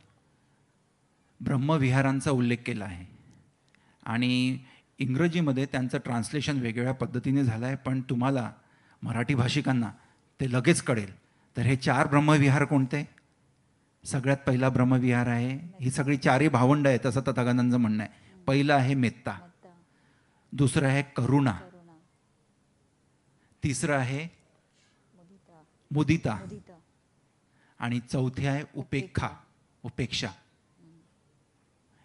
ब्रह्मविहारांचा उल्लेख केला आहे आणि इंग्रजीमध्ये त्यांचं ट्रान्सलेशन वेगवेगळ्या पद्धतीने झालं आहे, पण तुम्हाला मराठी भाषिकांना ते लगेच कळेल. तर हे 4 ब्रह्मविहार कोणते? सगळ्यात पहिला ब्रह्मविहार आहे, ही सगळी 4ही भावंड आहेत असं तथागतांचं म्हणणं आहे. पहिलं आहे मेत्ता, दुसरं आहे करुणा, तिसरं आहे मुदिता आणि चौथे आहे उपेक्षा.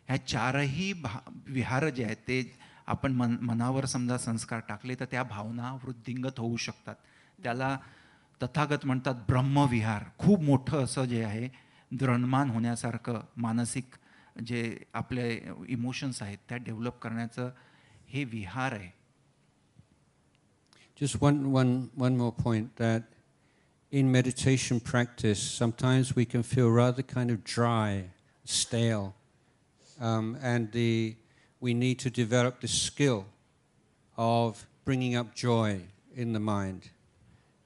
ह्या 4ही विहार जे आहेत ते आपण मनावर समजा संस्कार टाकले तर त्या भावना वृद्धिंगत होऊ शकतात. त्याला तथागत म्हणतात ब्रह्मविहार. खूप मोठं असं जे आहे द्रण्यमान होण्यासारखं मानसिक जे आपले इमोशन्स आहेत त्या डेव्हलप करण्याचं हे विहार आहे. Just one more point, that in meditation practice, sometimes we can feel rather kind of dry, stale, and we need to develop the skill of bringing up joy in the mind.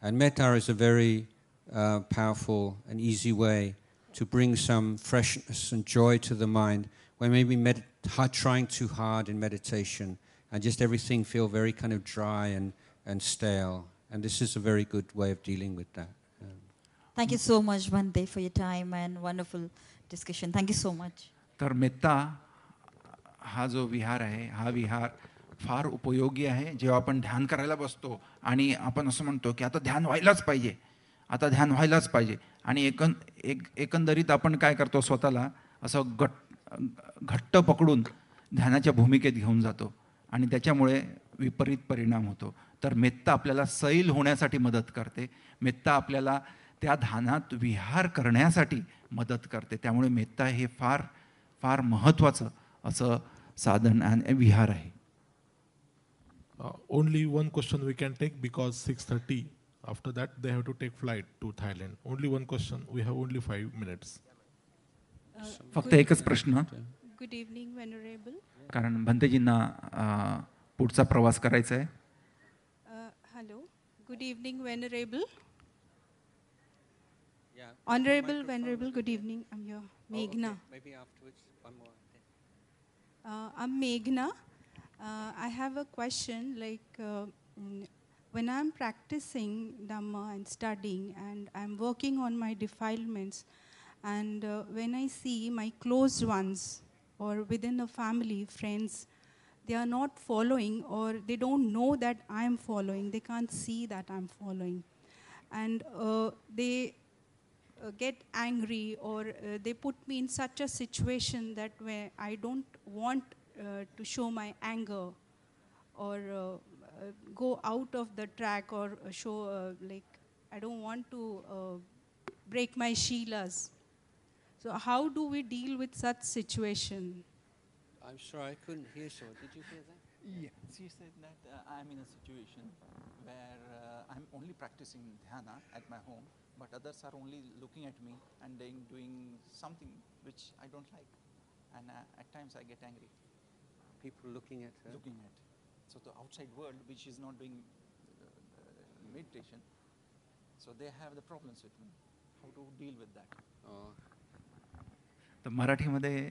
And metta is a very powerful and easy way to bring some freshness and joy to the mind when maybe trying too hard in meditation and just everything feel very kind of dry and stale. And this is a very good way of dealing with that. Thank you so much, Bhante, for your time and wonderful discussion. Thank you so much. तर मेत्ता हा जो विहार आहे, हा विहार फार उपयोगी आहे. जेव्हा आपण ध्यान करायला बसतो आणि आपण असं म्हणतो की आता ध्यान व्हायलाच पाहिजे, आता ध्यान व्हायलाच पाहिजे, आणि एकंदरीत आपण काय करतो, स्वतःला असं घट्ट पकडून ध्यानाच्या भूमिकेत घेऊन जातो आणि त्याच्यामुळे विपरीत परिणाम होतो. तर मेत्ता आपल्याला सैल होण्यासाठी मदत करते. मेत्ता आपल्याला त्या ध्यानात विहार करण्यासाठी मदत करते. त्यामुळे मेत्ता हे फार फार महत्त्वाचं असं साधन आणि विहार आहे. Only one question we can take because 6:30. After that, they have to take flight to Thailand. Only one question. We have only 5 minutes. फक्त एकच प्रश्न. Good evening, Venerable. कारण भंतेजींना पुढचा प्रवास करायचा आहे. Hello. Good evening, Venerable. Honorable Venerable, good evening. I'm here. Meghna. Maybe afterwards, one more. I'm Meghna. I have a question, like when I'm practicing Dhamma and studying and I'm working on my defilements, and when I see my close ones or within a family, friends, they are not following or they don't know that I'm following, they can't see that I'm following. And they get angry or they put me in such a situation that where I don't want to show my anger or go out of the track or show like I don't want to break my shilas. So how do we deal with such situation? I'm sorry, I couldn't hear so. Did you hear that? Yeah, she said that I'm in a situation where I'm only practicing dhyana at my home, but others are only looking at me and doing something which I don't like, and at times I get angry. People looking at her? Looking at. So the outside world, which is not doing meditation, so they have the problems with me. How to deal with that? तर मराठीमध्ये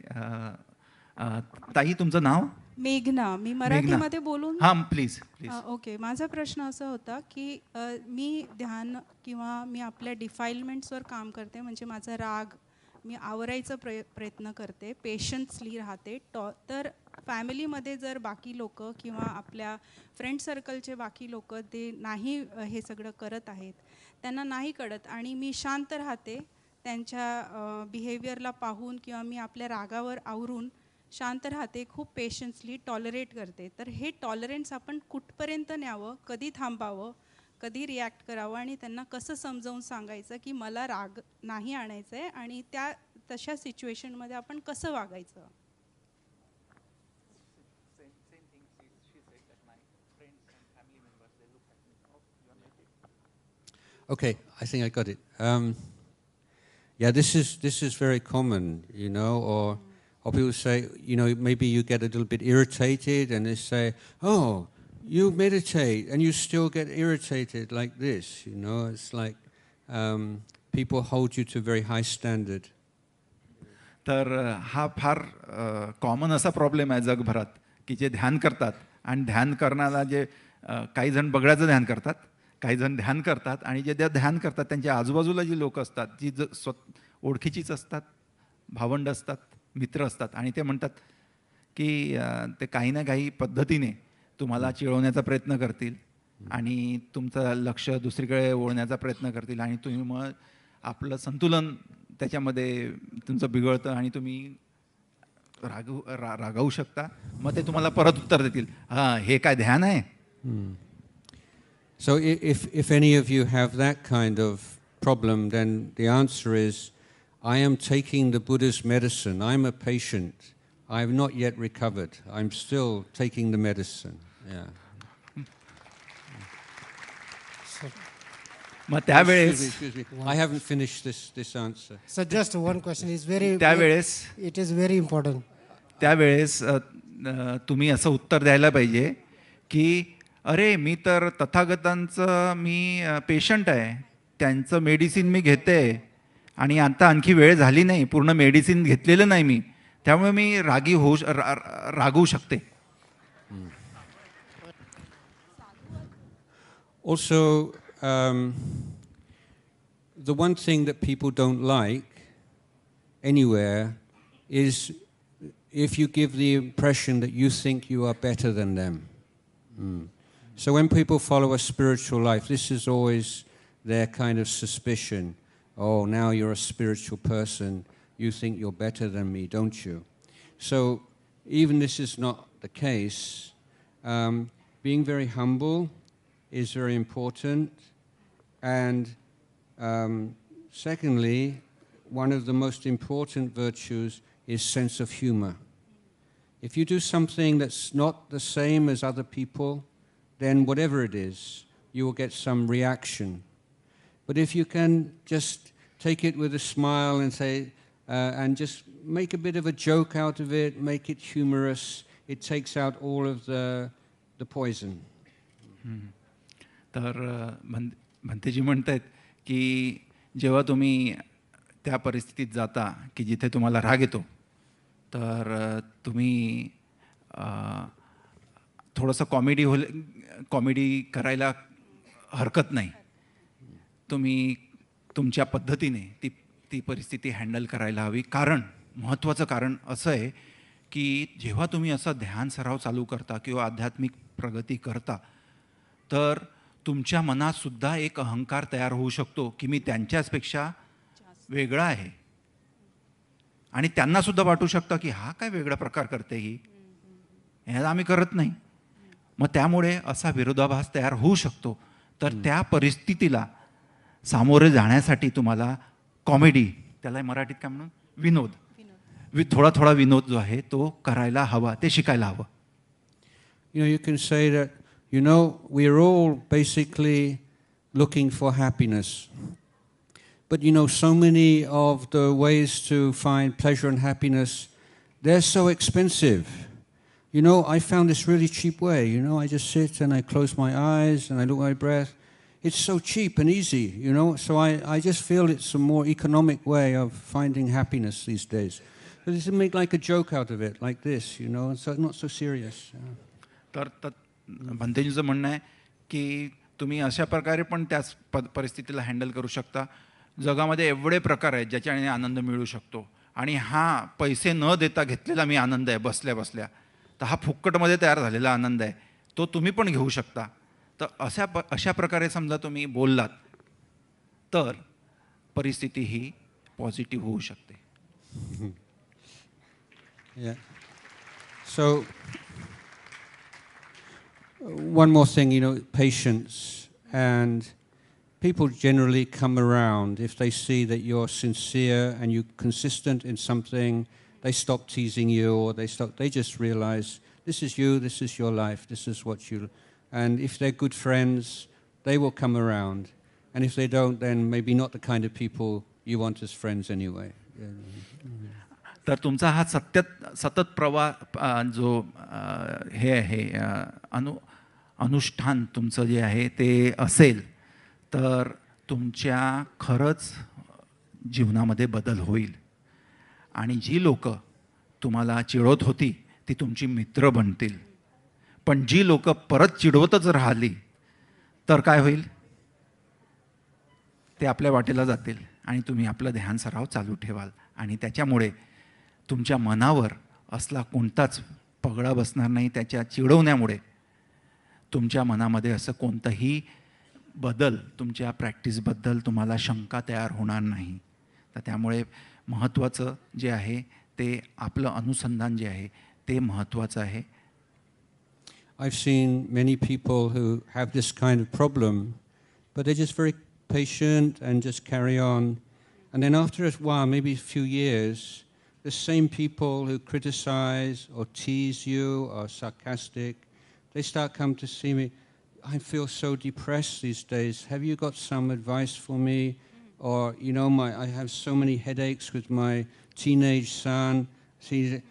ताई तुमचं नाव? मेघना. मी मराठीमध्ये बोलून? हां, please please. Okay. माझा प्रश्न असा होता की मी ध्यान किंवा मी आपल्या डिफाईलमेंट्सवर काम करते, म्हणजे माझा राग मी आवरायचा प्रयत्न करते, पेशन्सली राहते. तर फॅमिलीमध्ये जर बाकी लोक किंवा आपल्या फ्रेंड सर्कलचे बाकी लोक ते नाही हे सगळं करत आहेत, त्यांना नाही कळत आणि मी शांत राहते त्यांच्या बिहेवियरला पाहून किंवा मी आपल्या रागावर आवरून शांत राहते, खूप पेशन्सली टॉलरेट करते. तर हे टॉलरन्स आपण कुठपर्यंत न्यावं, कधी थांबावं, कधी रिॲक्ट करावं आणि त्यांना कसं समजावून सांगायचं की मला राग नाही आणायचं आहे आणि त्या तशा सिच्युएशनमध्ये आपण कसं वागायचं? Okay, I think I got it. Yeah, this is very common, you know, or people say, you know, maybe you get a little bit irritated and they say, oh, you meditate and you still get irritated like this, you know. It's like people hold you to a very high standard. तर हा फार common असा problem आहे जगभरात की जे ध्यान करतात आणि ध्यान करणारा जे काही जण बगड्याचं ध्यान करतात, काही जण ध्यान करतात आणि जे ध्यान करतात त्यांच्या आजूबाजूला जी लोक असतात जी ओळखीचीच असतात, भावंड असतात, मित्र असतात आणि ते म्हणतात की ते काही ना काही पद्धतीने तुम्हाला चिळवण्याचा प्रयत्न करतील आणि तुमचं लक्ष दुसरीकडे ओढण्याचा प्रयत्न करतील आणि तुम्ही मग आपलं संतुलन त्याच्यामध्ये तुमचं बिघडतं आणि तुम्ही रागावू शकता. मग ते तुम्हाला परत उत्तर देतील, हां हे काय ध्यान आहे. So if any of you have that kind of problem, then the answer is, I am taking the Buddha's medicine. I'm a patient. I have not yet recovered. I'm still taking the medicine. Yeah. मग त्यावेळेस Excuse me. I haven't finished this answer. So just one question is very. त्यावेळेस it is very important. त्यावेळेस तुम्ही असं उत्तर द्यायला पाहिजे की अरे मी तर तथागतांचं मी पेशंट आहे, त्यांचं मेडिसिन मी घेते आणि आता आणखी वेळ झाली नाही, पूर्ण मेडिसिन घेतलेलं नाही मी, त्यामुळे मी रागवू शकते. Also, the one thing that people don't like anywhere is if you give the impression that you think you are better than them. So when people follow a spiritual life, this is always their kind of suspicion. Oh, now you're a spiritual person. You think you're better than me, don't you? So even this is not the case. Being very humble is very important. And secondly, one of the most important virtues is sense of humor. If you do something that's not the same as other people, then whatever it is, you will get some reaction. But if you can just take it with a smile and say, and just make a bit of a joke out of it, make it humorous, it takes out all of the poison. तर भंतेजी म्हणतात की जेव्हा तुम्ही त्या परिस्थितीत जाता की जिथे तुम्हाला राग येतो, तर तुम्ही थोडंसं कॉमेडी करायला हरकत नाही. तुम्ही तुमच्या पद्धतीने ती परिस्थिती हँडल करायला हवी. कारण महत्त्वाचं कारण असं आहे की जेव्हा तुम्ही असं ध्यान सराव चालू करता किंवा आध्यात्मिक प्रगती करता, तर तुमच्या मनातसुद्धा एक अहंकार तयार होऊ शकतो की मी त्यांच्याचपेक्षा वेगळा आहे आणि त्यांनासुद्धा वाटू शकतं की हा काय वेगळा प्रकार करते ही, ह्याला आम्ही करत नाही. मग त्यामुळे असा विरोधाभास तयार होऊ शकतो. तर त्या परिस्थितीला सामोरे जाण्यासाठी तुम्हाला कॉमेडी, त्याला मराठीत काय म्हणून, विनोद, थोडा थोडा विनोद जो आहे तो करायला हवा, ते शिकायला हवं. You can say that, we're all basically looking for happiness. But so many of the ways to find pleasure and happiness, they're so expensive. I found this really cheap way. I just sit and I close my eyes and I look at my breath. It's so cheap and easy, So I just feel it's a more economic way of finding happiness these days. So just make like a joke out of it, like this, so not so serious. तर भंतेजीचं म्हणणं आहे की तुम्ही अशा प्रकारे पण त्याच परिस्थितीला हँडल करू शकता. जगामध्ये एवढे प्रकार आहेत ज्याच्याने आनंद मिळू शकतो आणि हा पैसे न देता घेतलेला मी आनंद आहे बसल्या बसल्या, तर हा फुक्कटमध्ये तयार झालेला आनंद आहे, तो तुम्ही पण घेऊ शकता. तर अशा प्रकारे समजा तुम्ही बोललात तर परिस्थिती ही पॉझिटिव्ह होऊ शकते. Yeah. So one more thing, patience. And people generally come around if they see that you're sincere and you're consistent in something. They stop teasing you, or they just realize this is you, this is your life, this is what you. And if they're good friends, they will come around. And if they don't, then maybe not the kind of people you want as friends anyway. तर तुमचा हा सतत जो हे आहे अनुष्ठान तुमचं जे आहे ते असेल तर तुमच्या खरंच जीवनामध्ये बदल होईल. आणि जी लोक तुम्हाला चिडवत होती ती तुमची मित्र बनतील. पण जी लोक परत चिडवतच राहिली तर काय होईल? ते आपल्या वाटेला जातील आणि तुम्ही आपलं ध्यान सराव चालू ठेवाल. आणि त्याच्यामुळे तुमच्या मनावर असला कोणताच पगडा बसणार नाही. त्याच्या चिडवण्यामुळे तुमच्या मनामध्ये असं कोणतंही बदल, तुमच्या प्रॅक्टिसबद्दल तुम्हाला शंका तयार होणार नाही. तर त्यामुळे महत्त्वाचं जे आहे ते आपलं अनुसंधान जे आहे ते महत्त्वाचं आहे. I've seen many people who have this kind of problem, but they're just very patient and just carry on. And then after a while, maybe a few years, the same people who criticize or tease you or sarcastic, they start come to see me. I feel so depressed these days. Have you got some advice for me? Or, you know, I have so many headaches with my teenage son. See,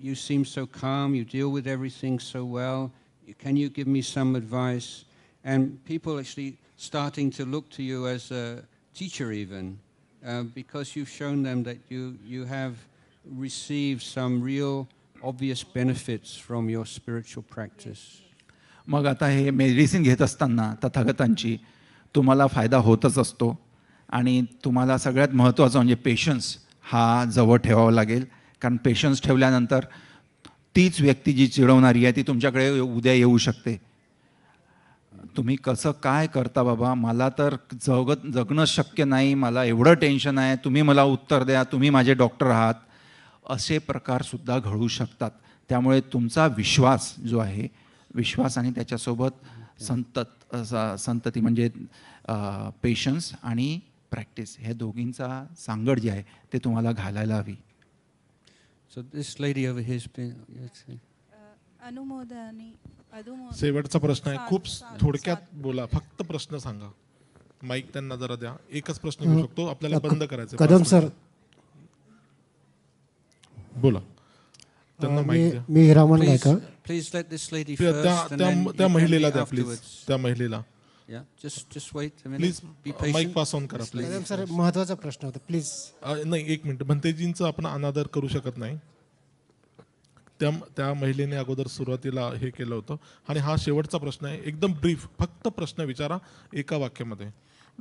you seem so calm, you deal with everything so well. Can you give me some advice? And people actually starting to look to you as a teacher even, because you've shown them that you have received some real obvious benefits from your spiritual practice. मग आता हे medicine घेत असताना तथागतांची तुम्हाला फायदा होतच असतो. आणि तुम्हाला सगळ्यात महत्त्वाचं म्हणजे पेशन्स हा जवळ ठेवावा लागेल. कारण पेशन्स ठेवल्यानंतर तीच व्यक्ती जी चिडवणारी आहे ती तुमच्याकडे उद्या येऊ शकते. तुम्ही कसं काय करता बाबा, मला तर जगणं शक्य नाही, मला एवढं टेन्शन आहे, तुम्ही मला उत्तर द्या, तुम्ही माझे डॉक्टर आहात, असे प्रकारसुद्धा घडू शकतात. त्यामुळे तुमचा विश्वास जो आहे, विश्वास आणि त्याच्यासोबत संतती म्हणजे पेशन्स आणि प्रॅक्टिस हे दोघींचा सांगड जे आहे ते तुम्हाला घालायला हवी. So this lady over here has been अनुमोदनी शेवटचा प्रश्न आहे. खूप थोडक्यात बोला, फक्त प्रश्न सांगा. माईक त्यांना जरा द्या. एकच प्रश्न घेऊ शकतो, आपल्याला बंद करायचं. कदम सर बोला, त्यांना माईक द्या. मी Raman Gaikwad. Please let this lady first and then त्या महिलेला द्या प्लीज. त्या महिलेला Yeah, just wait a minute. Please Be patient. Mike pass on करा प्लीज. कदम सर महत्त्वाचा प्रश्न होता प्लीज. नाही, एक मिनिट. भंतेजींचा आपण अनादर करू शकत नाही. त्या महिलेने अगोदर सुरुवातीला हे केलं होतं. आणि हा शेवटचा प्रश्न आहे, एकदम ब्रीफ, फक्त प्रश्न विचारा एका वाक्यामध्ये.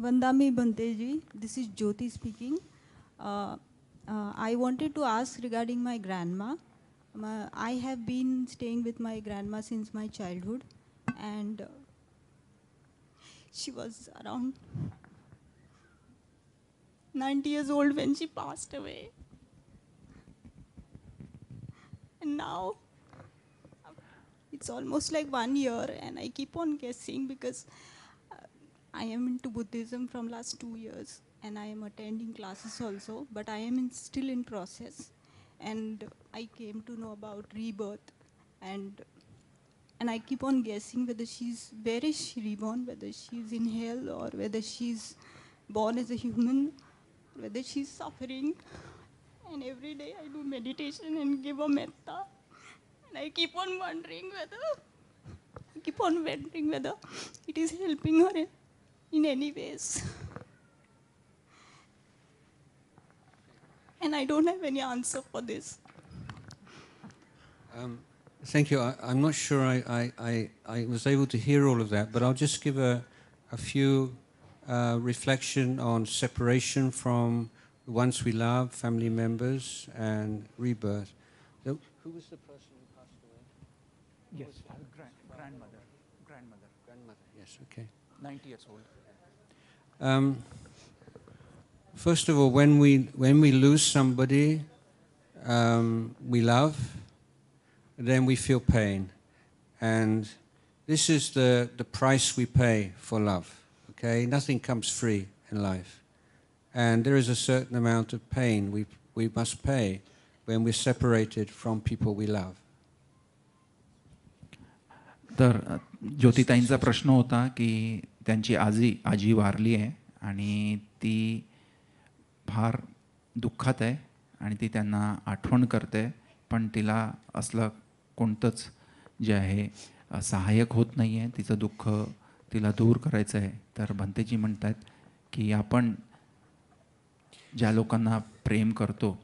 वंदामी भंतेजी, this is Jyoti speaking. I wanted to ask regarding my grandma. I have been staying with my grandma since my childhood, and she was around 90 years old when she passed away. And now it's almost like 1 year, and I keep on guessing because I am into Buddhism from last 2 years, and I am attending classes also, but I am still in process. And I came to know about rebirth, and I keep on guessing where is she reborn, whether she's in hell or whether she's born as a human, whether she's suffering. And every day I do meditation and give a metta, and I keep on wondering whether it is helping her in any ways. And I don't have any answer for this. Thank you. I'm not sure I was able to hear all of that, but I'll just give a few reflection on separation from the ones we love, family members, and rebirth. Who was the person who passed away? Yes, grandmother. Yes, okay. 90 years old. First of all, when we lose somebody we love, then we feel pain, and this is the price we pay for love. Okay, nothing comes free in life, and there is a certain amount of pain we must pay when we're separated from people we love. तर ज्योतिताईंचा प्रश्न होता की त्यांची आजी वारली आहे आणि ती फार दुःखात आहे आणि ती त्यांना आठवण करते, पण तिला असलं कोणतंच जे आहे सहाय्यक होत नाही आहे. तिचं दुःख तिला दूर करायचं आहे. तर भंतेजी म्हणतात की आपण ज्या लोकांना प्रेम करतो,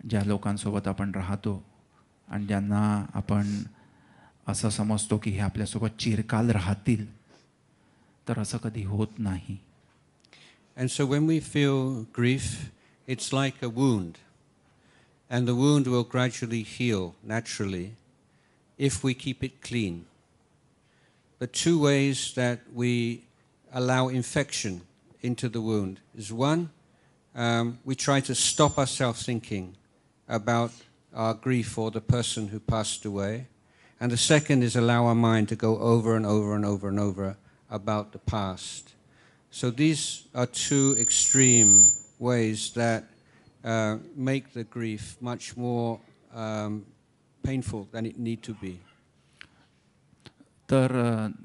ज्या लोकांसोबत आपण राहतो आणि ज्यांना आपण असं समजतो की हे आपल्यासोबत चिरकाल राहतील, तर असं कधी होत नाही. And so when we feel grief, it's like a wound. And the wound will gradually heal naturally if we keep it clean. The two ways that we allow infection into the wound is one, we try to stop ourselves thinking about our grief for the person who passed away. And the second is allow our mind to go over and over and over and over about the past. So these are two extreme ways that make the grief much more painful than it need to be. तर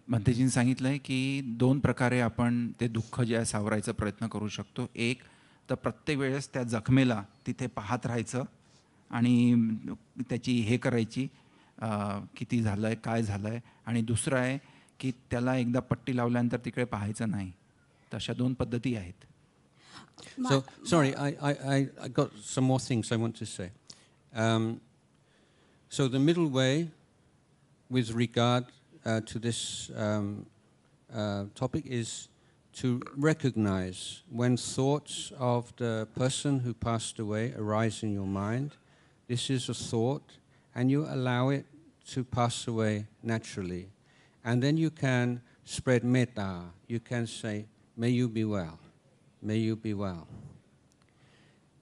भंतेजींनी सांगितलं आहे की 2 प्रकारे आपण ते दुःख जे आहे सावरायचा प्रयत्न करू शकतो. एक तर प्रत्येक वेळेस त्या जखमेला तिथे पाहत राहायचं आणि त्याची हे करायची, किती झालं आहे, काय झालं आहे. आणि दुसरं आहे की त्याला एकदा पट्टी लावल्यानंतर तिकडे पाहायचं नाही. तशा 2 पद्धती आहेत. So, sorry, I got some more things I want to say. So the middle way with regard to this topic is to recognize when thoughts of the person who passed away arise in your mind. This is a thought, and you allow it to pass away naturally. And then you can spread metta. You can say, may you be well. May you be well.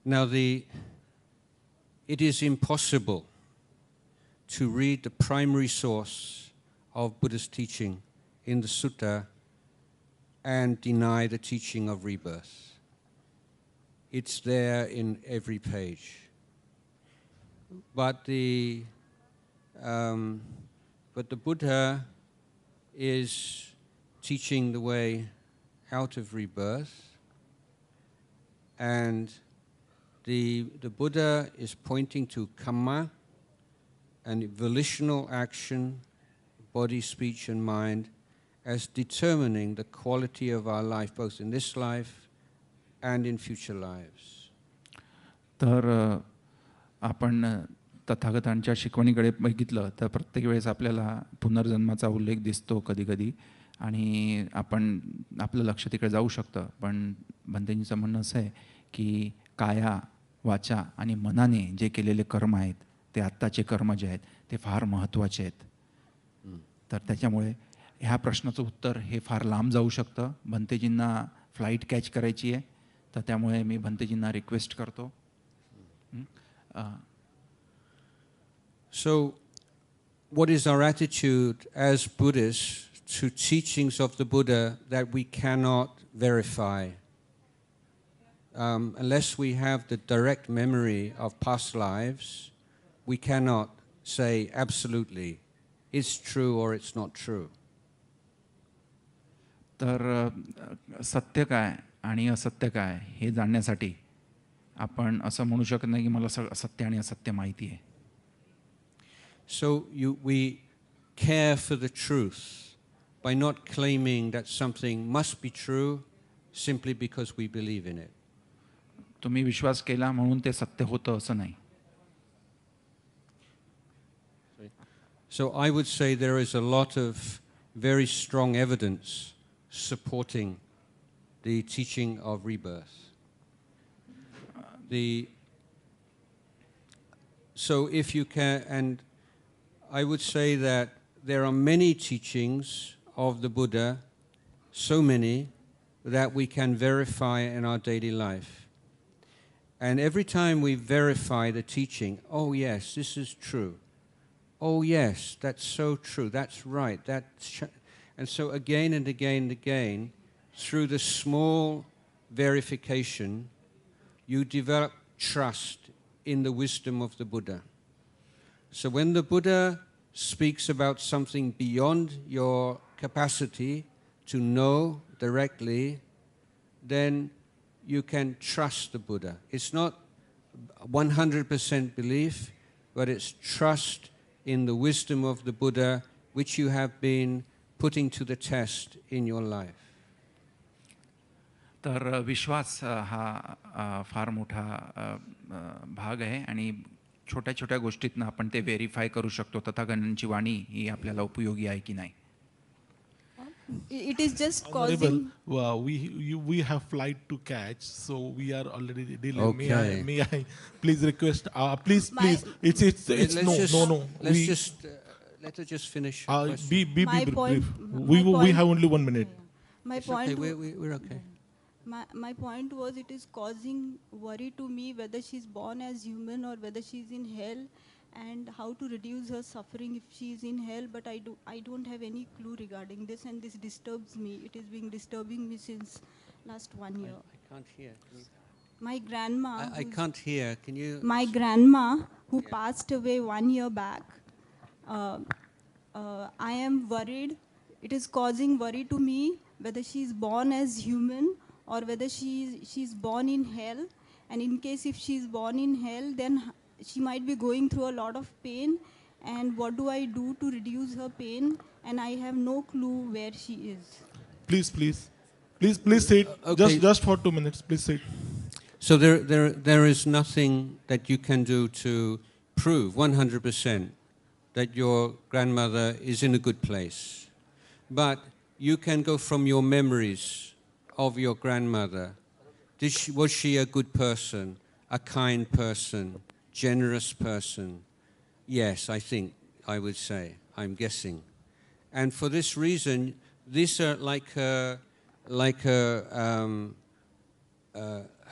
Now, it is impossible to read the primary source of Buddha's teaching in the sutta and deny the teaching of rebirth. It's there in every page. But the Buddha is teaching the way out of rebirth, and the Buddha is pointing to kamma, and volitional action, body, speech, and mind, as determining the quality of our life, both in this life and in future lives. तर आपण तथागतांच्या शिकवणीकडे बघितलं तर प्रत्येक वेळेस आपल्याला पुनर्जन्माचा उल्लेख दिसतो कधी-कधी आणि आपण आपलं लक्ष तिकडे जाऊ शकतं. पण भंतेजींचं म्हणणं असं आहे की काया, वाचा आणि मनाने जे केलेले कर्म आहेत, ते आत्ताचे कर्म जे आहेत ते फार महत्त्वाचे आहेत. तर त्याच्यामुळे ह्या प्रश्नाचं उत्तर हे फार लांब जाऊ शकतं. भंतेजींना फ्लाईट कॅच करायची आहे, तर त्यामुळे मी भंतेजींना रिक्वेस्ट करतो. So, what is our attitude as Buddhists to teachings of the Buddha that we cannot verify? Unless we have the direct memory of past lives, we cannot say absolutely it's true or it's not true. तर सत्य काय आणि असत्य काय हे जाणण्यासाठी आपण असं म्हणू शकत नाही की मला सत्य आणि असत्य माहिती आहे. So we care for the truth by not claiming that something must be true simply because we believe in it. तुम्ही विश्वास केला म्हणून ते सत्य होतं असं नाही. So I would say there is a lot of very strong evidence supporting the teaching of rebirth. So if you can, and I would say that there are many teachings of the Buddha, so many, that we can verify in our daily life. And every time we verify the teaching, oh yes, this is true. Oh yes, that's so true, that's right. And so again and again and again, through the small verification, you develop trust in the wisdom of the Buddha. So when the Buddha speaks about something beyond your capacity to know directly, then you can trust the Buddha. It's not 100% belief, but it's trust in the wisdom of the Buddha, which you have been putting to the test in your life. तर विश्वास हा फार मोठा भाग आहे आणि छोट्या छोट्या गोष्टीतनं आपण ते व्हेरीफाय करू शकतो तथागतांची वाणी ही आपल्याला उपयोगी आहे की नाही. It is just causing. We have flight to catch, so we are already delayed. Okay. May I please request? Please. It's no. Let's just let her just finish. Be brief. We have only 1 minute. My It's point. okay. We're okay. My point was, it is causing worry to me whether she's born as human or whether she's in hell, and how to reduce her suffering if she's in hell. But I don't have any clue regarding this, and this disturbs me. It is being disturbing me since last 1 year. I can't hear. My grandma. I can't hear. Can you? My grandma, who passed away 1 year back. I am worried. It is causing worry to me whether she's born as human or whether she's born in hell. And in case if she's born in hell, then she might be going through a lot of pain. And what do I do to reduce her pain? And I have no clue where she is. Please sit. Okay. Just for 2 minutes. Please sit. So there is nothing that you can do to prove 100% that your grandmother is in a good place. But you can go from your memories of your grandmother. Was she a good person, a kind person, generous person? Yes, I think I would say. I'm guessing. And for this reason, these are like her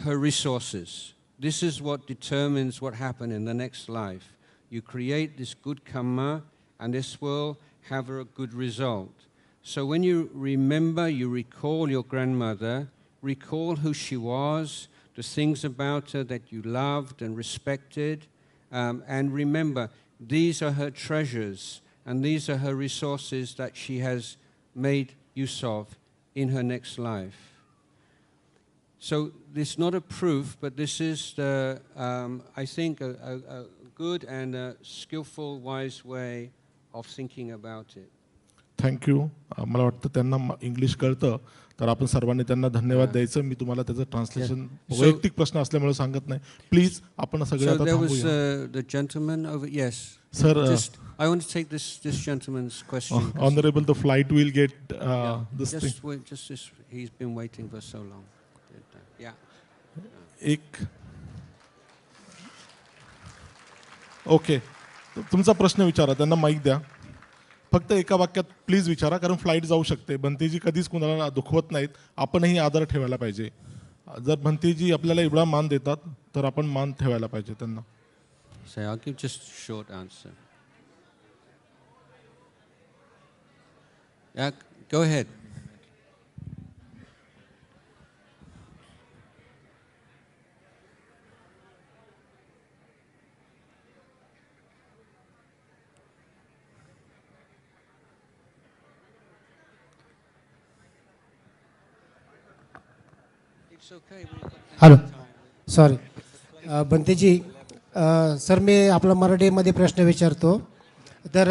resources. This is what determines what happened in the next life. You create this good karma, and this will have a good result. So when you remember, you recall your grandmother, recall who she was, the things about her that you loved and respected, and remember, these are her treasures, and these are her resources that she has made use of in her next life. So this is not a proof, but this is, I think, a good and a skillful, wise way of thinking about it. Thank you. मला वाटतं त्यांना English कळतं, तर आपण सर्वांनी त्यांना धन्यवाद द्यायचं. मी तुम्हाला त्याचं ट्रान्सलेशन वैयक्तिक प्रश्न असल्यामुळे सांगत नाही. प्लीज आपण सगळे आता थांबूया. So there was the gentleman over. Yes. Sir, I want to take this gentleman's question. Honorable, the flight will get this thing. Just wait. Just this. He's been waiting for so long. Yeah. Okay, तुमचा प्रश्न विचारा. त्यांना mic द्या. फक्त एका वाक्यात please विचारा, कारण फ्लाईट जाऊ शकते. भंतेजी कधीच कुणाला दुखवत नाहीत. आपणही आदर ठेवायला पाहिजे. जर भंतेजी आपल्याला एवढा मान देतात, तर आपण मान ठेवायला पाहिजे त्यांना. So I'll give just short answer. Yeah, go ahead. Hello, sorry. बंतेजी, सर मी आपला मराठीमध्ये प्रश्न विचारतो. तर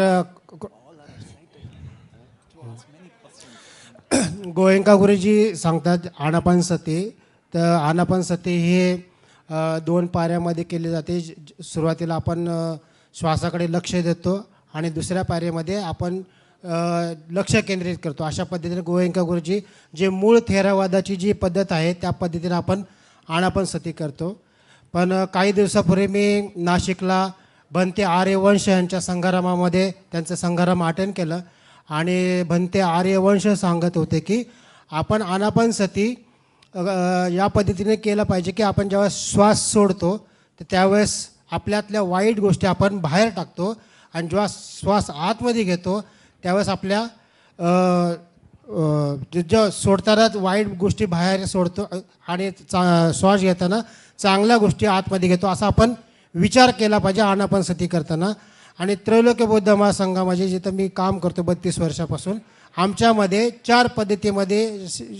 गोयंका गुरुजी सांगतात आनापानसती. तर आनापानसती हे 2 पाऱ्यामध्ये केले जाते. सुरुवातीला आपण श्वासाकडे लक्ष देतो आणि दुसऱ्या पाऱ्यामध्ये आपण लक्ष केंद्रित करतो. अशा पद्धतीने गोयंका गुरुजी जे मूळ थेरवादाची जी पद्धत आहे त्या पद्धतीने आपण आनापानसती करतो. पण काही दिवसापूर्वी मी नाशिकला भंते आर्यवंश यांच्या संग्रामामध्ये त्यांचं संग्राम अटेंड केलं आणि भंते आर्यवंश सांगत होते की आपण आनापानसती या पद्धतीने केलं पाहिजे की आपण जेव्हा श्वास सोडतो तर त्यावेळेस आपल्यातल्या वाईट गोष्टी आपण बाहेर टाकतो आणि जेव्हा श्वास आतमध्ये घेतो त्यावेळेस आपल्या जो सोडताना वाईट गोष्टी बाहेर सोडतो आणि श्वास घेताना चांगल्या गोष्टी आतमध्ये घेतो, असा आपण विचार केला पाहिजे आनापानसती करताना. आणि त्रैलोक्य बौद्ध महासंघामध्ये जिथं मी काम करतो 32 वर्षापासून, आमच्यामध्ये 4 पद्धतीमध्ये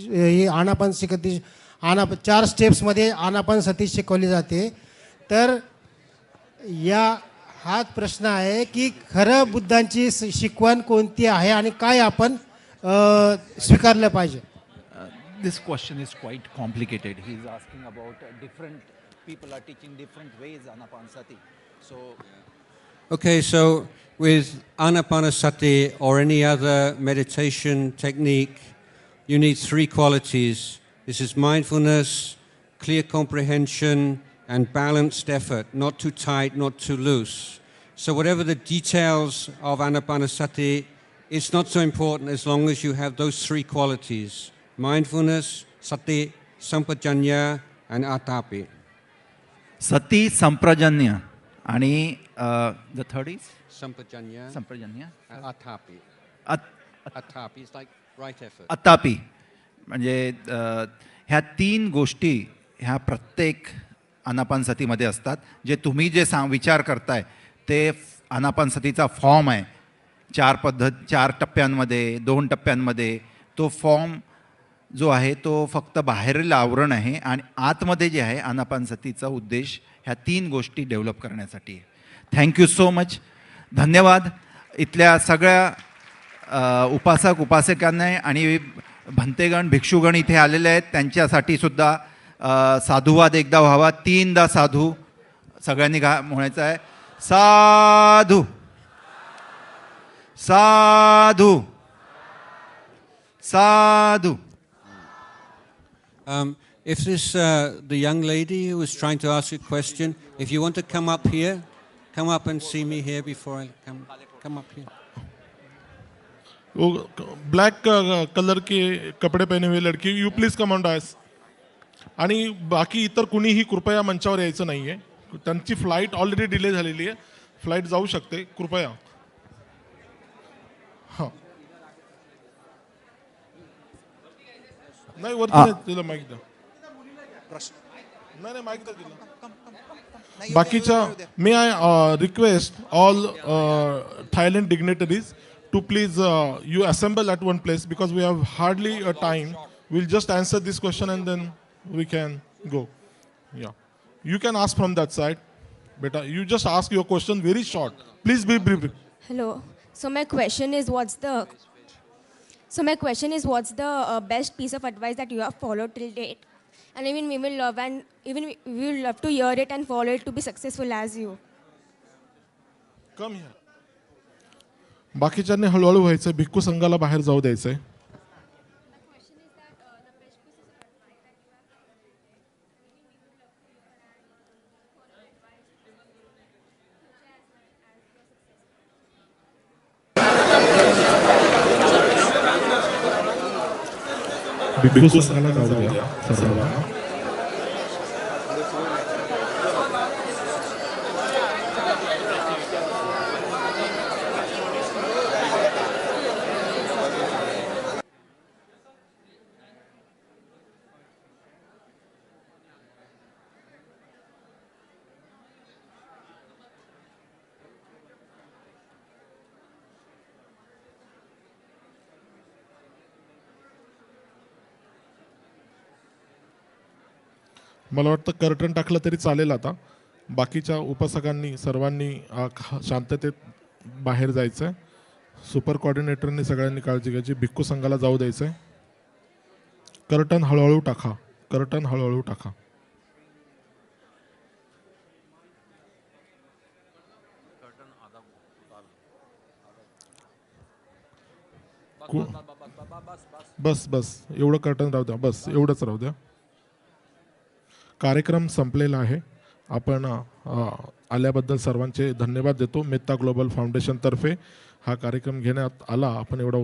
ही आनापानसती 4 स्टेप्समध्ये आनापानसती शिकवली जाते. तर हाच प्रश्न आहे की खरं बुद्धांची शिकवण कोणती आहे आणि काय आपण स्वीकारलं पाहिजे. This question is quite complicated. He is asking about different people are teaching different ways Anapanasati. So, Okay, so with Anapanasati or any other meditation technique, you need 3 qualities. This is mindfulness, clear comprehension, and balanced effort, not too tight, not too loose. So whatever the details of Anapanasati, it's not so important as long as you have those 3 qualities: mindfulness, sati, sampajanya, and atapi. Sati, Samprajanya, आणि the third is Sampajanya, atapi. Atapi is like right effort. atapi. म्हणजे ह्या 3 गोष्टी ह्या प्रत्येक आनापानसतीमध्ये असतात. जे तुम्ही जे विचार करताय ते आनापानसतीचा फॉर्म आहे. 4 टप्प्यांमध्ये, 2 टप्प्यांमध्ये. तो फॉर्म जो आहे तो फक्त बाहेरील आवरण आहे आणि आतमध्ये जे आहे आनापानसतीचा उद्देश ह्या 3 गोष्टी डेव्हलप करण्यासाठी आहे. Thank you so much. धन्यवाद. इथल्या सगळ्या उपासक उपासिकांना आणि भंतेगण भिक्षुगण इथे आलेले आहेत त्यांच्यासाठी सुद्धा साधुवाद एकदा व्हावा. 3दा साधू सगळ्यांनी म्हणायचं आहे. साधू साधू साधू. If this the young lady who was trying to ask a question, if you want to come up here, come up and see me here before I come up here. वो ब्लैक कलर के कपडे पहने हुए लड़की, you please come on dais. आणि बाकी इतर कुणीही कृपया मंचावर यायचं नाहीये. त्यांची फ्लाईट ऑलरेडी डिले झालेली आहे. फ्लाईट जाऊ शकते. कृपया. हां नाही वरती तिला माईक द्या. नाही माईक द्या तिला. बाकीच्या may I request all Thailand dignitaries to please you assemble at one place because we have hardly a time. We'll just answer this question and then we can go. Yeah, you can ask from that side. Beta, you just ask your question very short. Please be brief. Hello. So my question is, what's the best piece of advice that you have followed till date? And even we will love to hear it and follow it to be successful as you. Come here. बाकीच्यांनी हळूहळू व्हायचं. भिक्खू संघाला बाहेर जाऊ द्यायचंय. भिक्खू संघाला जाऊ द्या सर्वांना. मला वाटतं कर्टन टाकलं तरी चालेल. आता बाकीच्या उपासकांनी सर्वांनी शांततेत बाहेर जायचं आहे. सुपर कोऑर्डिनेटरनी सगळ्यांनी काळजी घ्यायची. भिक्खू संघाला जाऊ द्यायचं आहे. कर्टन हळूहळू टाका. कर्टन हळूहळू टाका. बस बस एवढं कर्टन राहू द्या. बस एवढंच राहू द्या. कार्यक्रम संपलेला आहे. आपण आल्याबद्दल सर्वांचे धन्यवाद देतो. मेत्ता ग्लोबल फाउंडेशनतर्फे हा कार्यक्रम घेण्यात आला. आपण एवढा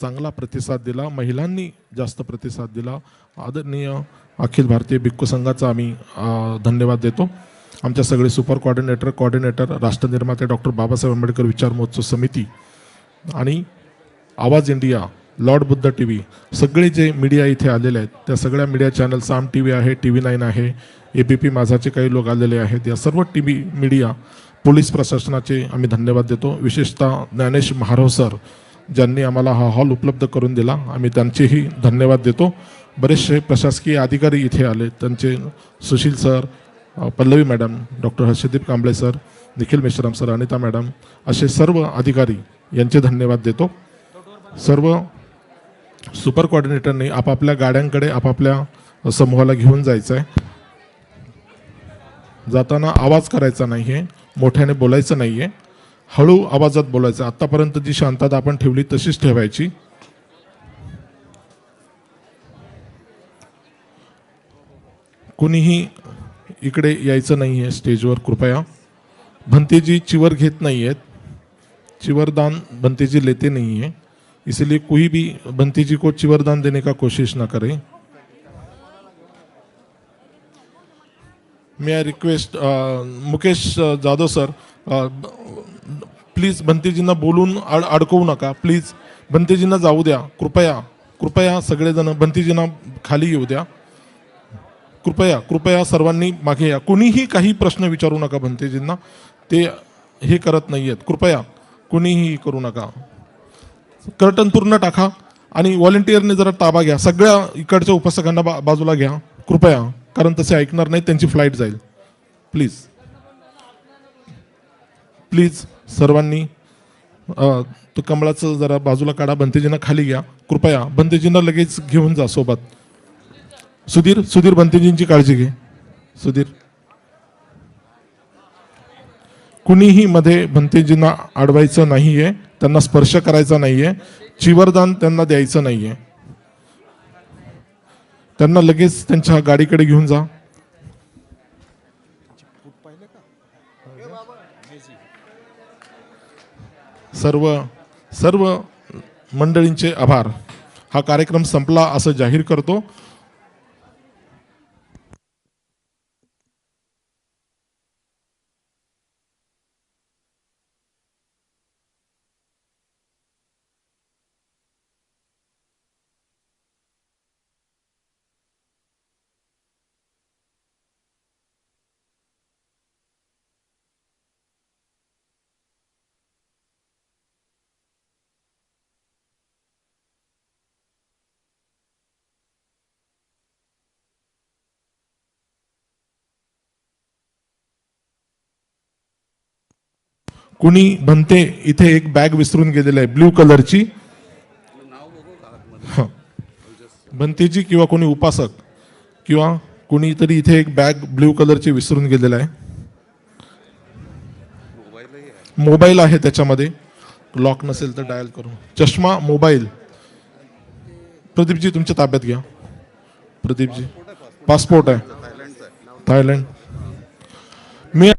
चांगला प्रतिसाद दिला. महिलांनी जास्त प्रतिसाद दिला. आदरणीय अखिल भारतीय भिक्खू संघाचा आम्ही धन्यवाद देतो. आमच्या सगळे सुपर कोऑर्डिनेटर राष्ट्रनिर्माते डॉक्टर बाबासाहेब आंबेडकर विचार महोत्सव समिती आणि आवाज इंडिया, लॉर्ड बुद्ध TV, सगळे जे मीडिया इथे आलेले आहेत त्या सगळ्या मीडिया चॅनल, साम TV आहे, TV9 आहे, ABP माझाचे काही लोक आलेले आहेत. या सर्व मीडिया, पोलीस प्रशासनाचे आम्ही धन्यवाद देतो. विशेषतः ज्ञानेश महाराव सर ज्यांनी आम्हाला हा हॉल उपलब्ध करून दिला, आम्ही त्यांचेही धन्यवाद देतो. बरेचसे प्रशासकीय अधिकारी इथे आले, त्यांचे Sushil sir, Pallavi madam, doctor Harshdeep Kamble sir, Nikhil Meshram sir, Anita madam, असे सर्व अधिकारी यांचे धन्यवाद देतो. सर्व सुपर कोऑर्डिनेटरनी आपापल्या गाड्यांकडे आपापल्या समूहाला घेऊन जायचं आहे. जाताना आवाज करायचा नाही आहे, मोठ्याने बोलायचं नाही आहे, हळू आवाजात बोलायचं. आत्तापर्यंत जी शांतता आपण ठेवली तशीच ठेवायची. कुणीही इकडे यायचं नाही आहे स्टेजवर कृपया. भंतेजी चिवर घेत नाही आहेत, चिवरदान भंतेजी लेते नहीं है, इसलिए कोई भी भंतेजी को चिवरदान देने का कोशिश ना करे. May I request Mukesh Jadhav sir, please भंतेजींना बोलून अडकवू नका. प्लीज भंतेजींना जाऊ द्या, कृपया कृपया. सगळेजण भंतेजींना खाली येऊ द्या, कृपया कृपया. सर्वांनी मागे या. कुणीही काही प्रश्न विचारू नका भंतेजींना, ते हे करत नाही आहेत. कृपया कुणीही करू नका. कर्टन पूर्ण टाका आणि व्हॉलेंटिअरने जरा ताबा घ्या. सगळ्या इकडच्या उपासकांना बाजूला घ्या कृपया, कारण तसे ऐकणार नाही, त्यांची फ्लाईट जाईल. प्लीज प्लीज सर्वांनी तो कमळाचं जरा बाजूला काढा. भंतेजींना खाली घ्या कृपया. भंतेजींना लगेच घेऊन जा सोबत. सुधीर सुधीर भंतेजींची काळजी घे. सुधीर, कुणीही मध्ये भंतेजींना अडवायचं नाहीये, त्यांना स्पर्श करायचा नाहीये, चिवरदान त्यांना द्यायचं नाहीये. त्यांना लगेच त्यांच्या गाडीकडे घेऊन जा. सर्व सर्व मंडळींचे आभार. हा कार्यक्रम संपला असं जाहीर करतो. कुणी भंते इथे एक बॅग विसरून गेलेला आहे ब्ल्यू कलरची. भंतेजी किंवा कोणी उपासक किंवा कोणीतरी इथे एक बॅग ब्ल्यू कलरची विसरून गेलेला आहे. मोबाईल आहे त्याच्यामध्ये, लॉक नसेल तर डायल करू. चष्मा, मोबाईल. प्रदीपजी तुमच्या ताब्यात घ्या. प्रदीपजी, पासपोर्ट आहे थायलंड. मी